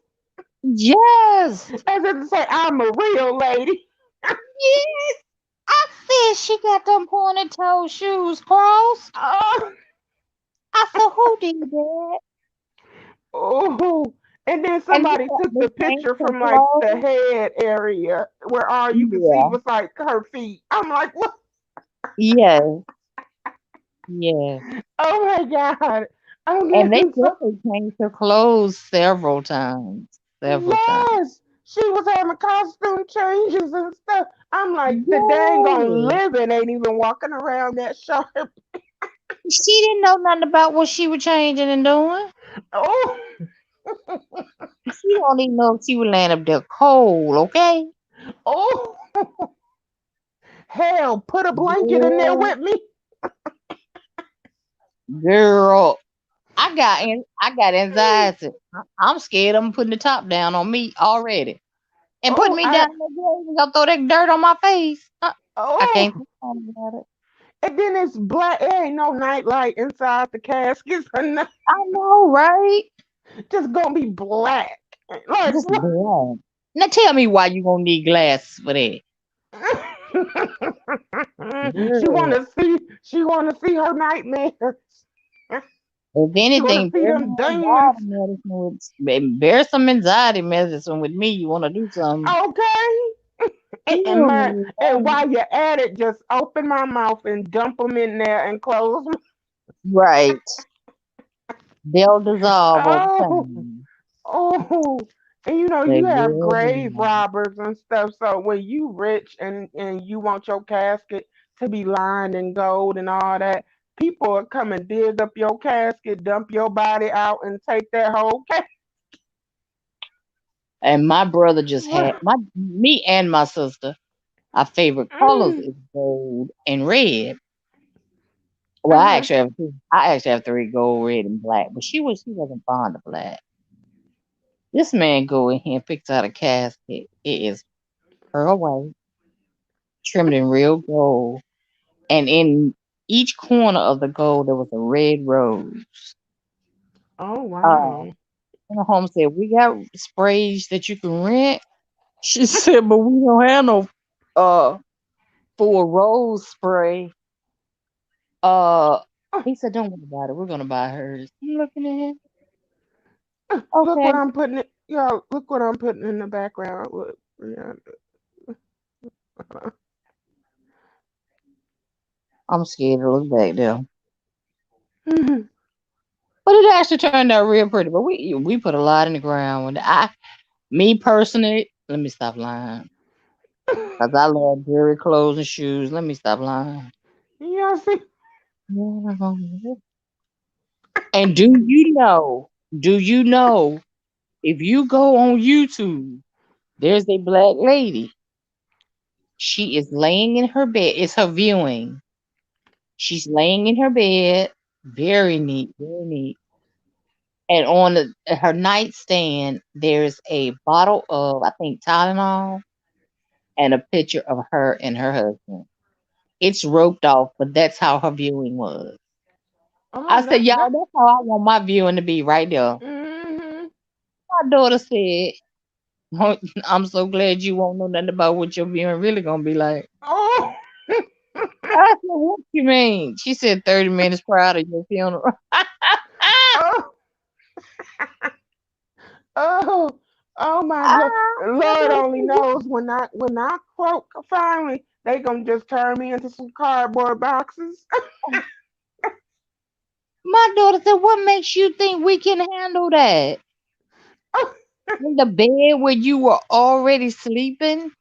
Yes, as if to say, "I'm a real lady." yes. I said she got them pointed toe shoes crossed. Oh, I said, who did that? oh. And then And look somebody at took the the things picture her from like the clothes. head area where all you could see Yeah, was like her feet. I'm like, what? yes, yes. Oh my God. I'm And they getting so. definitely changed her clothes several times. Several times. Yes, she was having costume changes and stuff. I'm like, the dang on Yes. living ain't even walking around that sharp. She didn't know nothing about what she was changing and doing. Oh, She don't even know if she was laying up there cold, okay? oh, hell, put a blanket in there Girl, with me. girl, I got anxiety. I'm scared I'm putting the top down on me already. And putting Oh, me down in the grave, gonna throw that dirt on my face. I can't oh, think about it. and then it's black. There ain't no nightlight inside the caskets or nothing. I know, right? Just gonna be black. Like Just what? blind. Now tell me why you gonna need glasses for that. She Girl, wanna see. She wanna see her nightmares. if She wanna anything, see bear them more demons. anxiety medicine bear some anxiety medicine with me. You wanna do something. Okay. Ooh, And while you're at it, just open my mouth and dump them in there and close. right. They'll dissolve over Oh, time. oh, and They you have will grave dissolve. robbers and stuff. So when you rich and you want your casket to be lined in gold and all that, people will come and dig up your casket, dump your body out, and take that whole casket. And my brother just had me and my sister. Our favorite colors Mm, is gold and red. Well, Uh-huh. I actually have three: gold, red, and black. But she wasn't fond of black. This man go in here and picks out a casket. It is pearl white, trimmed in real gold, and in each corner of the gold there was a red rose. Oh Uh, wow. and the home said, "We got sprays that you can rent." She said, "But we don't have no uh for rose spray." Uh, Oh, he said, "Don't worry about it. We're gonna buy hers." I'm looking at him. look Okay, what I'm putting it. Y'all, look what I'm putting in the background. Look. Yeah. I'm scared to look back there. But it actually turned out real pretty. But we put a lot in the ground. Me personally, let me stop lying. Cause I love jewelry, clothes, and shoes. Let me stop lying. Yeah. See. And do you know, if you go on YouTube, there's a black lady. She is laying in her bed. It's her viewing. She's laying in her bed. Very neat, very neat. And on her nightstand, there's a bottle of, I think, Tylenol and a picture of her and her husband. It's roped off, but that's how her viewing was. I Oh, said, that. y'all, that's how I want my viewing to be right there. Mm-hmm. My daughter said, "Oh, I'm so glad you won't know nothing about what your viewing really gonna be like." Oh. I said, "What you mean?" She said, 30 minutes prior to your funeral. Oh. Oh. Oh my God. My Lord daughter only said, knows when I croak finally, they gonna just turn me into some cardboard boxes. "What makes you think we can handle that? In the bed where you were already sleeping?"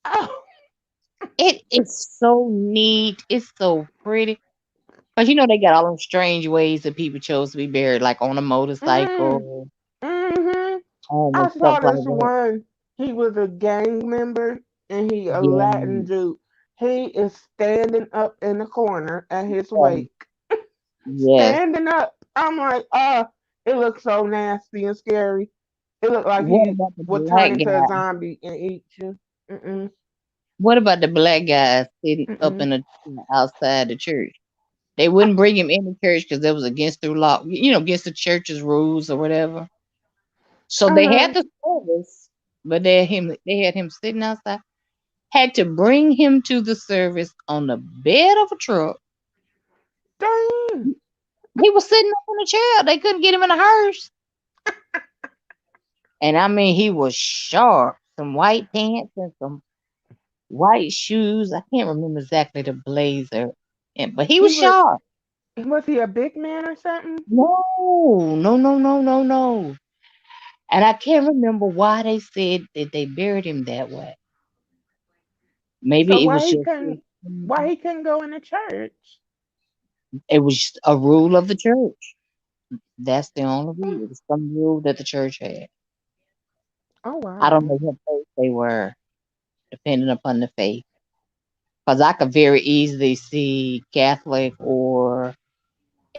Oh. It is so neat. It's so pretty. But you know they got all them strange ways that people chose to be buried, like on a Mm. motorcycle, Mm-hmm. and I stuff saw like this that. one. He was a gang member and he a Yeah, Latin dude. He is standing up in the corner at his yes, wake. yes. Standing up. I'm like, it looks so nasty and scary. It looked like What he about the would turn black into a guy? zombie and eat you. Mm-mm. What about the black guy sitting up Mm-mm. in the outside the church? They wouldn't bring him in the church because that was against the law, against the church's rules or whatever. So they Uh-huh. had the service, but they had him sitting outside. Had to bring him to the service on the bed of a truck. Dang. He was sitting up in a chair. They couldn't get him in a hearse. And I mean, he was sharp. Some white pants and some white shoes. I can't remember exactly the blazer, but he He was was sharp. was he a big man or something? No, no, no, no, no, no. And I can't remember why they said that they buried him that way. So Maybe it was just why he couldn't go in the church? a rule of the church. That's the only Oh, rule. It's some rule that the church had. oh I don't wow. know what faith they were, depending upon the faith. Because I could very easily see Catholic or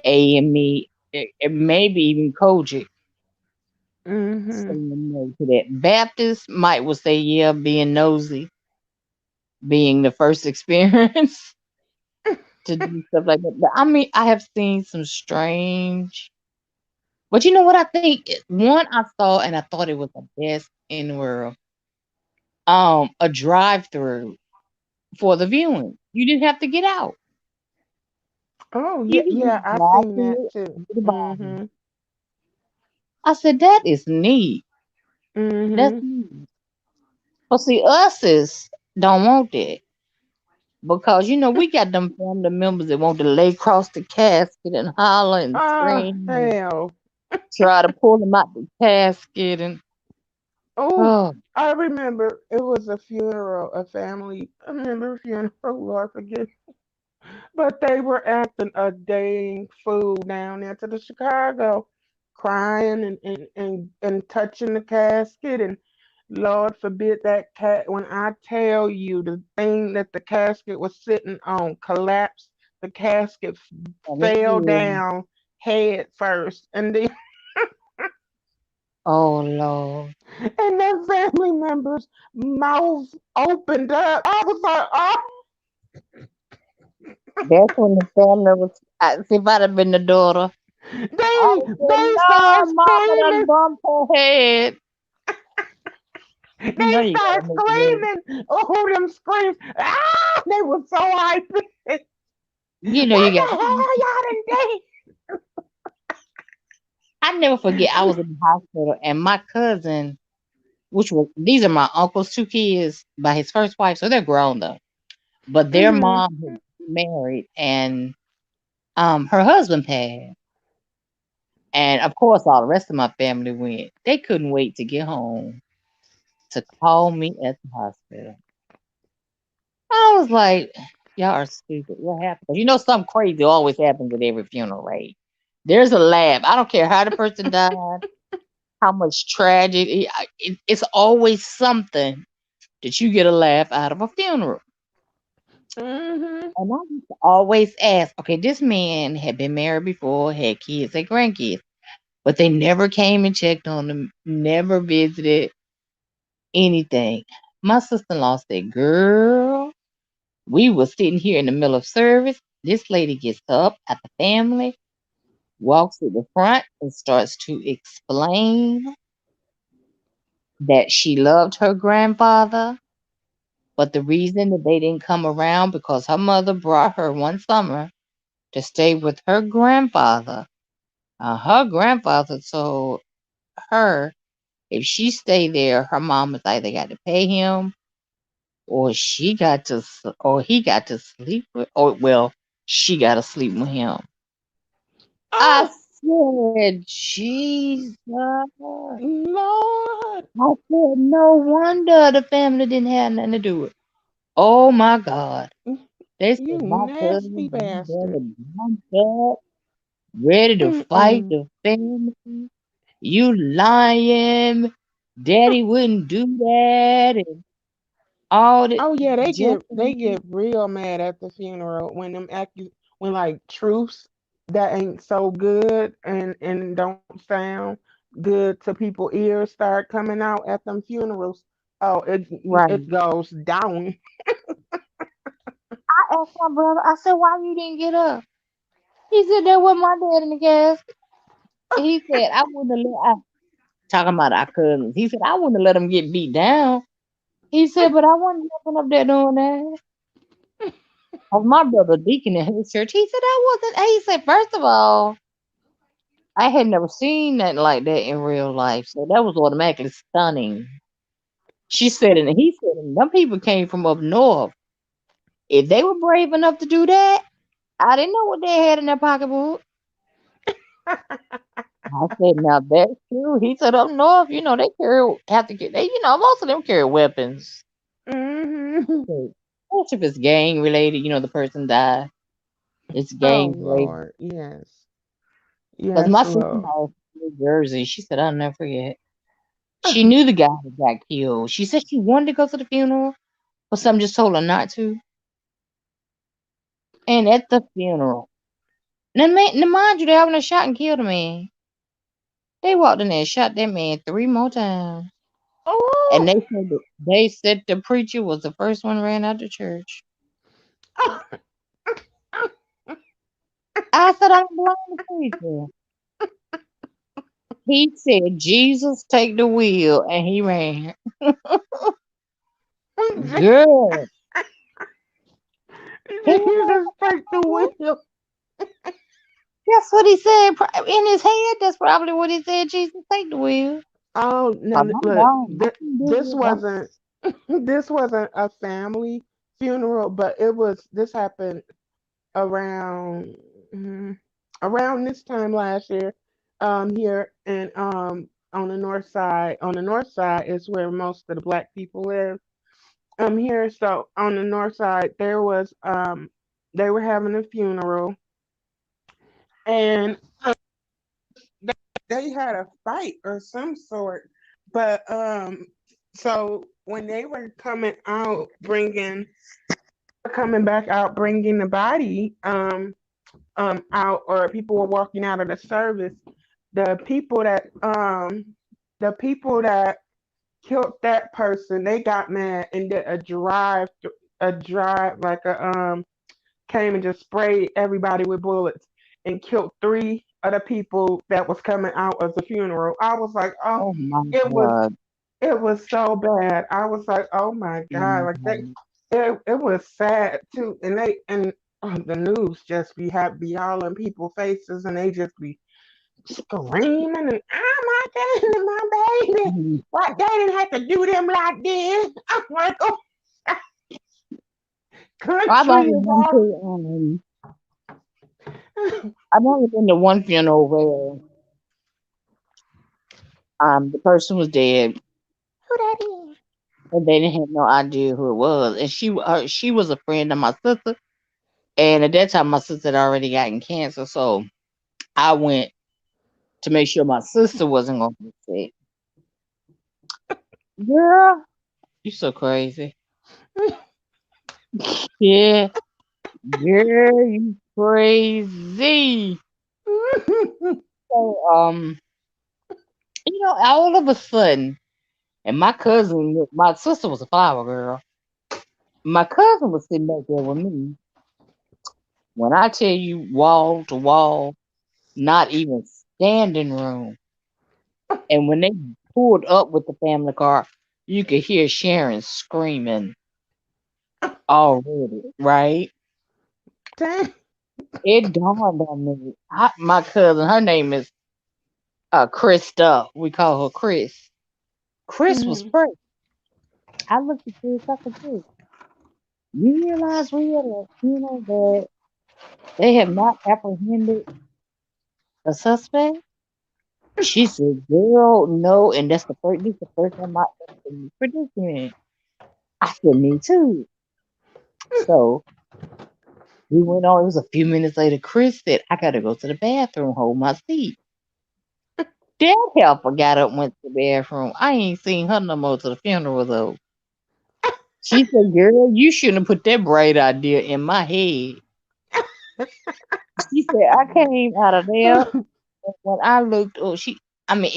AME, maybe even Kojic Mm-hmm. saying no to that. Baptist might would say, yeah, being nosy, being the first experience to do stuff like that. But I mean, I have seen some strange. But you know what I think? One I saw and I thought it was the best in the world. A drive-through for the viewing. You didn't have to get out. Oh You yeah, could yeah, just I drive seen that through it too. and get the Bible. Mm-hmm. I said, that is neat. That's Mm-hmm. neat. But see, us is don't want that. Because we got them family members that want to lay across the casket and holler and Ah, scream and hell. try to pull them out the casket and Oh, oh I remember it was a funeral, a family. I remember a funeral. Lord forgive. But they were acting a dang fool down there to the Chicago, crying and touching the casket. And Lord forbid that cat, when I tell you the thing that the casket was sitting on collapsed the casket And it fell did. down head first, and then Oh Lord. and then family members' mouths opened up. I was like, oh, That's when the family was. See, if I'd have been the daughter, I they would have said, they "No, started Mama done screaming. bumped her head." You know They you gotta started make it. screaming. Oh, them screams! Ah, they were so hyped. You know you What got. the hell y'all done did? I never forget. I was in the hospital, and my cousin, which was these are my uncle's two kids by his first wife, so they're grown though. But their Mhm. mom had married, and her husband passed, and of course all the rest of my family went. They couldn't wait to get home to call me at the hospital. I was like, y'all are stupid. What happened? 'Cause you know something crazy always happens at every funeral, right? There's a laugh. I don't care how the person died, how much tragedy. It's always something that you get a laugh out of a funeral. Mhm. And I used to always ask, okay, this man had been married before, had kids and grandkids, but they never came and checked on him, never visited anything. My sister-in-law said, girl, we was sitting here in the middle of service. This lady gets up at the family, walks to the front, and starts to explain that she loved her grandfather, but the reason that they didn't come around because her mother brought her one summer to stay with her grandfather. Her grandfather told her if she stayed there, her mom was either got to pay him or or he got to sleep with, or well, she got to sleep with him. I Oh, said, Jesus. I Lord. said, no wonder the family didn't have nothing to do with it. Oh my God. They You said my nasty cousin been bastard. there bumped up, ready to fight Mm-mm. the family. You lying. Daddy wouldn't do that. And all that. Oh yeah, Just they get real mad at the funeral when when like truths that ain't so good and don't sound good to people ears start coming out at them funerals. Oh, it right. goes down. I asked my brother, I said, why you didn't get up? He said, there was my dad in the casket. He said, I wouldn't have talking about our cousins. He said, I wouldn't have let him get beat down. He said, but I wasn't jumping up there doing that. Cause my brother deacon in his church, he said I wasn't. He said, first of all, I had never seen nothing like that in real life, so that was automatically stunning. She said, and he said, and them people came from up north. If they were brave enough to do that, I didn't know what they had in their pocketbook. I said, now that's true. He said, up north, they have to get, most of them carry weapons. Hmm. So, especially if it's gang related, the person died. It's Oh gang related. Lord, yes, Because my yes, Lord. sister-in-law from New Jersey, she said, I'll never forget. She knew the guy that got killed. She said she wanted to go to the funeral, but something just told her not to. And at the funeral, now mind you, they having a shot and killed a man. They walked in there and shot that man three more times. And Oh, they said the preacher was the first one ran out the church. I said, I don't blame the preacher. He said, Jesus, take the wheel, and he ran. Girl, he Jesus, take the ran. wheel. That's what he said in his head. That's probably what he said. Jesus, take the wheel. Oh no, I'm look, gone. I can do this this. wasn't this wasn't a family funeral, but this happened around mm, around this time last year, here and on the north side. On the north side is where most of the black people live. Here, so on the north side they were having a funeral and they had a fight or some sort. But so when they were coming out bringing coming back out, bringing the body out, or people were walking out of the service. The people that the people that killed that person, they got mad and did a drive like a came and just sprayed everybody with bullets and killed three of the people that was coming out as a funeral. I was like, oh, Oh my it was God. it was so bad. I was like, oh my god, like they, Mhm. it was sad too, and the news just be all in people's faces, and they just be screaming and oh my god, my baby, Mhm. why they didn't have to do them like this? I'm like, oh, I've country only is been all. to I've only been to one funeral where the person was dead Who that is? and they didn't have no idea who it was. And she was a friend of my sister. And at that time my sister had already gotten cancer. So I went to make sure my sister wasn't gonna be sick. Girl, you so crazy. Yeah, girl, you crazy. So all of a sudden, and my sister was a flower girl. My cousin was sitting back there with me. When I tell you wall to wall, not even standing room. And when they pulled up with the family car, you could hear Sharon screaming already, right? Dang. It dawned on me. My cousin, her name is Krista. We call her Chris. Chris was Mhm. first. I looked at Chris. I said, "Chris, you realize we had that they have not apprehended a suspect?" She said, "Girl, no." And this is the first time I ever been in this predicament. I said, "Me too." So we went on. It was a few minutes later. Chris said, "I got to go to the bathroom, hold my seat." That helper got up, went to the bathroom. I ain't seen her no more to the funeral though. She said, "Girl, you shouldn't have put that bright idea in my head." She said, "I came out of there, and when I looked up, I mean,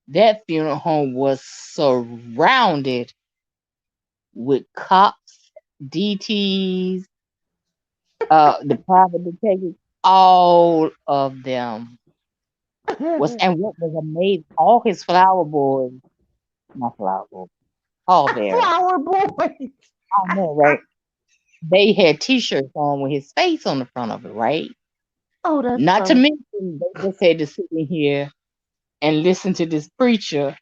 that funeral home was surrounded with cops, DTs, the private detectives, all of them and what was amazing, all his flower boys, not flower boys, pallbearers, Flower boy. I know, right? They had T-shirts on with his face on the front of it, right? Oh, that's Not to so. mention, they just had to sit in here and listen to this preacher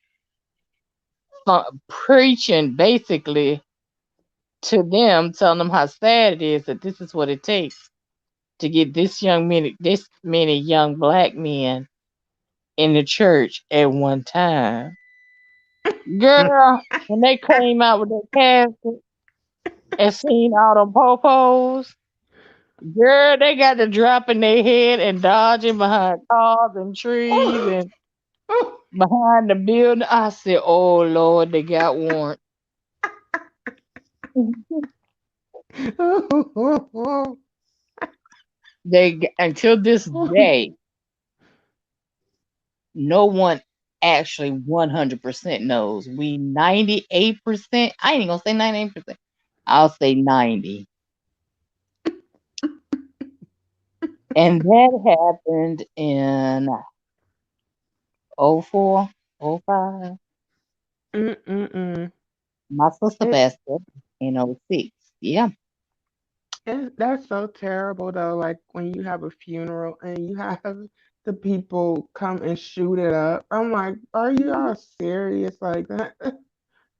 preaching basically to them, telling them how sad it is that this is what it takes to get this many young black men in the church at one time. Girl, when they came out with that casket and seen all them popos, girl, they got to dropping their head and dodging behind cars and trees and behind the building. I said, "Oh Lord, they got warrant." Until this day, no one actually 100% knows. We 98%. I ain't even gonna say 98%. I'll say 90. And that happened in '04, '05. Mm-mm-mm. My sister It, passed away in '06. Yeah. that's so terrible though. Like when you have a funeral and you have the people come and shoot it up. I'm like, are you all serious like that?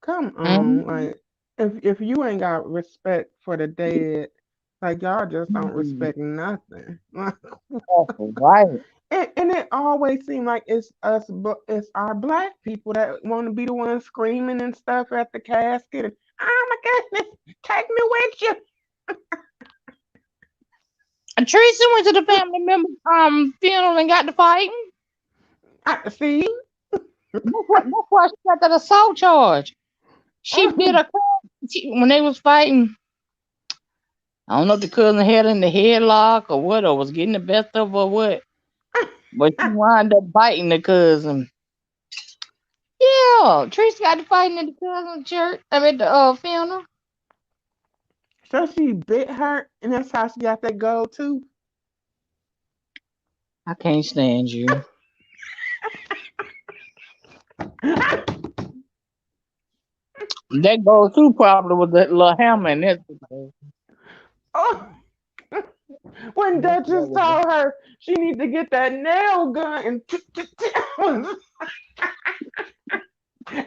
Come on, Mhm. like if you ain't got respect for the dead, like y'all just don't Mhm. respect nothing. That's right. And it always seems like it's us, but it's our black people that want to be the ones screaming and stuff at the casket. And, oh my goodness, take me with you. And Teresa went to the family member funeral and got to fighting. I see. That's why she got that assault charge. She bit her cousin when they was fighting. I don't know if the cousin had her in the headlock or what, or was getting the best of her or what. But she wound up biting the cousin. Yeah, Trish got to fighting at the cousin church. I mean, the funeral. So she bit her, and that's how she got that gold tooth. I can't stand you. That goes too probably with that little hammer and that. Oh, when That's Duchess what told her she need to get that nail gun and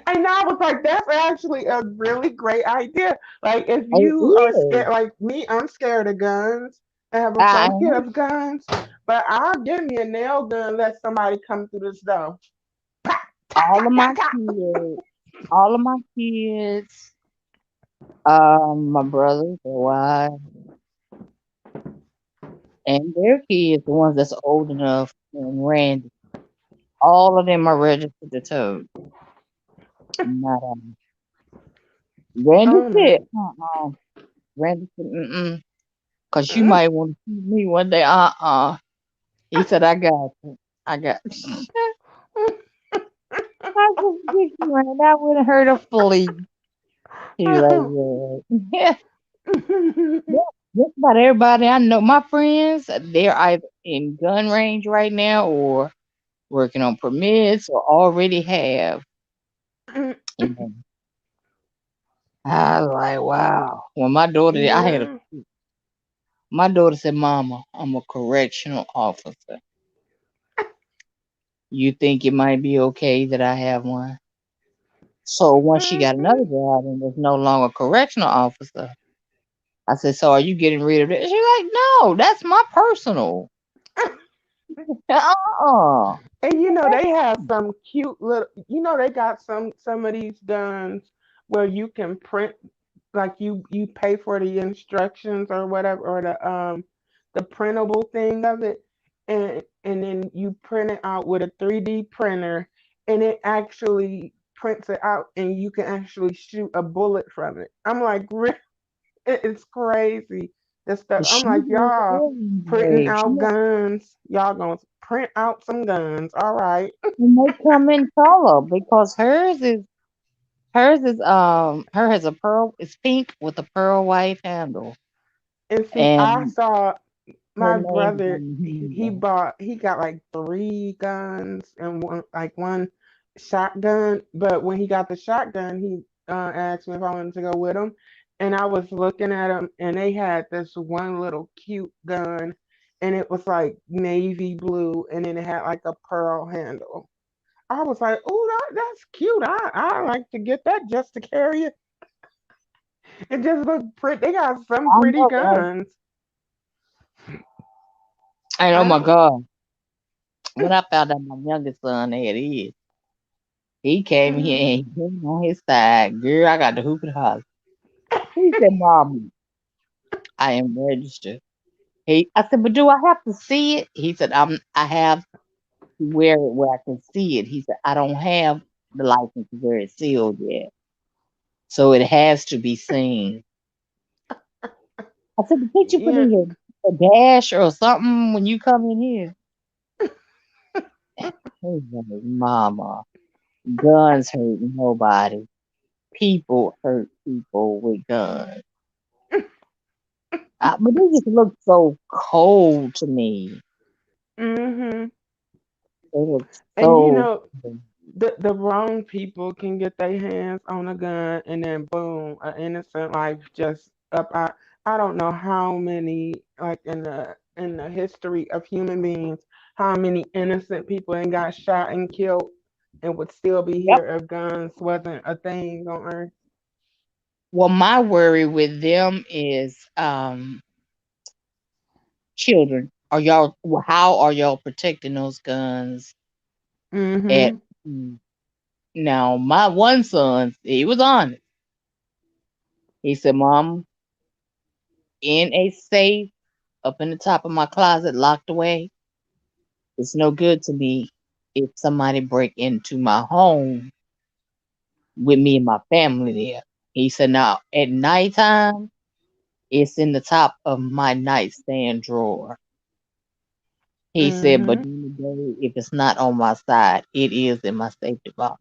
and I was like, that's actually a really great idea. Like, if it you are is. scared, like me, I'm scared of guns. I have a I phobia of guns, but I'll give me a nail gun. Let somebody come through this door. Pa, ta, all of ta, my ta, kids, all of my kids, my brothers, their wives, and their kids, the ones that's old enough, and Randy, all of them are registered to tote. Not Randy oh said, my. Randy said, cause you might want to see me one day. He said, I got you. I got you. I just get you, Randy. I wouldn't hurt a flea. He like, yeah. Yeah, just about everybody I know, my friends, they're either in gun range right now or working on permits or already have. You know, I was like, wow. When my daughter, Yeah. my daughter said, Mama, I'm a correctional officer. You think it might be okay that I have one? So once she got another Mhm. job and was no longer a correctional officer, I said, so are you getting rid of it? She's like, no, that's my personal. Uh-uh. And they have some cute little. They got some of these guns where you can print, like you pay for the instructions or whatever, or the printable thing of it, and then you print it out with a 3D printer, and it actually prints it out, and you can actually shoot a bullet from it. I'm like, it's crazy. This stuff. I'm She like, was y'all printing brave. out guns. Y'all gonna print out some guns. All right. And they come in color because her has a pearl, it's pink with a pearl white handle. And see, I And saw her my name is brother. on the handle. He got like three guns and one shotgun. But when he got the shotgun, he asked me if I wanted to go with him, and I was looking at him, and they had this one little cute gun, and it was like navy blue, and then it had like a pearl handle. I was like, "Oh, that's cute. I like to get that just to carry it. It just looks pretty. They got some I pretty know, right? guns. And oh I my don't. God. When I found out my youngest son had his, he came here Mm, and he came on his side. Girl, I got the hoop and holler. He said, Mom, I am registered. I said, but do I have to see it? He said, I have to wear it where I can see it. He said, I don't have the license where it's sealed yet. So it has to be seen. I said, can't you put yeah. in your a dash or something when you come in here? He said, Mama, guns hurt nobody. People hurt people with guns. But they just look so cold to me. Hmm. They look And so. the wrong people can get their hands on a gun, and then boom, an innocent life just up. I don't know how many, like, in the history of human beings, how many innocent people and got shot and killed and would still be Yep. here if guns wasn't a thing on Earth. Well, my worry with them is children. How are y'all protecting those guns at Hmm. mm, now my one son, he was honest. He said, Mom, in a safe up in the top of my closet, locked away, it's no good to me if somebody break into my home with me and my family there. He said, now at nighttime, It's in the top of my nightstand drawer. He said, but Mm-hmm. during the day, if it's not on my side, it is in my safety box.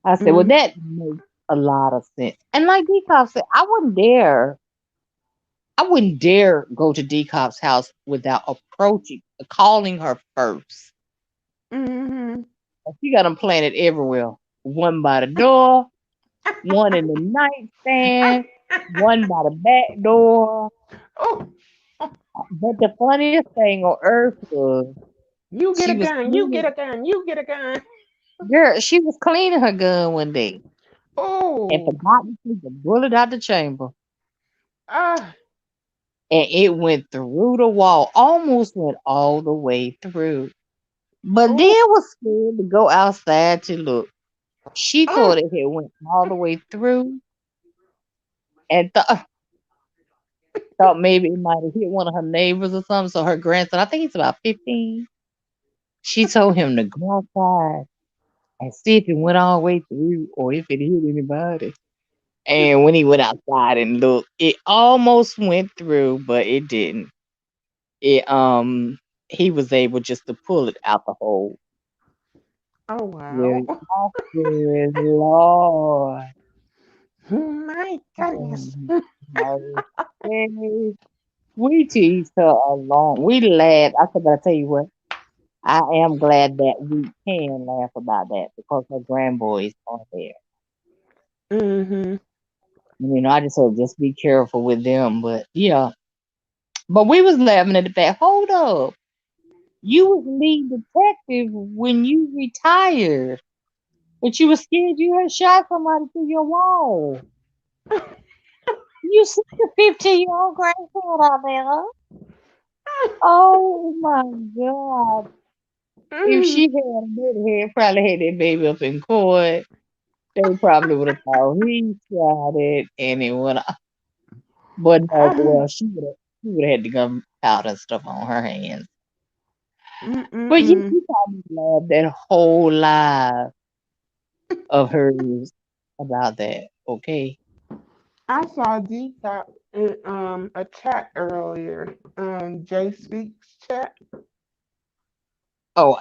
I said, well, Mm-hmm. that makes a lot of sense. And like Decop said, I wouldn't dare go to Decop's house without calling her first. Mm-hmm. She got them planted everywhere. One by the door, one in the nightstand, one by the back door. Oh, But the funniest thing on earth was you get she a was gun, you get cleaning a gun, you get a gun. she was cleaning her gun one day and Oh, forgot to take the bullet out the chamber. ah, And it went through the wall, almost went all the way through. But then oh, was scared to go outside to look. She oh. thought it had went all the way through and thought maybe it might have hit one of her neighbors or something. So her grandson, I think he's about 15, she told him to go outside and see if it went all the way through or if it hit anybody. And when he went outside and looked, it almost went through, but it didn't. It he was able just to pull it out the hole. Oh Yeah, wow. I said, Lord. My goodness. um, mercy. We teased her along. We laughed. I said, but I tell you what, I am glad that we can laugh about that because her grandboys are there. Mm-hmm. I just said just be careful with them. But yeah. But we was laughing at the fact, hold up. You was lead detective when you retired. But you was scared you had shot somebody through your wall. You see the 15-year-old grandson out there, huh? Oh my God. If Mm. she had a baby head, probably had that baby up in court. They probably would have thought he shot it and it went off. But no, Ah. well, she would have had the gunpowder and stuff on her hands. But yeah, Mm-mm-mm. we probably laughed that whole life of hers about that. Okay. I saw Depop in a chat earlier. Jay Speaks chat. Oh,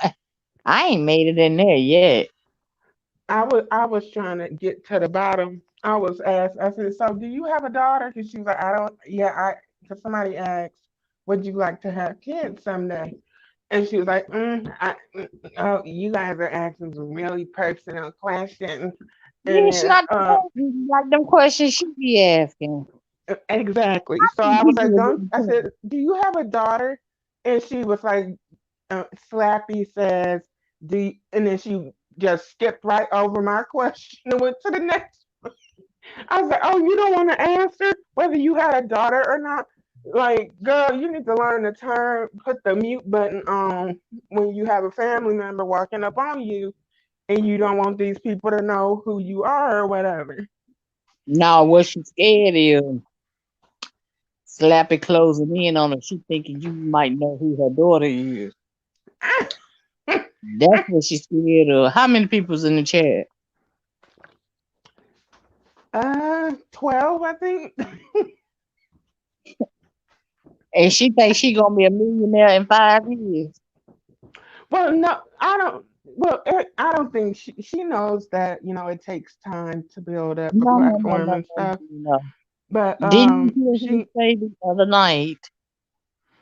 I ain't made it in there yet. I was trying to get to the bottom. I was asked. I said, "So do you have a daughter?" Because she was like, "I don't." Yeah, I. Because somebody asked, "Would you like to have kids someday?" And she was like, "Oh, you guys are asking some really personal questions." Yeah, And it's then, not the questions like them questions she be asking. exactly. So Some I was like, people "Don't." wouldn't I tell said, "Do you have a daughter?" And she was like, Slappy says, "Do you," and then she just skipped right over my question and went to the next. I was like, "Oh, you don't want to answer whether you had a daughter or not? Like, girl, you need to learn to put the mute button on when you have a family member walking up on you, and you don't want these people to know who you are or whatever." No, what she scared is Slappy closing in on her. She thinking you might know who her daughter is. That's what she's scared of. How many people's in the chat? 12, I think. And she thinks she gonna be a millionaire in 5 years. Well, no, I don't. Well, I don't think she knows that it takes time to build up a No, no, no, platform no, and no, stuff. no. But Didn't you hear her she say the other night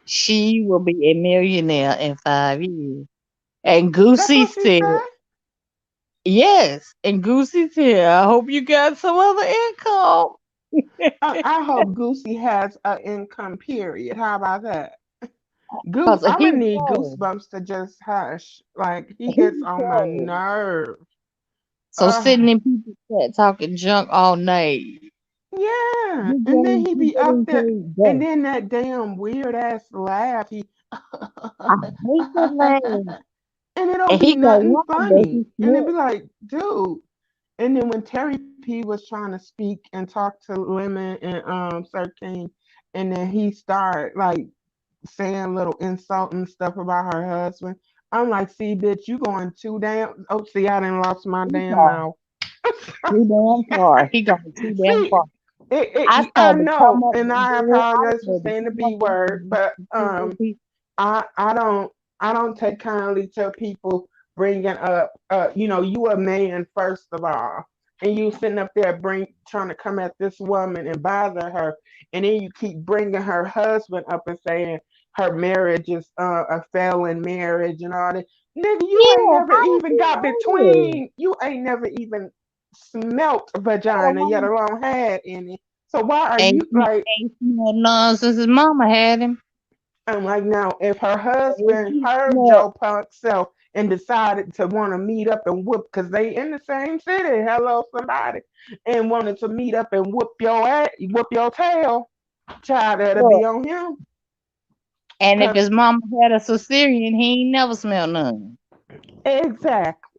she will be a millionaire in 5 years? And that's Goosey what she said, said. yes. And Goosey said, I hope you got some other income. I hope Goosey has an income period. How about that? Goose, Because I'm he gonna need knows. Goosebumps to just hush. Like he He gets on my knows. nerve. So Uh, sitting in people's chat talking junk all night. yeah. He And then getting, he he be up getting there, paid and dust. then that damn weird ass laugh. He I hate that man. and it don't And be he gonna nothing run, but funny. he And it slick. be like, dude. And then when Terry P was trying to speak and talk to Lemon and Sir King, and then he started like saying little insulting stuff about her husband. I'm like, see, bitch, you going too damn. Oh, see, I done lost my He damn gone mouth. too damn far. He gone too damn See, far. I I started to come know, up and with I the apologize for alphabet to saying the come B up with word, but the I don't take kindly to people bringing up you a man first of all, and you sitting up there trying to come at this woman and bother her, and then you keep bringing her husband up and saying her marriage is a failing marriage and all that. Nigga, Yeah, how did you know this? you ain't never even smelt Got a vagina, yet woman alone had any. So why are ain't you like? ain't smelled none since his mama had him. I'm like, now, if her And husband he heard smelled Joe Punk self and decided to want to meet up and whoop, because they in the same city, hello, somebody, and wanted to meet up and whoop your ass, whoop your tail, child, that'll be look. on him. And if Cause his mama had a cesarean, he ain't never smelled none. exactly,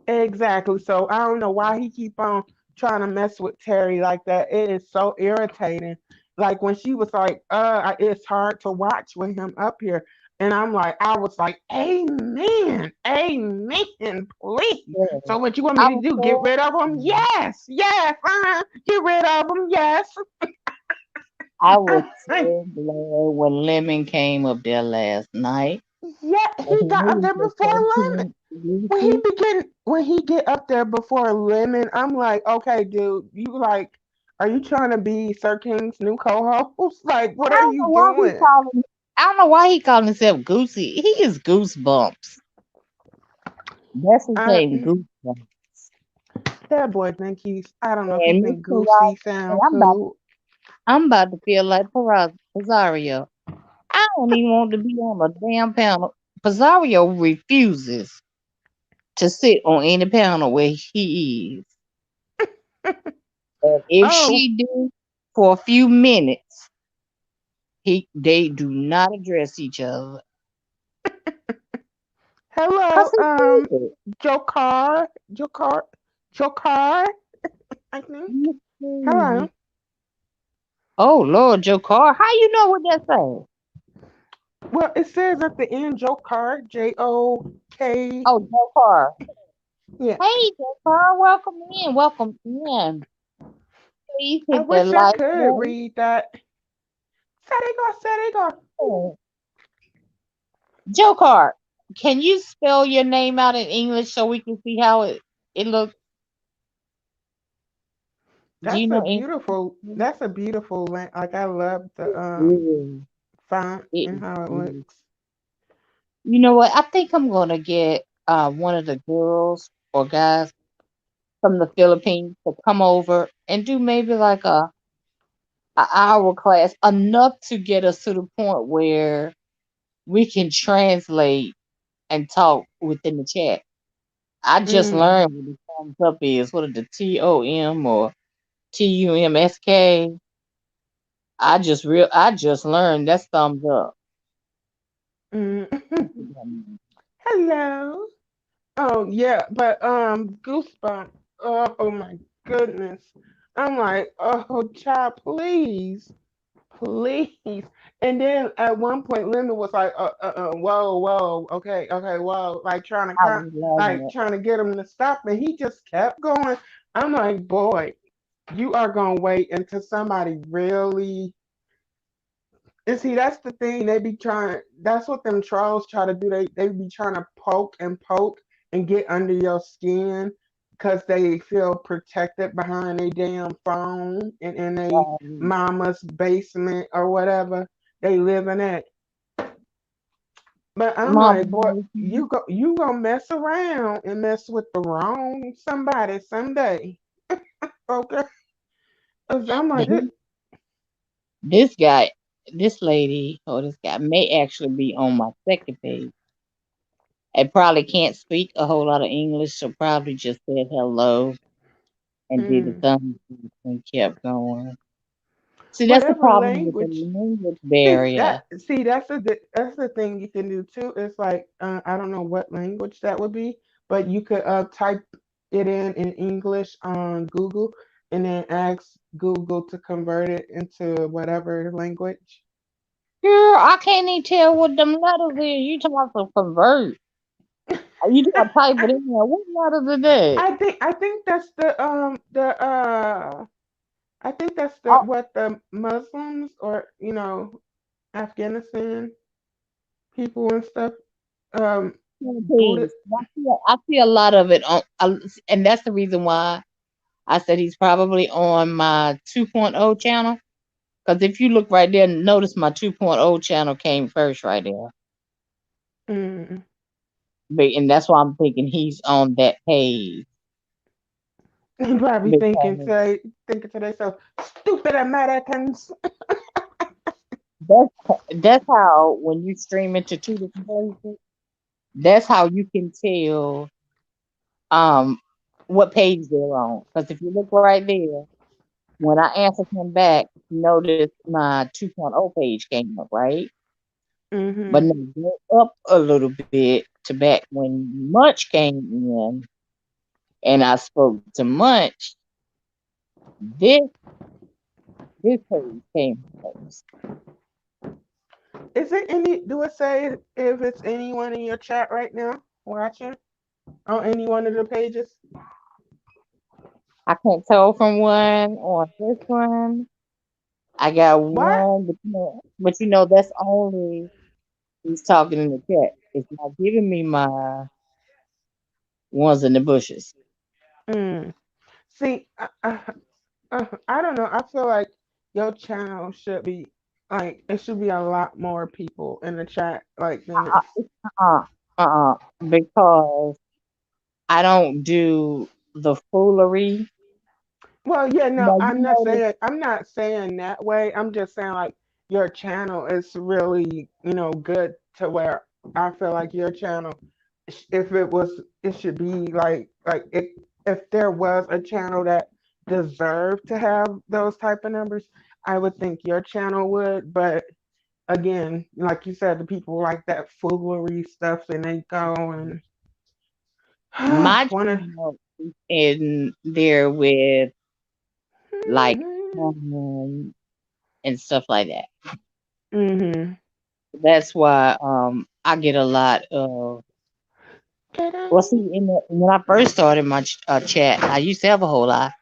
exactly. So I don't know why he keep on trying to mess with Terry like that. It is so irritating. Like when she was like, it's hard to watch with him up here. And I was like, Amen, Amen, please. Yeah. So what you want I me to was do? Get so rid of him? Yes, yes, get rid of him, yes. I was so glad when Lemon came up there last night. Yeah, And he he got up was there just before Lemon. talking Lucy. When he get up there before Lemon, I'm like, okay, dude, you like, are you trying to be Sir King's new co-host? Like, what I are don't you know why he doing? calling I don't know why he calling himself Goosey. He is Goosebumps. That's his I name, Goosebumps. That boy think he's, I don't know if he And think Mr. Goosey Right, and sound cool. I'm about to feel like Pizarro. I don't even want to be on a damn panel. Pizarro refuses to sit on any panel where he is. And if Oh, she do for a few minutes, they do not address each other. Cause hello, he stupid. Joker, Joker, I think. Let's see. Hello. Oh Lord, Joe Carr, how you know what that say? Well, it says at the end, Joker, Jok. Oh, Joe Carr. Yeah, Hey, Joe Carr, welcome in. Welcome in. Please I hit that wish I like could button. read that. Say they go. Oh, Joe Carr, can you spell your name out in English so we can see how it looks? Do you know English? That's a beautiful, like I love the It is. font It and how it is. looks. You know what? I think I'm gonna get one of the girls or guys from the Philippines to come over and do maybe like a hour class, enough to get us to the point where we can translate and talk within the chat. I just Mm, learned what the thumbs up is. What are the TOM or TUMSK? I just learned that's thumbs up. mm. Hello. Oh yeah, but Goosebumps. Oh my goodness. I'm like, oh child, please, please. And then at one point, Linda was like, whoa, whoa, okay, okay, whoa, like I was loving it. trying to get him to stop, and he just kept going. I'm like, boy, you are gonna wait until somebody really. And see, that's the thing. They be trying. That's what them trolls try to do. They be trying to poke and get under your skin because they feel protected behind a damn phone and in a Um, mama's basement or whatever they live in at. But I'm Mom, like, boy, you gonna mess around and mess with the wrong somebody someday. Okay. 'Cause I'm like, this guy, this lady, or this guy may actually be on my second page. I probably can't speak a whole lot of English, so probably just said hello and did the hmm, thumbs up and kept going. See, that's the whatever problem with the language. language barrier. That's the thing you can do too. It's like I don't know what language that would be, but you could type it in English on Google and then ask Google to convert it into whatever language. Girl, I can't even tell what them letters is. You talking about some convert. You gotta type it in there. What letters is that? I think that's the I think that's Oh, what the Muslims or Afghanistan people and stuff. Um, Buddha. page. I see a lot of it on, and that's the reason why I said he's probably on my 2.0 channel. Because if you look right there, notice my 2.0 channel came first right there. Mm. And that's why I'm thinking he's on that page. They probably Because thinking to themselves, stupid Americans. that's how when you stream into two different places, that's how you can tell um what page they're on. Because if you look right there, when I answered him back, notice my 2.0 page came up, right? But Hmm. now go up a little bit to back when Munch came in and I spoke to Munch, this this page came first. Is it any? Do it say if it's anyone in your chat right now watching on any one of the pages? I can't tell from one on this one. I got What? one, but that's only he's talking in the chat. It's not giving me my ones in the bushes. Mm. See, I don't know. I feel like your channel should be like it should be a lot more people in the chat like than this. Uh, because I don't do the foolery. Well, yeah, no, Now you I'm not saying that way. I'm just saying like your channel is really, good to where I feel like your channel if it should be like if there was a channel that deserved to have those type of numbers, I would think your channel would, but again, like you said, the people like that foolery stuff and they go and my wanna channel is in there with like and stuff like that. mm-hmm. That's why I get a lot of. Well, see, when I first started my chat, I used to have a whole lot,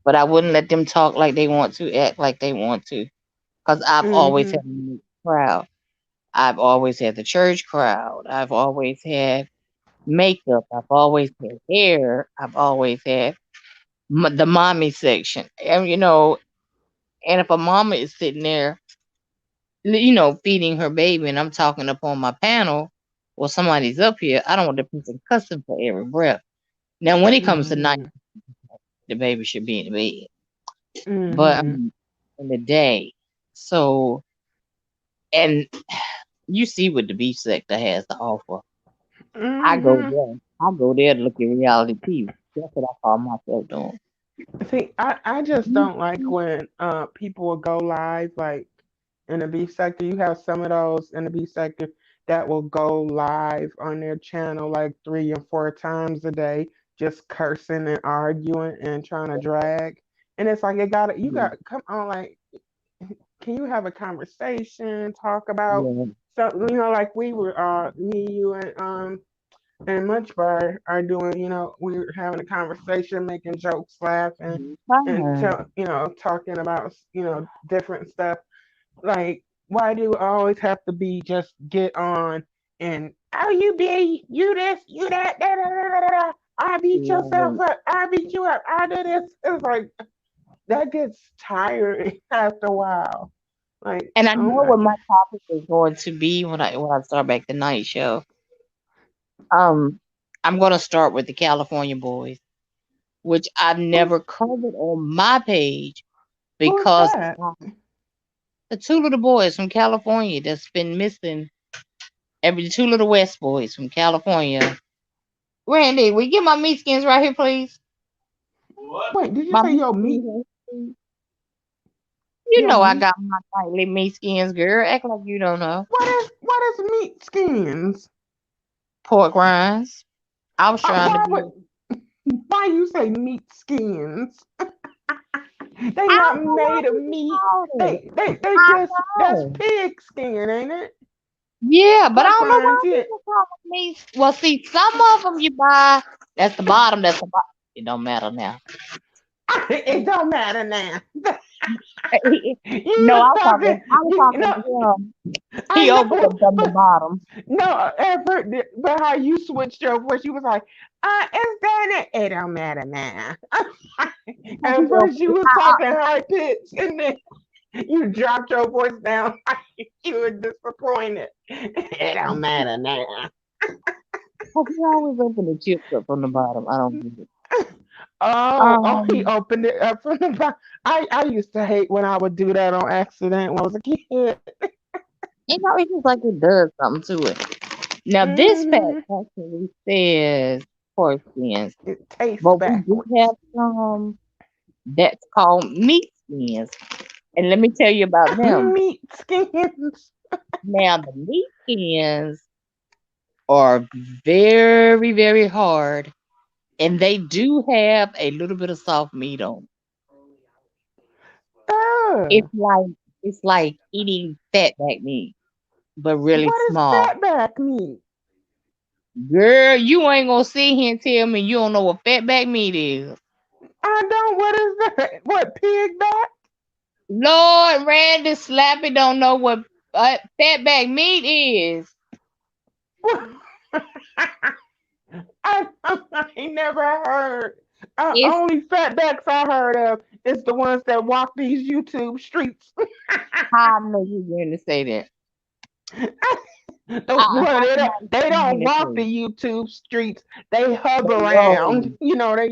but I wouldn't let them talk like they want to, act like they want to, because I've always Mm-hmm. had a mixed crowd. I've always had the church crowd. I've always had makeup. I've always had hair. I've always had the mommy section. And if a mama is sitting there, feeding her baby, and I'm talking up on my panel, well, somebody's up here. I don't want the person cussing for every breath. Now, when it comes to night, Mm-hmm. the baby should be in the bed, but Mm-hmm. in the day. So, and you see what the beef sector has to offer. I go Mm-hmm. there. I go there to look at reality TV. That's what I call myself doing. See, I just don't like when people will go live like in the beef sector. You have some of those in the beef sector that will go live on their channel like 3 and 4 times a day, just cursing and arguing and trying to drag. And it's like you got come on, like, can you have a conversation, talk about Yeah. something, like we were me, you and Munch Bar are doing, we were having a conversation, making jokes, laughing, and Fine. talking about, different stuff. Like, why do I always have to be just get on and oh you be you this, you that, da, da, da, da, da, da. I beat yourself Right. up, I beat you up, I do this. It's like that gets tiring after a while. Like, And I oh know my. what my topic is going to be when I start back the night show. Um, I'm gonna start with the California boys, which I've Who's never covered on my page who's because that? the two little boys from California that's been missing. The two little West boys from California. Randy, will you get my meat skins right here, please? Wait, did you My say meat your meat skins. You your know I meat? got my nightly meat skins, girl. Act like you don't know. What is meat skins? Pork rinds. I was trying to Why be. would why you say meat skins? They I not don't know why made of people meat. call it. They I just that's know. pig skin, ain't it? Yeah, but I Pork don't know why rinds, yeah. people call it meat. Well, see, some of them you buy. That's the bottom. That's the bottom. It don't matter now. It don't matter now. You No, was I was talking, talking. I was you talking know, to him. I He opened know, up from the bottom. no, but how you switched your voice, you was like, is that it? It don't matter now. He At first you opened. was talking high pitch, and then you dropped your voice down like you were disappointed. It don't matter now. He always open the chips up from the bottom. I don't get it. Oh, he Um, opened it up from the back. I used to hate when I would do that on accident when I was a kid. it's just like it does something to it. Now this pack Hmm. actually says pork skins, It tastes but we do have backwards. some that's called meat skins. And let me tell you about them. Meat skins. Now the meat skins are very, very hard, and they do have a little bit of soft meat on 'em. It's Oh, like it's like eating fatback meat, but really what is small. fatback meat? Girl, you ain't gonna sit here and tell me you don't know what fatback meat is. I don't. What is that? What pig back? Lord, Randy Slappy don't know what fatback meat is. I never heard. It's Only fatbacks I heard of is the ones that walk these YouTube streets. how I know you're going to say that. Well, How somebody they don't going to walk the say YouTube streets. They hover they around. roll. You know, they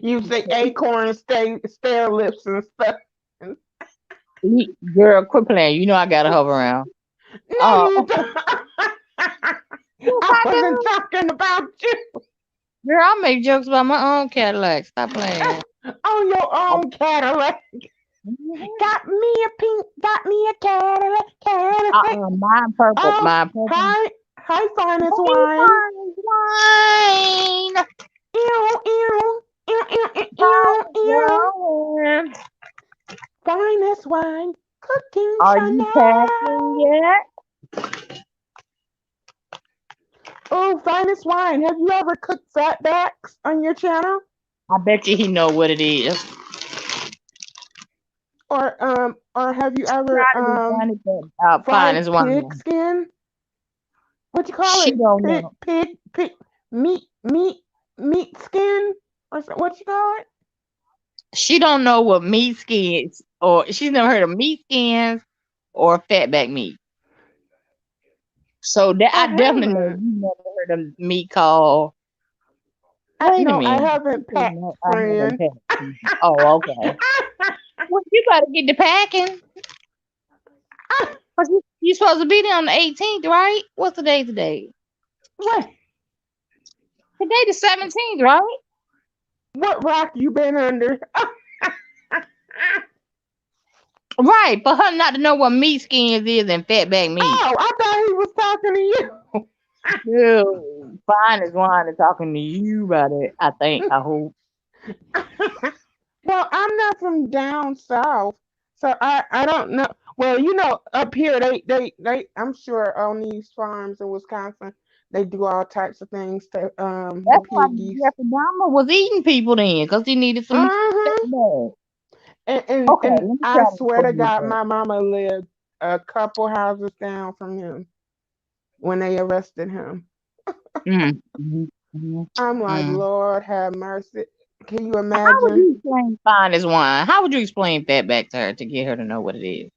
use the acorn stair lifts and stuff. Girl, quit playing. You know I gotta hover around. No, Uh, you don't. yes I I wasn't do. talking about you. Girl, I make jokes about my own Cadillac. Stop playing. On your I, own Cadillac. Mhm. Got me a Cadillac, Cadillac. Mine purple. Oh, Mine purple. hi, finest Hey, wine. fine wine. Ew, ew, ew, ew, ew, ew, Fine ew. wine. Finest wine. Cooking Are you packing Chanel. yet? Oh, finest wine. Have you ever cooked fatbacks on your channel? I bet you he know what it is. Or have you ever Try to be funny, but fine fried as pig wine. skin? What you call She it? don't know. Pig, meat, meat skin? What you call it? She don't know what meat skins or she's never heard of meat skins or fatback meat. So that I I definitely know haven't. you never heard of meat called. Wait a No, I minute. You haven't said packed, no, I haven't friend. packed. Oh, okay. Well, you better get the packing. Cause you supposed to be there on the 18th, right? What's the day today? what Today the 17th, right? what rock you been under? Right, for her not to know what meat skins is and fatback meat. Oh, I thought he was talking to you. Ew, fine as wine is talking to you about it. I think. I hope. Well, I'm not from down south, so I don't know. Well, up here they I'm sure on these farms in Wisconsin they do all types of things to the That's why piggies. Jeffrey Dahmer was eating people then, cause he needed some Uh-huh. fatback. And Okay, let me I try to swear to explain God, that. my mama lived a couple houses down from him when they arrested him. Mm, mm, mm, I'm like, mm. Lord have mercy. Can you How would imagine? you explain fine as wine? How would you explain fatback to her to get her to know what it is?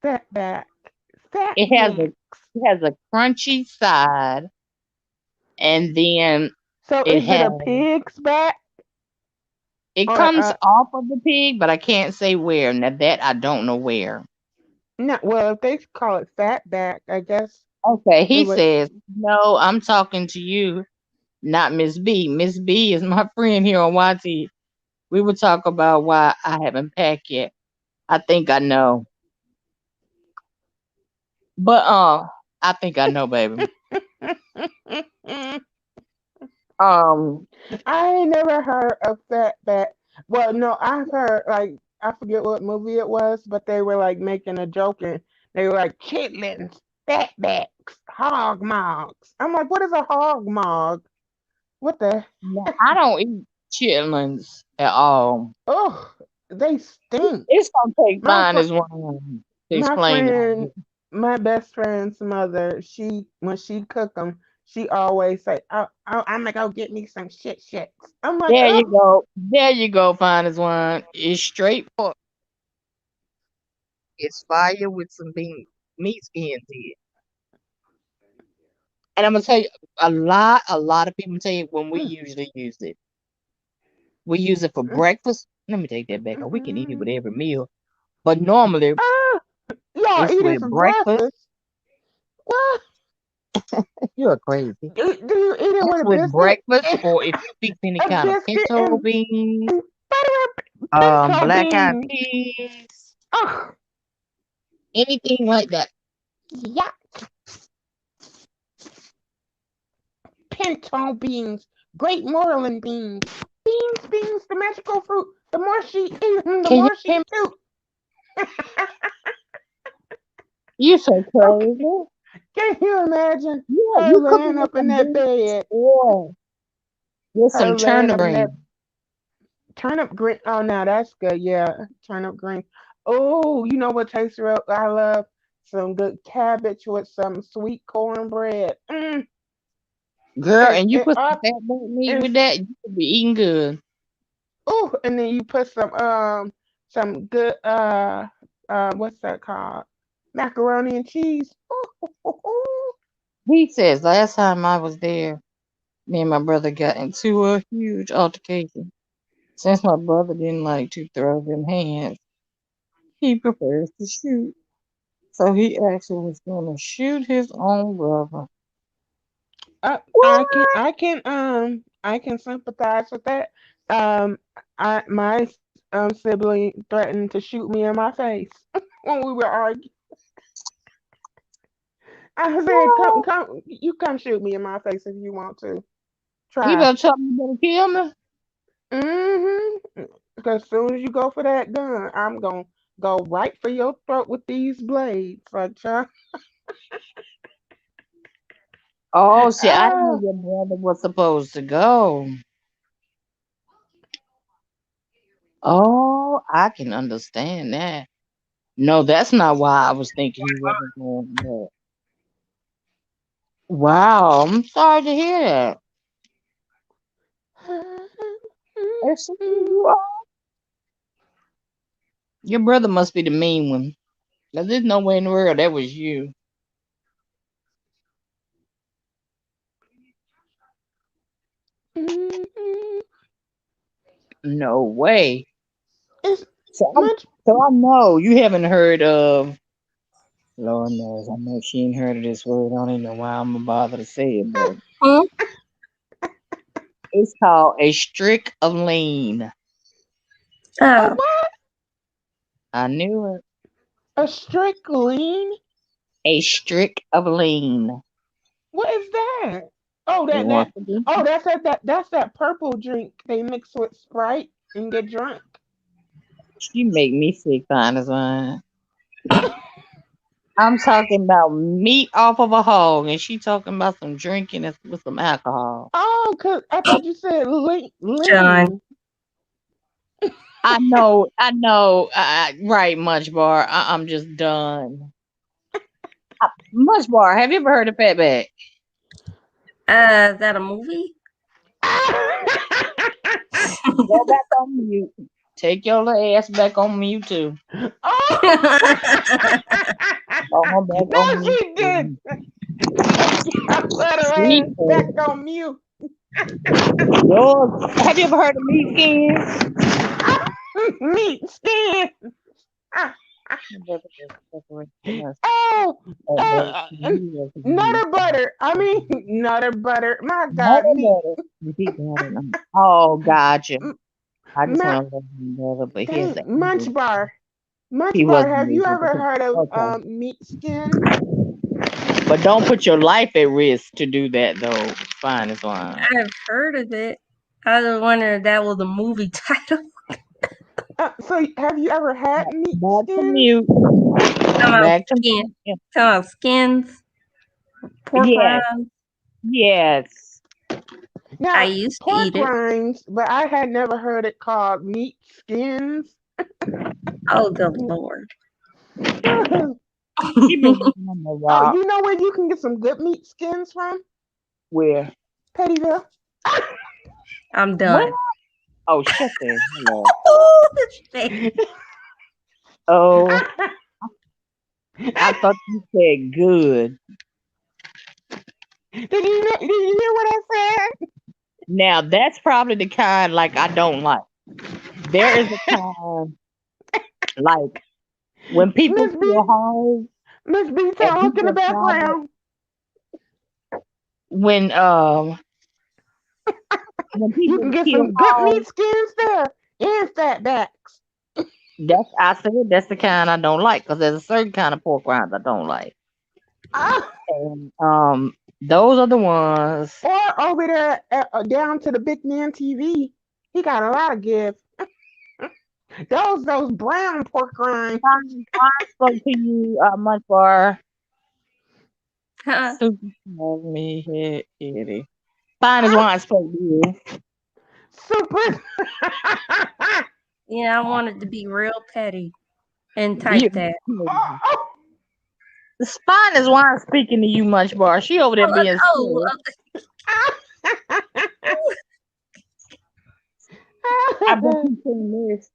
Fatback. It has a Fatbacks. crunchy side, and then So it is it has a pig's back it or comes off of the pig, but I can't say where. Now that I don't know where. no? Well, if they call it fatback, I guess Okay, it he would. says, "No, I'm talking to you, not Miss B. Miss B is my friend here on YT. We would talk about why I haven't packed yet. I think I know, but I think I know, baby. Um, I ain't never heard of fatback. Well, no, I've heard like I forget what movie it was, but they were like making a joke and they were like chitlins, fatbacks, hog mogs. I'm like, what is a hog mog? What the? no, I don't eat chitlins at all. Oh. They stink. It's gonna take My fine fr- as one to my explain friend, it. my best friend's mother, she when she cook them, she always say, I'm gonna go get me some shits." I'm like, There you "Oh, go. There you go, fine as one. It's straight pork. It's fire with some meat skins in it. And I'm gonna tell you, a lot of people tell you when we mm, usually use it. We use it for mm, breakfast. Let me take that back. We can eat it with mm, every meal. But normally ah, y'all it's eat it with for breakfast. breakfast? What? You're crazy. Do you eat it It's with a with biscuit? breakfast, or if you fix any A kind of biscuit pinto and beans, butter pinto black eyed beans. peas, Oh, anything like that. yeah, pinto beans, Great Moreland beans, beans, the magical fruit. The more she eats them, the Can you more hear she me? toot. You so Okay, crazy. can you imagine Yeah, her you cooking laying with up in some that beans. bed? Yeah. With Her some laying turnip up in that greens. turnip green. Oh, now that's good. Yeah, turnip green. Oh, you know what tastes real? I love some good cabbage with some sweet cornbread. Girl, And and you it put some up fat back meat and with that, you could be eating good. oh, and then you put some good what's that called? Macaroni and cheese. Ooh. He says last time I was there, me and my brother got into a huge altercation. Since my brother didn't like to throw them hands, he prefers to shoot. So he actually was gonna shoot his own brother. What? I can sympathize with that. Um, I my sibling threatened to shoot me in my face when we were arguing. I said, What? you come shoot me in my face if you want to. You Try." better tell me you better kill me? Mm-hmm. Because as soon as you go for that gun, I'm gonna go right for your throat with these blades. Like, child. Oh, see, I didn't know Ah, your brother was supposed to go. Oh, I can understand that. No, that's not why I was thinking he wasn't going. But wow, I'm sorry to hear that. That's who you are. Your brother must be the mean one. 'Cause there's no way in the world that was you. No way. it's So I, much. so I know you haven't heard of. Lord knows, I know she ain't heard of this word. I don't even know why I'm gonna bother to say it, but Hmm? it's called a streak of lean. A Oh, what? I knew it. A strict lean? A streak of lean. What is that? Oh, You want to be? that's that purple drink they mix with Sprite and get drunk. She make me sick, fine as wine. I'm talking about meat off of a hog, and she talking about some drinking with some alcohol. Oh, cause I thought you said John. lean. I know. Right, Munch Bar. I'm just done. Munch Bar, have you ever heard of Fatback? Is that a movie? Go back on mute. Take your little ass back on mute too. Oh, Go on back no, on mute she did. too. Take your little She ass back said, on mute. yours. Have you ever heard of meat skins? Meat skin. Oh, uh, nutter butter. I mean, nutter butter. My God, meat. Oh, gotcha. M- I just Ma- want to let him brother, but here's Dang, the Munch Bar. Munch he Bar, wasn't have you able to ever come. heard of Okay. meat skin? But don't put your life at risk to do that though. Fine as wine. I've heard of it. I was wondering if that was a movie title. So, have you ever had meat Back to skins? mute. Talking about Back to skin. mute. Talking about skins, pork Yes. rinds. Yes. I Now, used to pork eat it. rinds, but I had never heard it called meat skins. Oh, good Lord. She been working on the Oh, rock. you know where you can get some good meat skins from? Where? Pettyville. I'm What? done. Oh, shut the hell up. Shit. Oh, I thought you said good. Did you hear what I said? Now that's probably the kind like I don't like. There is a kind like when people Miss kill B, hogs Miss B, and look in the people try to background. when when You people can get kill some good hogs, meat skins there and fat backs. that's I said that's the kind I don't like because there's a certain kind of pork rinds I don't like. Ah, And those are the ones. or over there down to the big man TV. He got a lot of gifts. Those brown pork rinds. I spoke to you much for Huh? super love me here, kitty. Fine as wine spoke to you. Super. Yeah, I wanted to be real petty and You type that. Oh, it's fine as wine speaking to you much bar. She over there being Oh, silly. I bet oh. you seen this.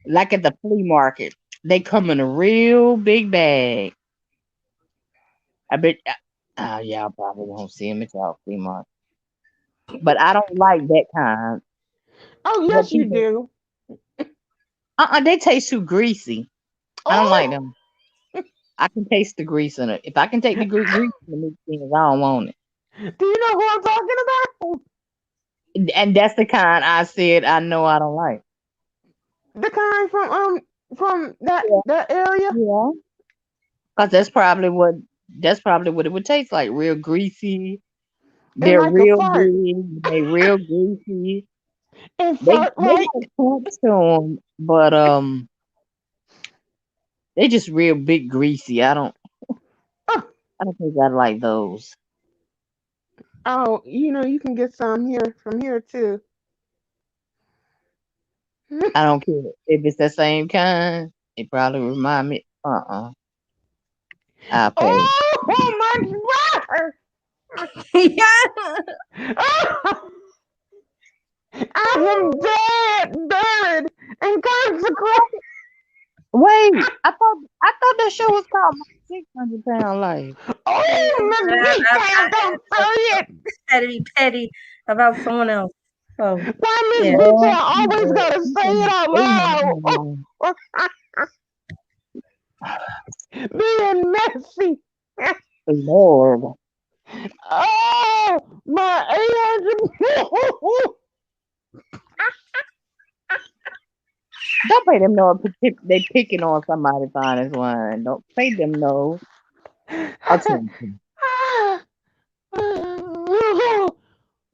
Like at the flea market, they come in a real big bag. I bet. Y'all probably won't see them at y'all flea market, but I don't like that kind. Oh, But yes, you people, do. they taste too greasy. I don't like Oh, them. I can taste the grease in it. If I can take the grease in the meat things, I don't want it. do you know who I'm talking about? And that's the kind I said I know I don't like. The kind from Yeah, that area yeah. Cause that's probably what it would taste like. Real greasy. and They're like a real fart big. They real greasy. and They fart they like. got crunch to them, but they just real big greasy. Oh, I don't think I like those. oh, you can get some here from here too. I don't care if it's the same kind. It probably remind me. I pay. Oh, much better. yeah. Oh, I am dead, buried, and consecrated. Wait, I thought that show was called My 600 Pound Life. Oh, Miss B, don't say it. Had to be petty about someone else. So Why, Miss yeah. B, Oh, always gotta say it out loud. Oh, being messy. Lord. Oh, my 800. Don't pay them no they picking on somebody fine as wine. Don't pay them no attention.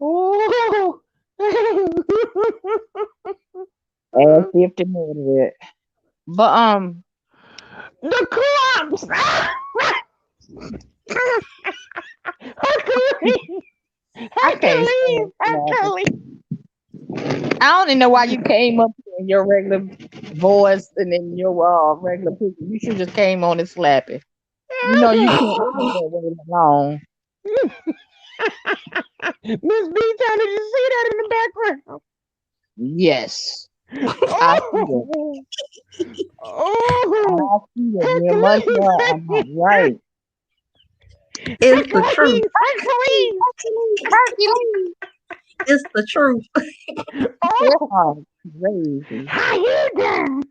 Oh. Ask if they know it. But The clumps! Hercules! I can't Hercules! stand laughing. Hercules! I don't even know why you came up in your regular voice and in your regular picture. You should just came on and slap it. You know you can't keep that way long. Miss B-Town, did you see that in the background? Yes. I see it. Oh! Oh! I see it. Me and much Hercules! more. I'm not right. It's the truth. Hercules! Hercules. It's the truth. Oh! Oh, crazy. How you doing?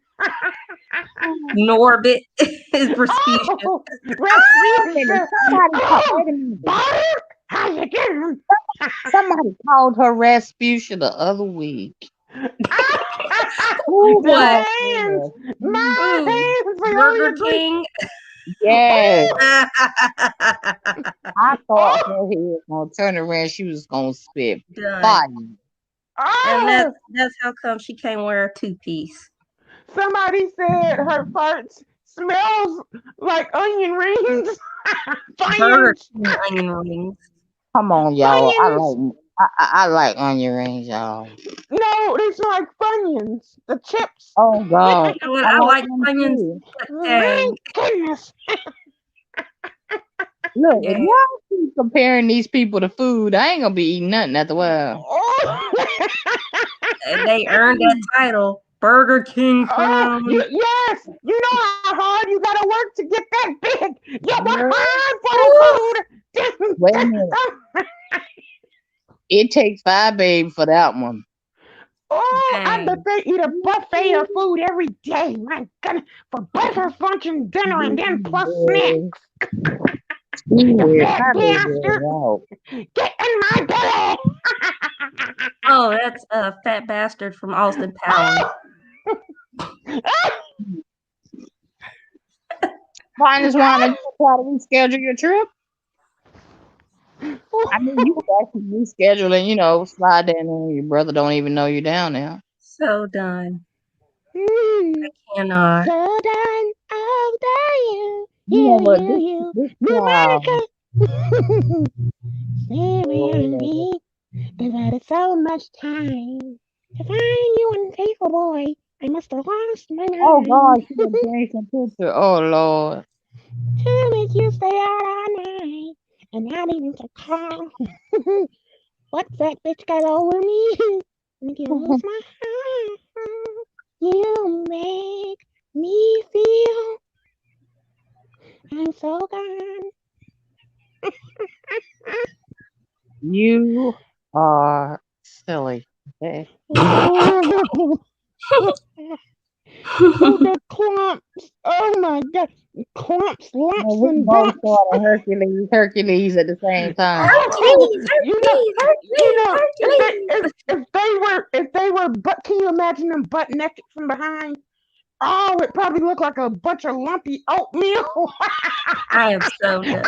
Norbit is Rasputia. Oh! Wait a minute. Rasputia! Somebody called. Oh! Wait a minute. Bark! How you doing? Somebody called her Rasputia the other week. What? Who My was hands! that? My hands are on Burger your drink. King. Yes. and I thought Oh! her head was gonna turn around. She was gonna spit Done. fire. Oh! That's how come she can't wear a two-piece. Somebody said her farts smells like onion rings. Burger Funyuns. King onion rings. Come on, y'all. I Funyuns. like I like onion rings, y'all. No, these are like Funyuns, the chips. Oh God, You know what? I I like like them onions. too. But My dang, goodness. Look, if yeah. y'all keep comparing these people to food, I ain't gonna be eating nothing after a while. Oh, They earned that title. Burger King oh, crown. yes. You know how hard you gotta work to get that big. You work Girl, hard for the wait a food. minute. It takes 5, babe, for that one. Oh, I bet Dang. they eat a buffet of food every day. My goodness, for breakfast, lunch, and dinner, and then plus Boy, snacks. You weird. fat How they bastard, weird out? get in my belly. Oh, that's a fat bastard from Austin Powers. Finest one, you gonna try to reschedule your trip? I mean, you can actually reschedule and slide down there. Your brother don't even know you're down there. So done. Mm, Cannot. so done. Oh, you, You know what? This New child. Monica. Mary and Oh, me devoted so much time to find you unfaithful boy. I must have lost my oh mind God, she done changed some picture. Oh Lord. to make you stay out all night and not even to call. What's that bitch got over me? Make you lose my heart. You make me feel I'm so gone. You are silly. Okay. Oh, the clumps. Oh my god. Clumps, Well, lumps, we and both bumps. thought of Hercules at the same time. Oh, Hercules, you know, Hercules, Hercules, if they Hercules. if they were but can you imagine them butt naked from behind? Oh, it probably looked like a bunch of lumpy oatmeal. I am so done.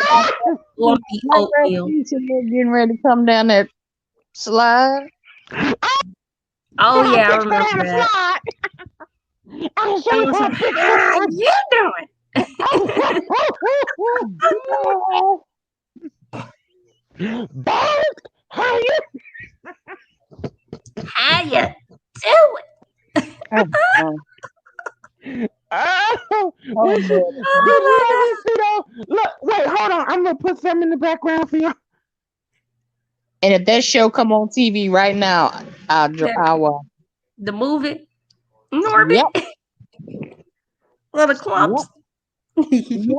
Like Lumpy like that oatmeal. teacher getting ready to come down that slide. Oh I'll yeah, I pitch her remember down the that. slide. I'll show I you was how like, to pitch this how thing. you doing? Bald, how you? How you doing? Oh, Oh, oh, did you Lord. Oh ever see those? Look, wait, hold on. I'm gonna put something in the background for you. And if that show come on TV right now, my God. I'll watch. The movie Yep, Norbit. Little yep, clumps. yep.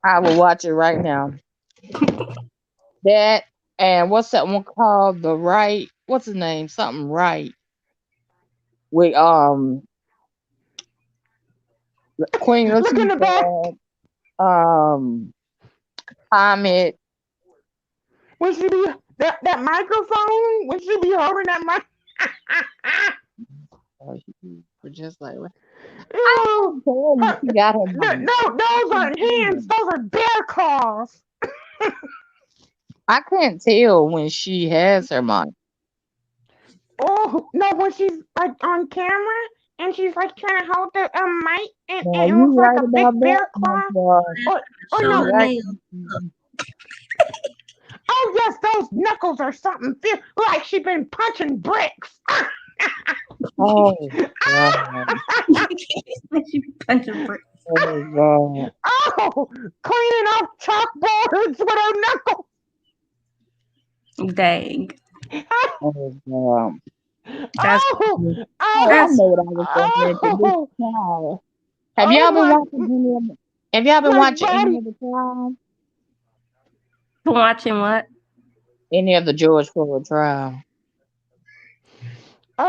I will watch it right now. That and what's that one called? The Right. What's his name? Something Right. With Queen Look in the back. Latifah, Comet. When she be that microphone, when she be holding that mic. She was just like, I Ew. can't tell you, she got her money. No, those aren't hands. Those are bear claws. I can't tell when she has her money. Oh no, when she's like on camera and she's like trying to hold the mic and Now it you looks like right a about big that, bear my claw. God. Or Show You no. the right. nail. Oh yes, those knuckles are something fierce. Like she been punching bricks. Oh God. She be punching bricks. Oh God. Oh, cleaning off chalkboards with her knuckles. Dang. Oh God. That's Oh, funny. Oh, I That's know what I was gonna mention. This oh, trial. Have oh y'all been my, watching any of the, have y'all been my watching any body. of the trial? watching what? Any of the George Floyd trial?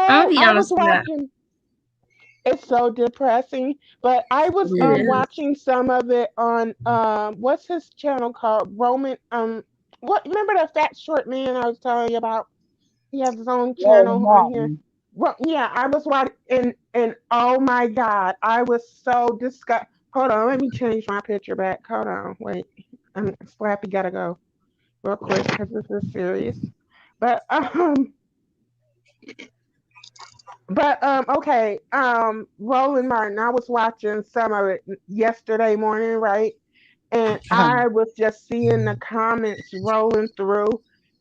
I'll Oh, be I was honest with that. watching. It's so depressing. But I was It Yeah. is. watching some of it on what's his channel called? Roman what remember the fat short man I was telling you about? He has his own Roland channel on here. Martin. Well, yeah, I was watching and oh my god, I was so disgusted. Hold on, let me change my picture back. Hold on, wait. Slappy gotta go real quick because this is serious. But okay, Roland Martin, I was watching some of it yesterday morning, right? And I was just seeing the comments rolling through.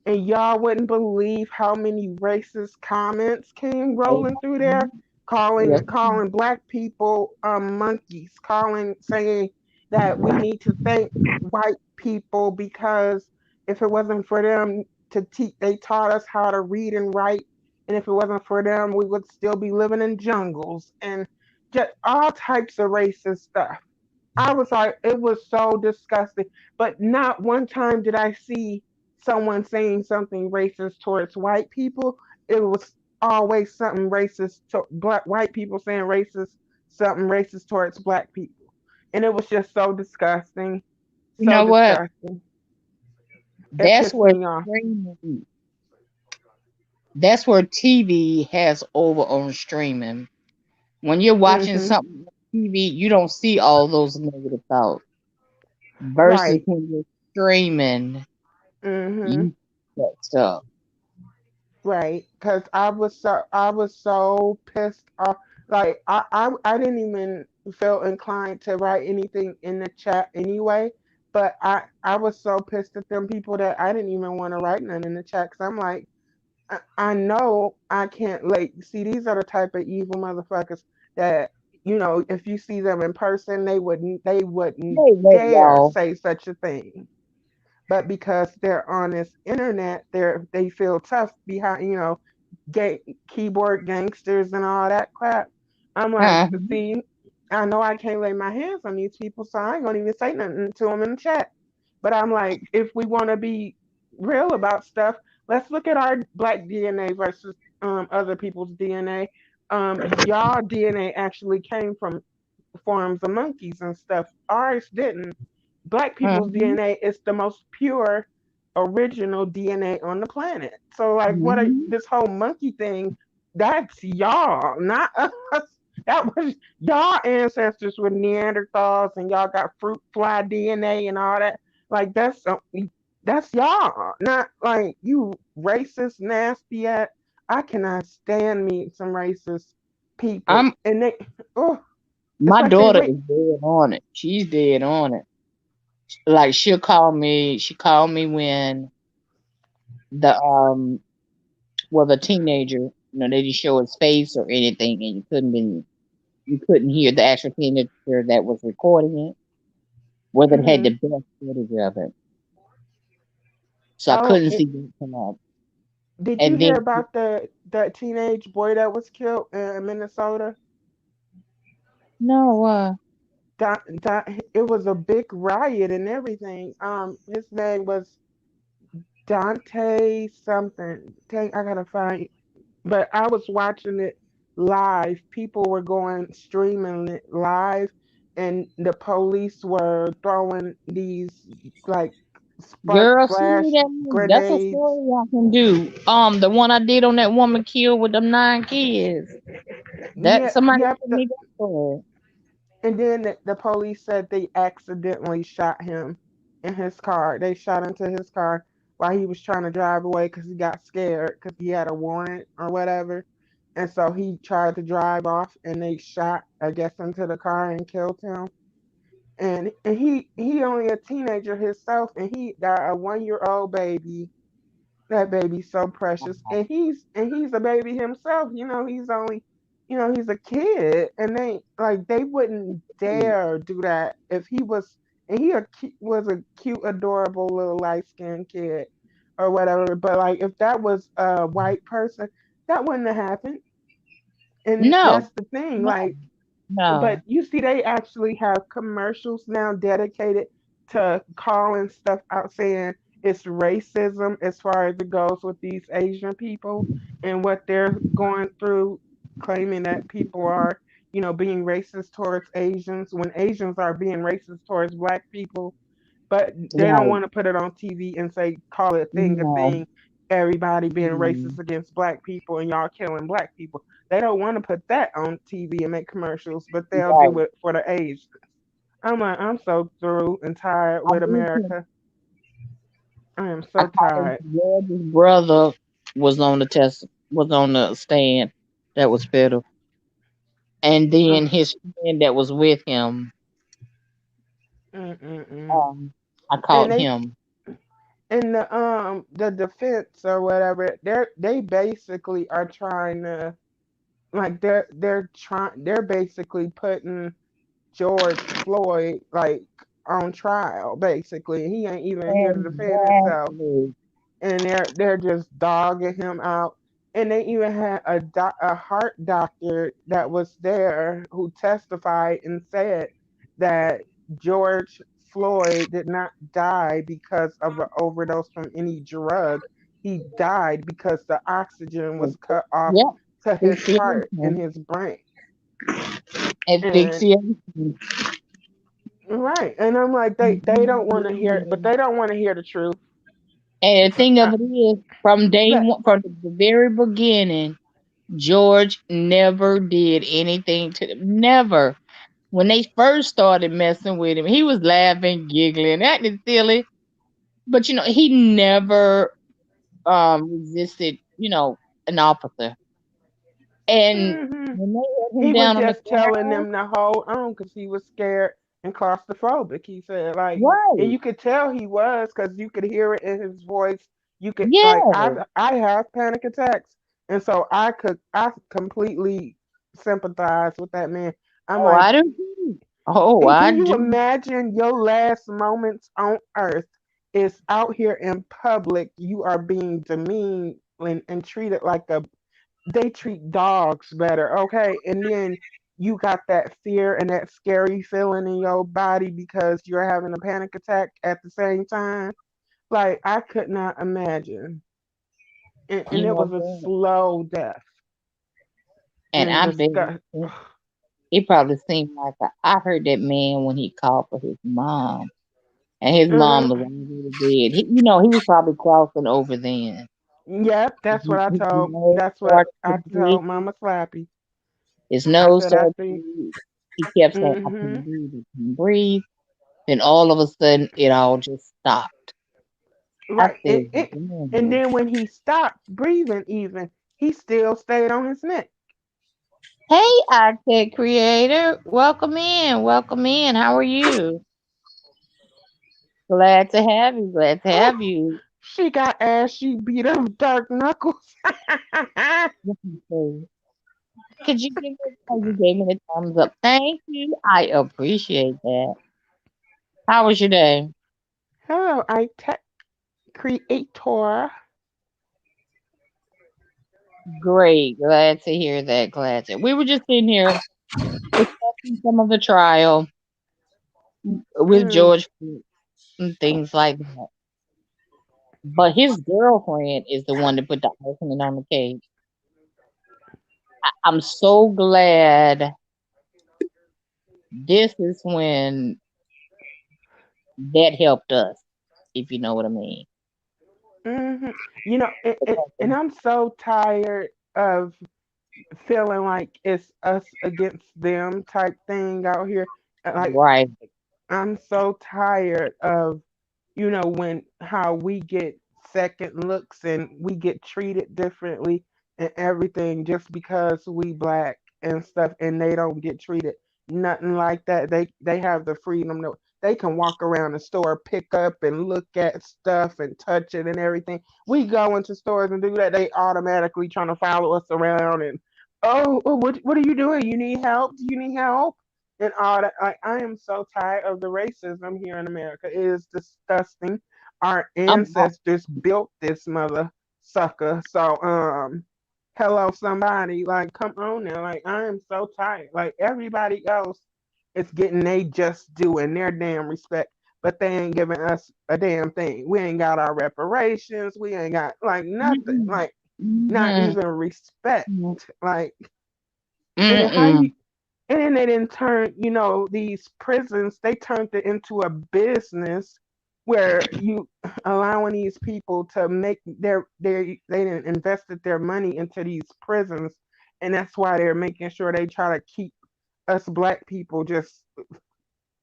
and y'all wouldn't believe how many racist comments came Oh, rolling through there, mhm. Yes. calling black people monkeys, saying that we need to thank white people because if it wasn't for them to teach, they taught us how to read and write, and if it wasn't for them, we would still be living in jungles and just all types of racist stuff. I was like, it was so disgusting. But not one time did I see someone saying something racist towards white people. It was always something racist to black white people saying something racist towards black people. And it was just so disgusting. You So know what? disgusting. It That's pissed where me off. streaming. That's where TV has over on streaming. When you're watching Mhm. something on TV, you don't see all those negative thoughts. Versus Right. when you're streaming, Mhm. you see that stuff. Right, because I was so pissed off. Like I didn't even feel inclined to write anything in the chat anyway. But I was so pissed at them people that I didn't even want to write none in the chat because I'm like I know I can't like see these are the type of evil motherfuckers that if you see them in person they wouldn't Hey, wait, dare y'all. say such a thing, but because they're on this internet, they feel tough behind, gay keyboard gangsters and all that crap. I'm like, Uh, see, I know I can't lay my hands on these people, so I ain't gonna even say nothing to them in the chat. But I'm like, if we want to be real about stuff, let's look at our black DNA versus other people's DNA. Y'all DNA actually came from forms of monkeys and stuff. Ours didn't. Black people's mhm, DNA is the most pure, original DNA on the planet. So, like, mhm. this whole monkey thing? That's y'all, not us. That was y'all ancestors with Neanderthals, and y'all got fruit fly DNA and all that. Like, that's y'all, not like you racist, nasty at. I cannot stand me some racist people, I'm and oh, it's my like they daughter wait. is dead on it. She's dead on it. Like she'll call me. She called me when the the teenager, they didn't show his face or anything, and you couldn't hear the actual teenager that was recording it. Whether it had the Hmm. best footage of it, so I Oh, couldn't see that come up. did you And hear then about that teenage boy that was killed in Minnesota? no, It was a big riot and everything. His name was Dante something. Dang, I gotta find. But I was watching it live. People were going streaming it live, and the police were throwing these like girl, send me flash that movie. That's a grenades. story I can do. The one I did on that woman killed with them 9 kids. That Yeah, somebody yep. sent me that story. And then the police said they accidentally shot him in his car. They shot into his car while he was trying to drive away because he got scared because he had a warrant or whatever. And so he tried to drive off and they shot, I guess, into the car and killed him. And he only a teenager himself and he got a 1 year old baby. That baby's so precious, and he's a baby himself. He's a kid, and they wouldn't dare do that if he was, and was a cute, adorable little light skinned kid or whatever. But like if that was a white person, that wouldn't have happened. And No, that's the thing. no, Like but no. you see, they actually have commercials now dedicated to calling stuff out, saying it's racism as far as it goes with these Asian people and what they're going through, claiming that people are, being racist towards Asians when Asians are being racist towards Black people, but they don't Right. want to put it on TV and say, call it a No. thing, everybody being Mm. racist against Black people and y'all killing Black people. They don't want to put that on TV and make commercials, but they'll do Right. it for the Asians. I'm like, I'm so through and tired I with recently, America. I am I so called tired. George's brother was on the stand. That was better. And then Ugh. his friend that was with him, Mm-mm-mm. um, I And called him. And the defense or whatever, they basically are trying to, like, they're basically putting George Floyd, like, on trial. Basically, he ain't even here to defend himself, Exactly. and they're just dogging him out. And they even had a heart doctor that was there who testified and said that George Floyd did not die because of an overdose from any drug. He died because the oxygen was cut off Yep. to his heart and Asphyxiation. his brain. And Asphyxiation. right, and I'm like, they don't want to hear it, but they don't want to hear the truth. And the thing I, of it is, from day let one, from the very beginning, George never did anything to them. Never. When they first started messing with him, he was laughing, giggling, acting silly. But he never resisted, an officer. And hmm when they had him He was down on the just telling ground, them to hold on because he was scared and claustrophobic. He said, like, and right? you could tell he was because you could hear it in his voice. You could, like, Yeah. I have panic attacks, and so I completely sympathize with that man. I'm Oh, like, I do too. Oh, and I can you do. imagine your last moments on earth is out here in public? You are being demeaned and treated like a they treat dogs better, okay? And then you got that fear and that scary feeling in your body because you're having a panic attack at the same time. Like, I could not imagine. And You it know was a what? slow death And and I bet disgust. it probably seemed like I heard that man when he called for his mom, and his mom Uh, was already dead. He was probably crossing over then. yep, His nose that's what started to I told bleed. Mama Slappy. His I nose said, I started to think, bleed. He kept saying, "I mm-hmm, can't breathe. I can't breathe." Then all of a sudden, it all just stopped. I right. said, And "Damn." then when he stopped breathing, even, he still stayed on his neck. Hey, iTech creator, welcome in. Welcome in. How are you? Glad to have you. Glad to Oh, have you. she got ass. She beat up Dark Knuckles. Let me see. Could you give it? Oh, you gave me the thumbs up. Thank you. I appreciate that. How was your day? Hello, I tech creator. Great. Glad to hear that. Glad to. We were just in here discussing some of the trial with Mm, George Floyd and things like that. But his girlfriend is the one that put the icing on the cake. I'm so glad this is when that helped us, if you know what I mean. hmm You know, and I'm so tired of feeling like it's us against them type thing out here. Like, Right. I'm so tired of, when how we get second looks and we get treated differently and everything just because we black and stuff, and they don't get treated nothing like that. They have the freedom to they can walk around the store, pick up and look at stuff and touch it and everything. We go into stores and do that, they automatically trying to follow us around and, oh, what are you doing? You need help? Do you need help? And all that. Like, I am so tired of the racism here in America. It is disgusting. Our I'm ancestors built this mother sucker. So, hello, somebody. Like, come on now. Like, I am so tired. Like, everybody else is getting they just doing their damn respect, but they ain't giving us a damn thing. We ain't got our reparations. We ain't got, like, nothing. mm-mm, Like, not mm-mm, even respect. Like, and then how mm-mm. you and then they didn't turn, these prisons, they turned it into a business where you allowing these people to make they didn't invested their money into these prisons, and that's why they're making sure they try to keep us black people just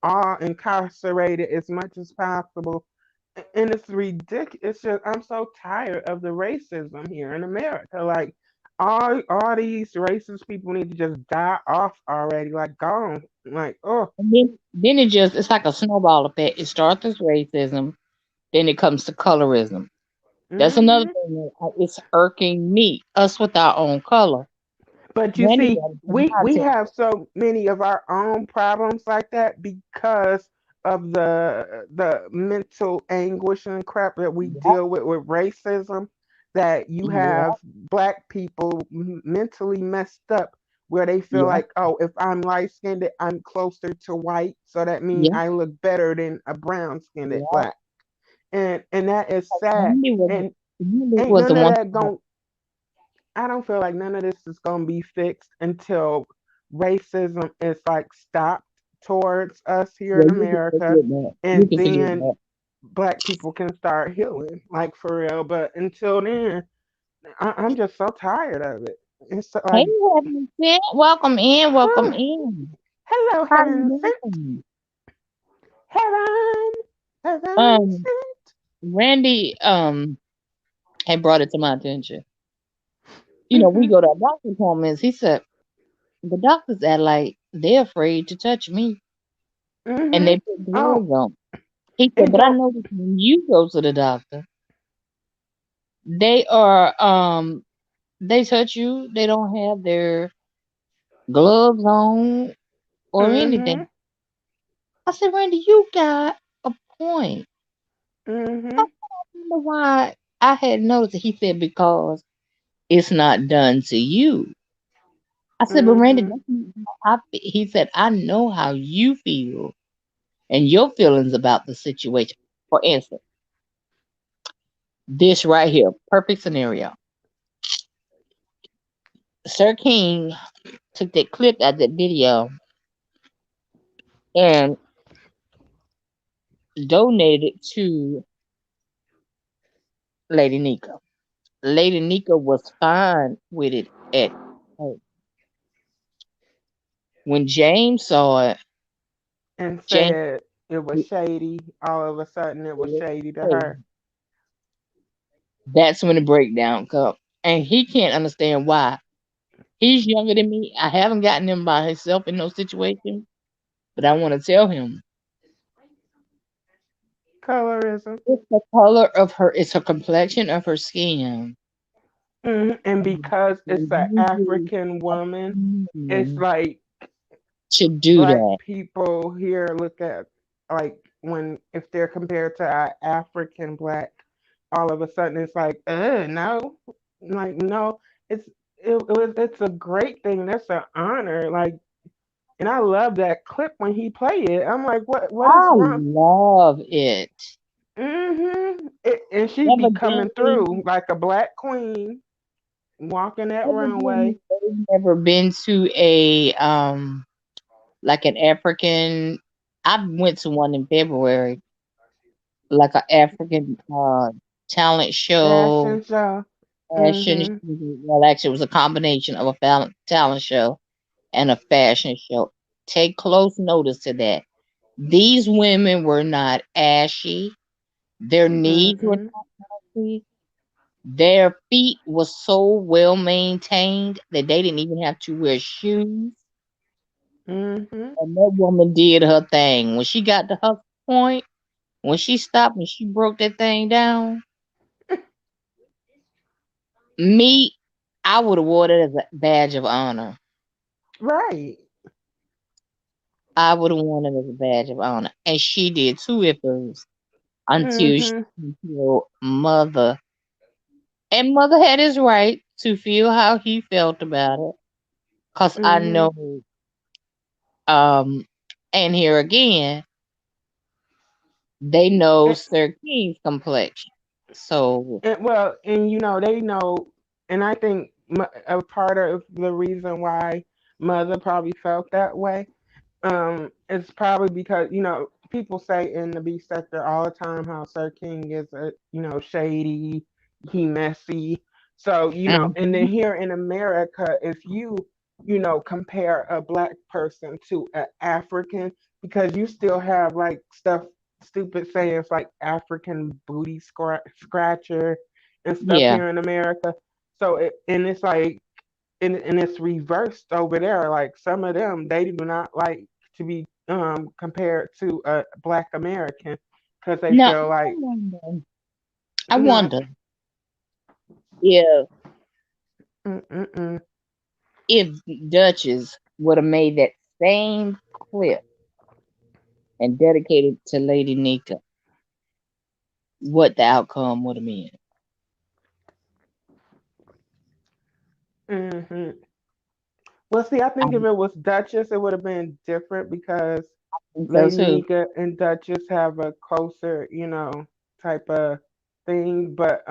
all incarcerated as much as possible. And it's ridiculous. It's just I'm so tired of the racism here in America. Like, all these racist people need to just die off already. Like, gone. Like, oh, And then it's like a snowball effect. It starts as racism. Then it comes to colorism. That's another Hmm. thing that it's irking me. Us with our own color. But you Randy see, got it from we my we tell. have so many of our own problems like that because of the mental anguish and crap that we Yep, deal with racism. That you have yep, black people mentally messed up where they feel yep, like, oh, if I'm light skinned, I'm closer to white, so that means yep, I look better than a brown skinned yep. black, and that is sad. Randy was And Randy ain't was the none of one. that going. I don't feel like none of this is going to be fixed until racism is like stopped towards us here Yeah, in you can America, forget that. You and can forget then that. black people can start healing, like for real. But until then, I'm just so tired of it. It's Hey, like, Heaven Sent, welcome in, welcome oh, in. hello, How heaven you sent, doing? heaven, heaven Um, sent. Randy, had brought it to my attention. We Mhm, go to a doctor's appointments. He said the doctors act like they're afraid to touch me, and mhm. they put Oh, gloves on. He said, and but I don't. noticed when you go to the doctor, they are they touch you. They don't have their gloves on or Mhm, anything. I said, Randy, you got a point. I mhm, wonder why I had noticed it. He said, because it's not done to you. I said, but Randy, mhm. that's not how he said, I know how you feel and your feelings about the situation. For instance, this right here, perfect scenario. Sir King took that clip out that video and donated it to Lady Nika. Lady Nika was fine with it at first. When James saw it, And James said it was shady. All of a sudden, it was shady to her. that's when the breakdown comes. And he can't understand why. He's younger than me. I haven't gotten him by himself in no situation, but I want to tell him Colorism. it's the color of her, it's her complexion of her skin. And And because it's an usually African woman, it's women like should do black that. people here look at like when if they're compared to an African black, all of a sudden it's like, no, like no, it's it's a great thing. That's an honor. Like, and I love that clip when he played it. I'm like, what is I wrong? love it. And she be coming Evidently, through like a black queen walking that evidently runway. they've never been to a like an African. I went to one in February, like an African talent show, Fashion show. fashion. Mm-hmm. Well, actually, it was a combination of a talent show and a fashion show. Take close notice to that. These women were not ashy. Their knees were Mm-hmm. not ashy. Their feet were so well maintained that they didn't even have to wear shoes. Mm-hmm. And that woman did her thing. When she got to her point, when she stopped and she broke that thing down, me, I would have wore it as a badge of honor. Right. I would have worn it as a badge of honor. And she did too at first Mm-hmm. until mother. And mother had his right to feel how he felt about it. Cause I Mm-hmm. know, um, and here again, they know And, Sir King's complexion. So well, and they know, and I think a part of the reason why mother probably felt that way, it's probably because people say in the beef sector all the time how Sir King is shady, he messy. So and then mhm, here in America, if compare a black person to an African, because you still have like stuff stupid sayings like African booty scratcher and stuff yeah, here in America. So and it's like and it's reversed over there. Like some of them, they do not like to be compared to a Black American, because they Now, feel like, I you know, wonder if mm-mm-mm. if Duchess would have made that same clip and dedicated to Lady Nika, what the outcome would have been. Mm-hmm. Well, see, I I think if it was Duchess, it would have been different because think so Lady too. Nika and Duchess have a closer, type of thing. But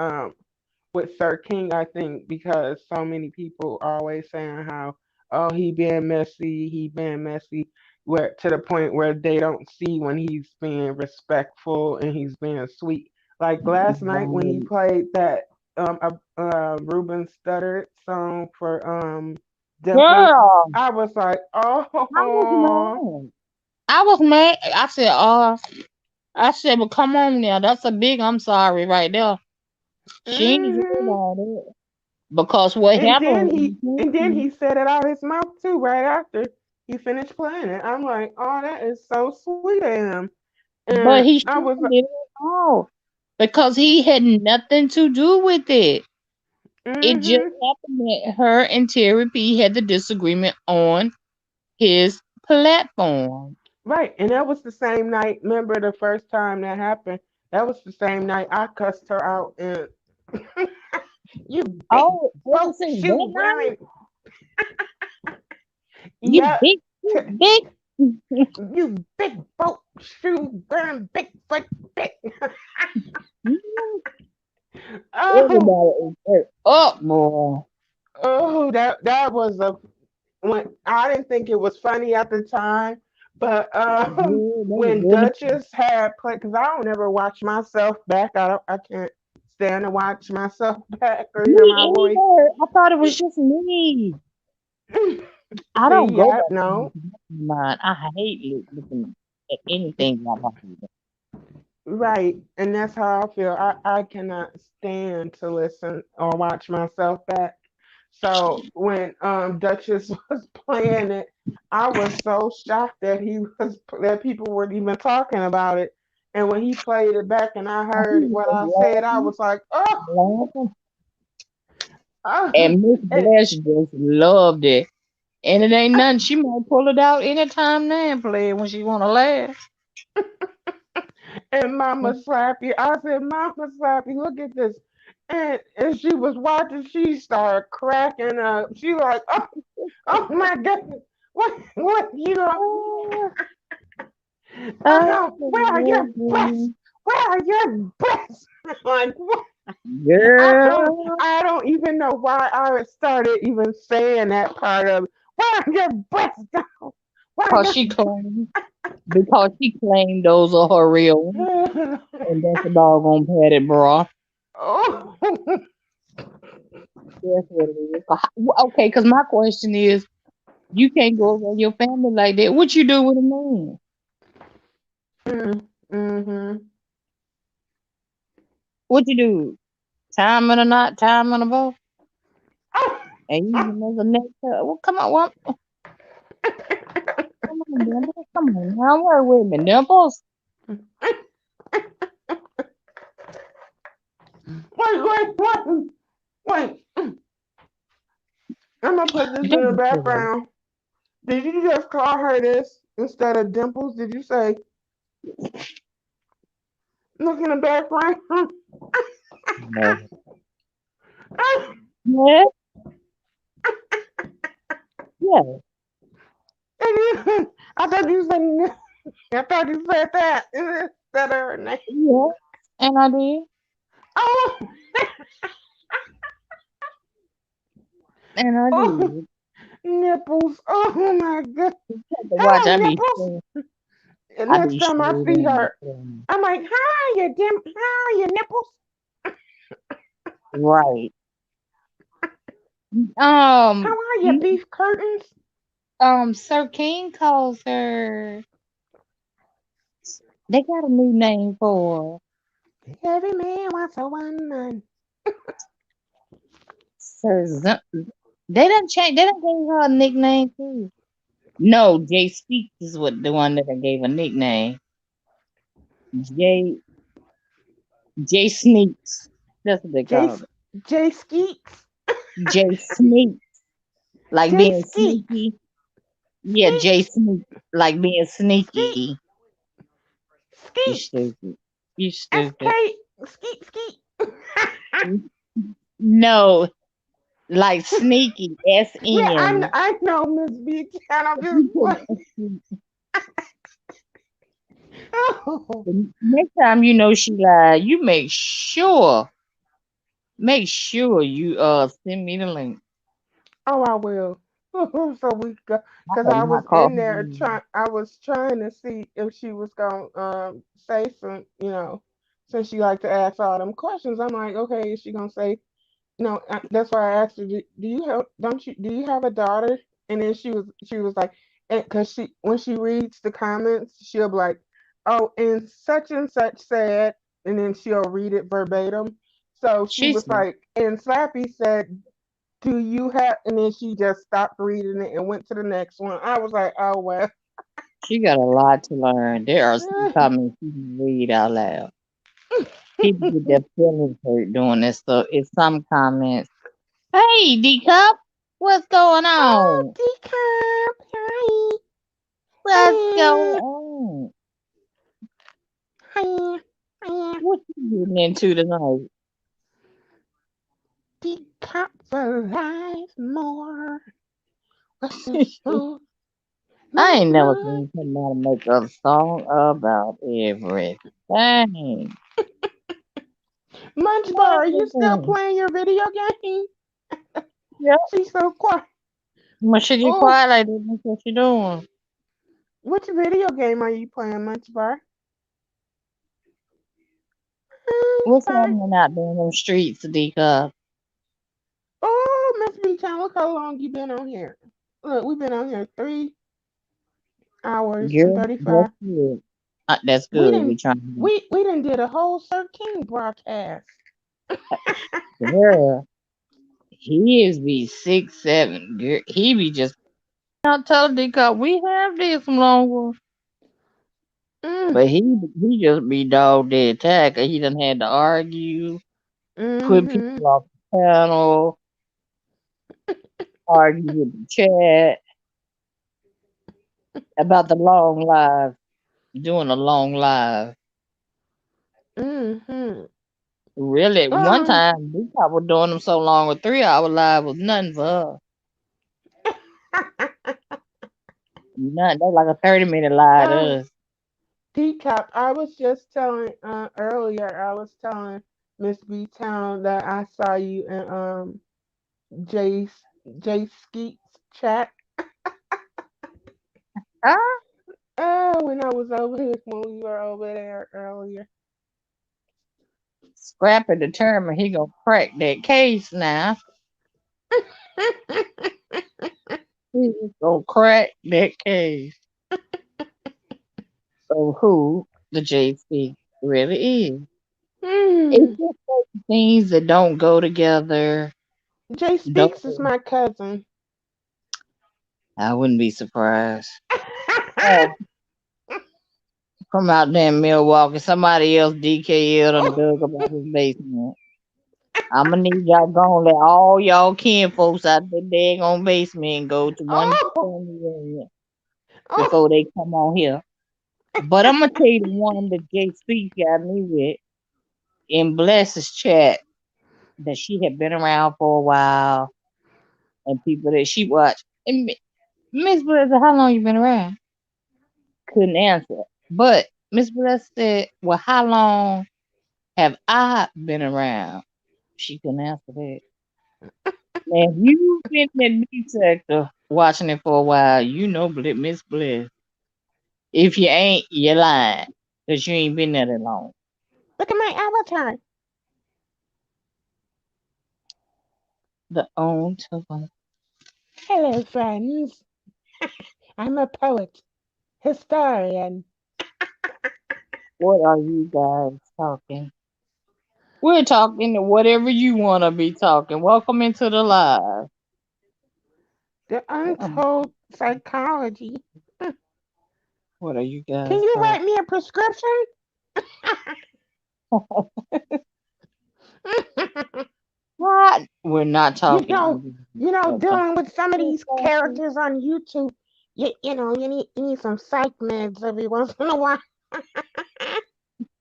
with Sir King, I think because so many people are always saying how, oh, he being messy, where to the point where they don't see when he's being respectful and he's being sweet. Like last night when he Right. played that Ruben Studdard song for Dimples, Girl, I was like, I was oh, mad. I was mad. I said, well, come on now. That's a big I'm sorry right there. She ain't doing hmm. all that. Because what And happened then was, he said it out his mouth too right after he finished playing it. I'm like, oh, that is so sweet of him. And but he I was, shouldn't did it at all. Because he had nothing to do with it. It just mm-hmm. happened that her and Terry P had the disagreement on his platform. Right. And that was the same night. Remember the first time that happened? That was the same night I cussed her out and you big Oh, what boat was it that shoe night? wearing. You Yeah. big, you big. You big boat shoe wearing Bigfoot big. Oh, Everybody is hurt up, boy. oh, that was a when I didn't think it was funny at the time, but Yeah, that was when really. Duchess had played, because I don't ever watch myself back. I can't stand to watch myself back or hear my Me voice. either. I thought it was just me. I don't See, go yeah, back to no, mine. I hate looking at anything like that. right, and that's how I feel. I cannot stand to listen or watch myself back. So when Duchess was playing it, I was so shocked that people were even talking about it. And when he played it back and I I heard what was I said, I laughing, was like, oh, laughing. oh. And Miss And, Blash just loved it. And it ain't nothing. She might pull it out anytime now and play it when she wanna laugh. and Mama Slappy, I said, Mama Slappy, look at this. And she was watching, she started cracking up. She like, oh my goodness, what you know? Where are your breasts? Where are your breasts? Like what? Girl, I don't even know why I started even saying that part of it. Where are your breasts go? Where are cause your she claimed because she claimed those are her real ones, and that's a doggone padded bra. oh. That's what it is. Okay, because my question is, you can't go around your family like that. What you do with a man? Mm-hmm. What you do? Tie him in a knot, tie him in a bow, and use him as a neck. Well, come on, come on, Dimples. Come on, now work with me, Dimples. Wait. I'm gonna put this in Don't the be silly. background. Did you just call her this instead of Dimples? Did you say look in the background? No. Yeah, yeah, I thought you said I thought you said that instead of her name. yeah. And I did, Oh, and I oh, did. nipples. Oh my god. Have to watch. Hello, nipples. And I next be time I straight see in. her, I'm like, hi, hi, your nipples. Right. How Um, are your beef curtains? Sir King calls her. They got a new name for her. Every man wants a woman. Sir. They done change. They done gave her a nickname too. No, Jay Speaks is what the one that I gave a nickname. J J Sneaks. That's what they J call it. J Skeets. J Sneaks. Like J being Skeets. sneaky. Yeah, Skeet. J Sneak. Like being Skeet. sneaky. You Skeets. stupid. You S stupid. K. Skeet. Skeet. No, like sneaky. Yeah, SN. I know, Miss B. And I'm If just you put like, oh, the next time you know she lied, you make sure you send me the link. oh, I will. So we go, I because have I was not called in her there name. trying. I was trying to see if she was gonna say some, since she liked to ask all them questions. I'm like, okay, is she gonna say? That's why I asked her. Do you have? Don't you? Do you have a daughter? And then she was like, because she when she reads the comments, she'll be like, oh, and such said, and then she'll read it verbatim. So she She was said like, and Slappy said, do you have? And then she just stopped reading it and went to the next one. I was like, oh well. she got a lot to learn. There are some comments you can read out loud. People get their feelings hurt doing this stuff. It's some comments. Hey, D Cup, what's going Oh, on? decaf, hi, What's going hi, on? hi, hi. What you getting into tonight? Decaf alive more. What's in store? I My ain't never blood. seen somebody make a song about everything. Munchbar, are you still Everything. playing your video game? Yep. She's so quiet. When she get Oh, quiet like this, that's what she doing. which video game are you playing, Munchbar? What's Munchbar. happening out there in them streets, D Cup? Oh, Miss B Town, look how long you been on here. Look, we've been on here 3 hours and Girl, that's 35. good. That's We good. We didn't trying we didn't did a whole Sir King broadcast. to girl. He is be 6'7". Girl, he be just not telling D Cup we have did some long ones. Mm, But he just be dog dead attacker. He done had to argue, put mm-hmm. people off the panel, argue with the chat about the long live, doing a long live. Mm-hmm. Really, one Um time we was doing them so long, a 3 hour live was nothing for her. Nothing. That was like a 30-minute live to um us. Decap, I was just telling earlier, I was telling Miss B Town that I saw you in Jay Jay Skeet's chat. Ah, Oh, when I was over here when we were over there earlier. Scrappy determined he gonna crack that case now. He is gonna crack that case of who the JC really is. It's Hmm. just certain things that don't go together. Jay Don't Speaks is my cousin. I wouldn't be surprised. Oh, from out there in Milwaukee, somebody else DKL done dug up out his basement. I'ma need y'all gonna let all y'all kin folks out the daggone basement and go to one Oh, family reunion oh, before they come on here. But I'm gonna tell you the one that Jay Speaks got me with in Bless's chat that she had been around for a while and people that she watched. And Miss Bless, how long you been around? Couldn't answer. But Miss Bless said, well, how long have I been around? She couldn't answer that. Now, if you've been in that B sector watching it for a while, you know Miss Bliss. If you ain't, you're lying. Because you ain't been there that long. look at my avatar. The own to Hello, friends. I'm a poet, historian. what are you guys talking? We're talking to whatever you want to be talking. Welcome into the live. The Um, untold psychology. What are you Can guys you talking? write me a prescription? What? We're not you talking know, about dealing with some of these something. characters on YouTube, you need some psych meds every once in a while.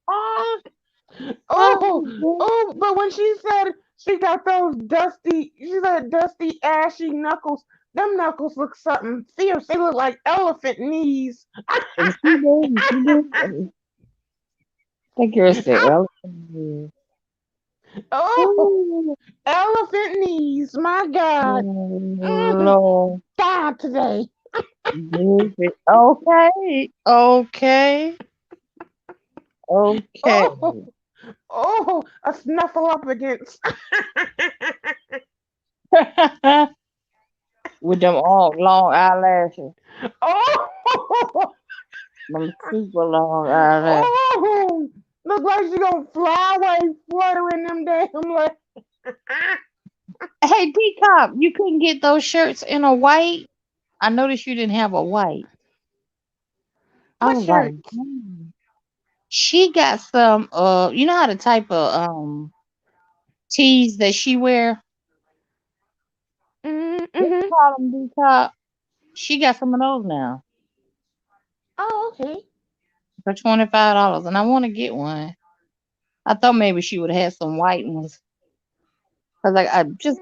Ah, Oh, oh, oh, but when she said she got those she said dusty, ashy knuckles. Them knuckles look something fierce. They look like elephant knees. and she did. That girl said elephant. Oh, Ooh, elephant knees. My God. Mm, Lord. God today. Okay, okay, okay. Oh, oh, a snuffle up against. With them all long eyelashes, Oh, them super long eyelashes. oh, look like she gonna fly away fluttering them damn legs. Hey, Peacock, you couldn't get those shirts in a white? I noticed you didn't have a white. I What was like, shirt? she got some. You know how the type of tees that she wear? What you Mm-hmm. call them, Peacock? She got some of those now Oh, okay. for $25, and I want to get one. I thought maybe she would have had some white ones, cause like I just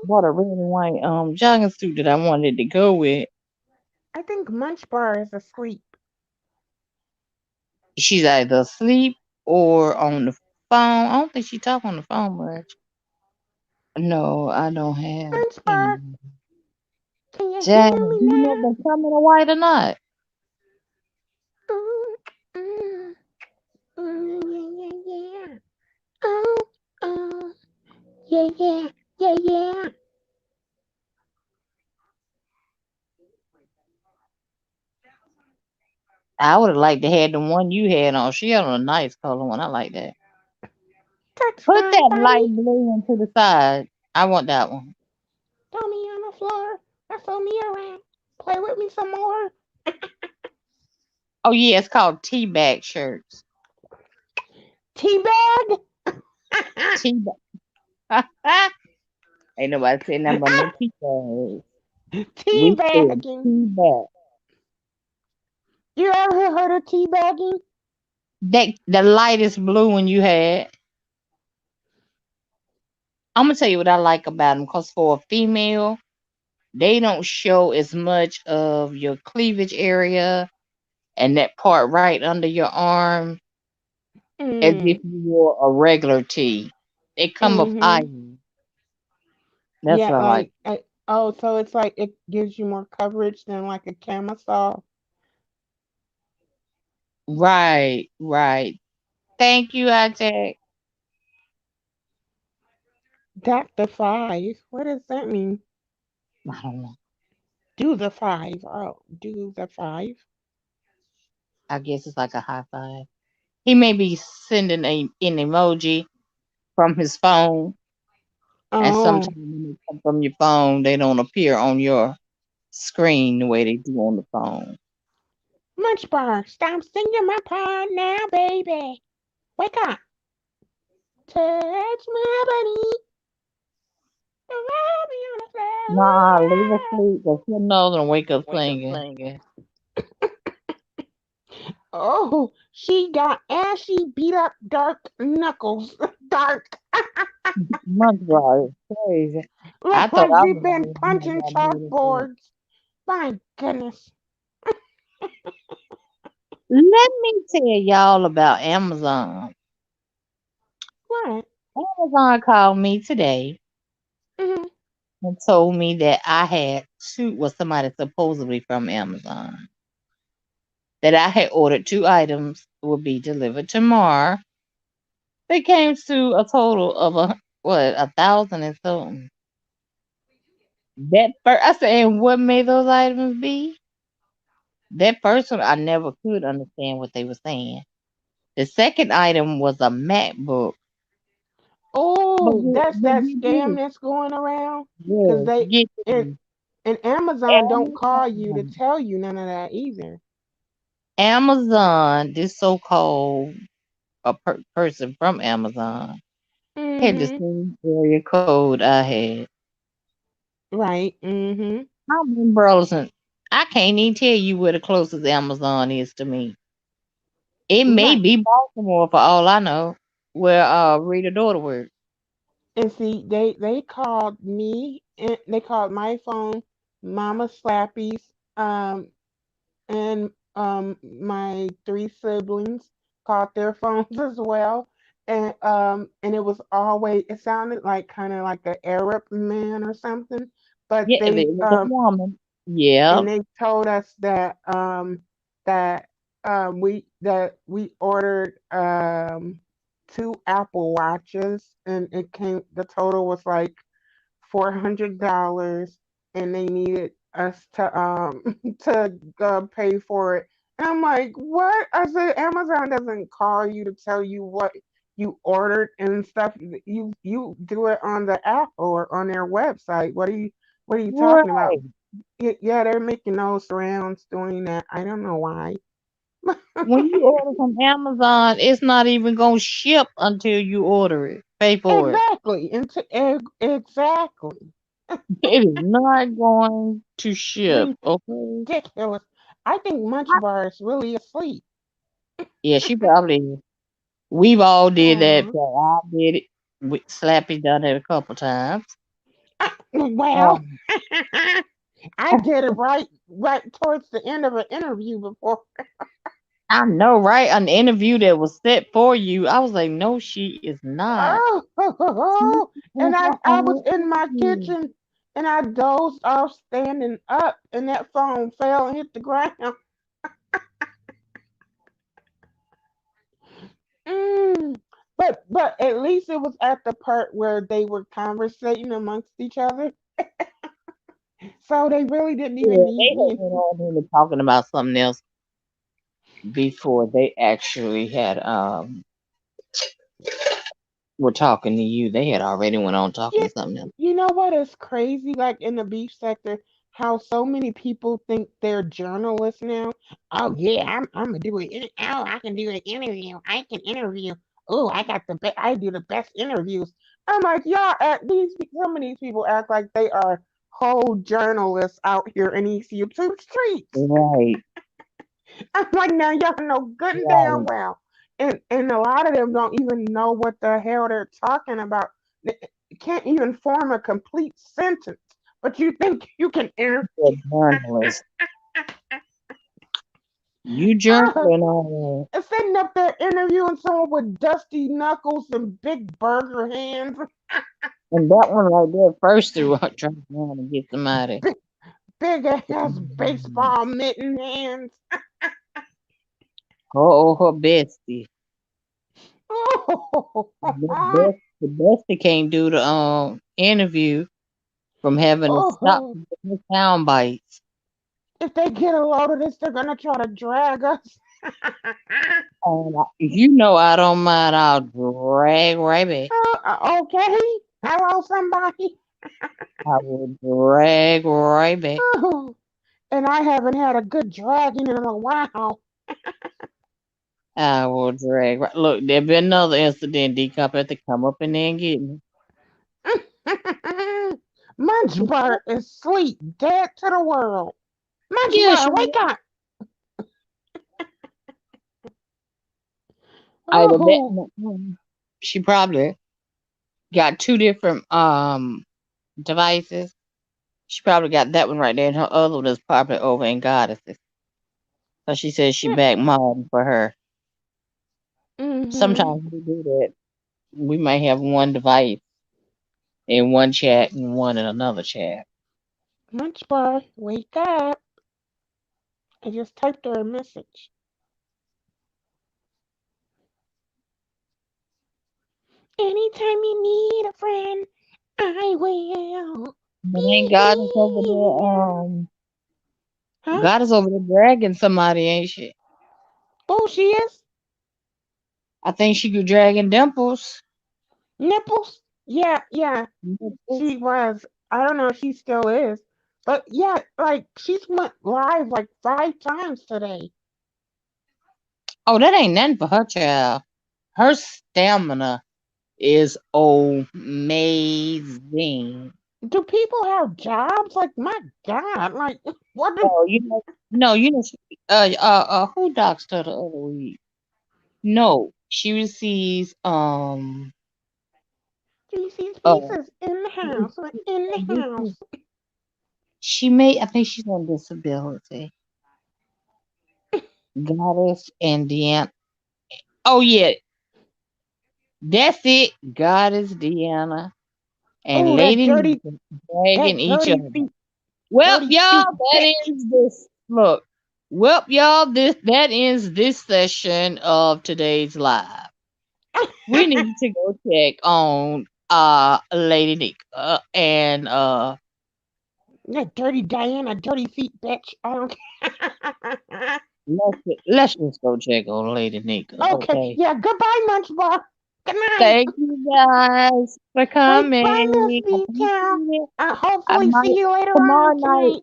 bought a red and white jogging suit that I wanted to go with. I think Munch Bar is asleep. She's either asleep or on the phone. I don't think she talk on the phone much. No, I don't have Munch any. Bar, can you Dang, hear me do you know now? if they come in a white or not? Ooh, mm, yeah, yeah, yeah. Oh, oh, yeah, yeah, yeah, yeah. I would have liked to have the one you had on. She had on a nice color one. I like that. That's Put fine that by light me. blue into the side. I want that one. Throw me on the floor. Throw me around. Play with me some more. Oh yeah, it's called tea bag shirts. Teabag. Tea bag. Ain't nobody saying nothing about no tea bags. We said Teabagging. tea bag. You ever heard of teabagging? That the lightest blue one you had. I'm gonna tell you what I like about them. Cause for a female, they don't show as much of your cleavage area and that part right under your arm as if Mm, you wore a regular tee. They come up higher. mm-hmm. That's Yeah, what I like. oh, so it's like it gives you more coverage than like a camisole. Right, right. Thank you, I. That the five. What does that mean? I don't know. Do the five. Oh, do the five. I guess it's like a high five. He may be sending an emoji from his phone, and Oh, sometimes when they come from your phone, they don't appear on your screen the way they do on the phone. Munch bar. Stop singing my part now, baby. Wake up. Touch my body. Rub me on the Nah, leave her floor. sleep, but she'll know and wake up Wake up singing. singing. Oh, she got ashy, beat up, dark knuckles. Dark. Much right. Crazy. I Look thought like I she's was the been only one that punching got beautiful. chalkboards. My goodness. Let me tell y'all about Amazon. What? Amazon called me today Hmm. and told me that I had somebody supposedly from Amazon, that I had ordered two items will be delivered tomorrow. They came to a total of a thousand and something. That first, I said, and what made those items be? That first one, I never could understand what they were saying. The second item was a MacBook, but Oh, that's that get scam this, that's going around. Cause yes, they get and, this. and Amazon don't call you to Amazon, tell you none of that either. Amazon, this so-called person from Amazon. Had the Mhm. same area code I had. Right. Mhm. I'm in Burleson. I can't even tell you where the closest Amazon is to me. It may Right. be Baltimore for all I know, where Rita daughter works. And see, they called me, and they called my phone Mama Slappies. And my three siblings called their phones as well. And it was always, it sounded like kind of like an Arab man or something, but Yeah, it was a woman. and Yeah. they told us that that we ordered two Apple Watches, and it came, the total was like $400, and they needed us to to pay for it. And I'm like, what? I said, Amazon doesn't call you to tell you what you ordered and stuff. You do it on the app or on their website. What are you talking about? Right. Yeah, they're making those rounds doing that. I don't know why. When you order from Amazon, it's not even gonna ship until you order it. Pay for it. Exactly. Exactly. It is not going to ship. Okay. Ridiculous. I think Munch Bar is really asleep. Yeah, she probably is. We've all did that. Aw. So I did it. Slappy done it a couple times. Well, Um, I did it right towards the end of an interview before. I know, right? An interview that was set for you. I was like, no, she is not. She's And on her I was own in my interview. kitchen, and I dozed off standing up, and that phone fell and hit the ground. Mm. But at least it was at the part where they were conversating amongst each other, so they really didn't even Yeah, need they had me. been on here talking about something else before they actually had were talking to you. They had already went on talking You, to something else. you know what is crazy? Like in the beef sector, how so many people think they're journalists now. Oh yeah, I'm gonna do it. Oh, I can do an interview. I can interview. Oh, I do the best interviews. I'm like, y'all act these some of these people act like they are whole journalists out here in these YouTube streets. Right, I'm like, now y'all know good and damn right. well. And a lot of them don't even know what the hell they're talking about. They can't even form a complete sentence. But you think you can The journalist. You uh, journaling on sitting up there interviewing someone with dusty knuckles and big burger hands, and that one right there first through trying to get somebody. big, big ass baseball mitten hands. Oh, her bestie. Oh, The bestie can't do the interview from having to stop oh, the sound bites. if they get a load of this, they're gonna try to drag us. And you know I don't mind. I'll drag right back. Okay. Hello, somebody. I will drag right back. Oh, and I haven't had a good dragging in a while. I will drag right. Look, there be another incident. D Cup had to come up in there and get me. Munchbar is asleep, dead to the world. Yeah, she Munchbar, wake up. either bet Oh, she probably got two different devices. She probably got that one right there, and her other one is probably over in Goddesses. So she says she back modding for her. mm-hmm. Sometimes we do that. We might have one device in one chat and one in another chat. Munchbar, wake up. I just typed her a message. Anytime you need a friend, I will But be ain't Goddess over here. there? Huh? Goddess over there dragging somebody, ain't she? Oh, she is? I think she could dragging Dimples. Nipples? Yeah, yeah. Dimples. She was. I don't know if she still is. But yeah, like she's went live like 5 times today. Oh, that ain't nothing for her child. Her stamina is amazing. Do people have jobs? Like, my God, like, what do No, no, who doxed her the other week? No, she receives GC's uh pieces in the house? In the house. I think she's on disability. Goddess and Deanna. Oh yeah, that's it. Goddess Deanna and Oh, Lady Nika dragging that each dirty other. feet, Well, dirty y'all, feet that bitch. ends this. Look, well, y'all, that ends this session of today's live. We need to go check on Lady Nika and That dirty Diana, dirty feet bitch. I don't care. let's just go check on Lady Nika. Okay, Okay. yeah, goodbye, Lunchbox. Good night. Thank you guys for Bye, bye, Miss coming. I V-Town. appreciate it. I'll I hopefully might see you later tomorrow on night. tonight.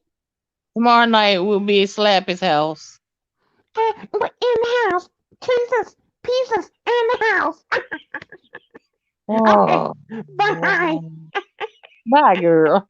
Tomorrow night we'll be at Slappy's house. We're in the house. Pieces, pieces in the house. Okay, Oh, bye. bye, girl.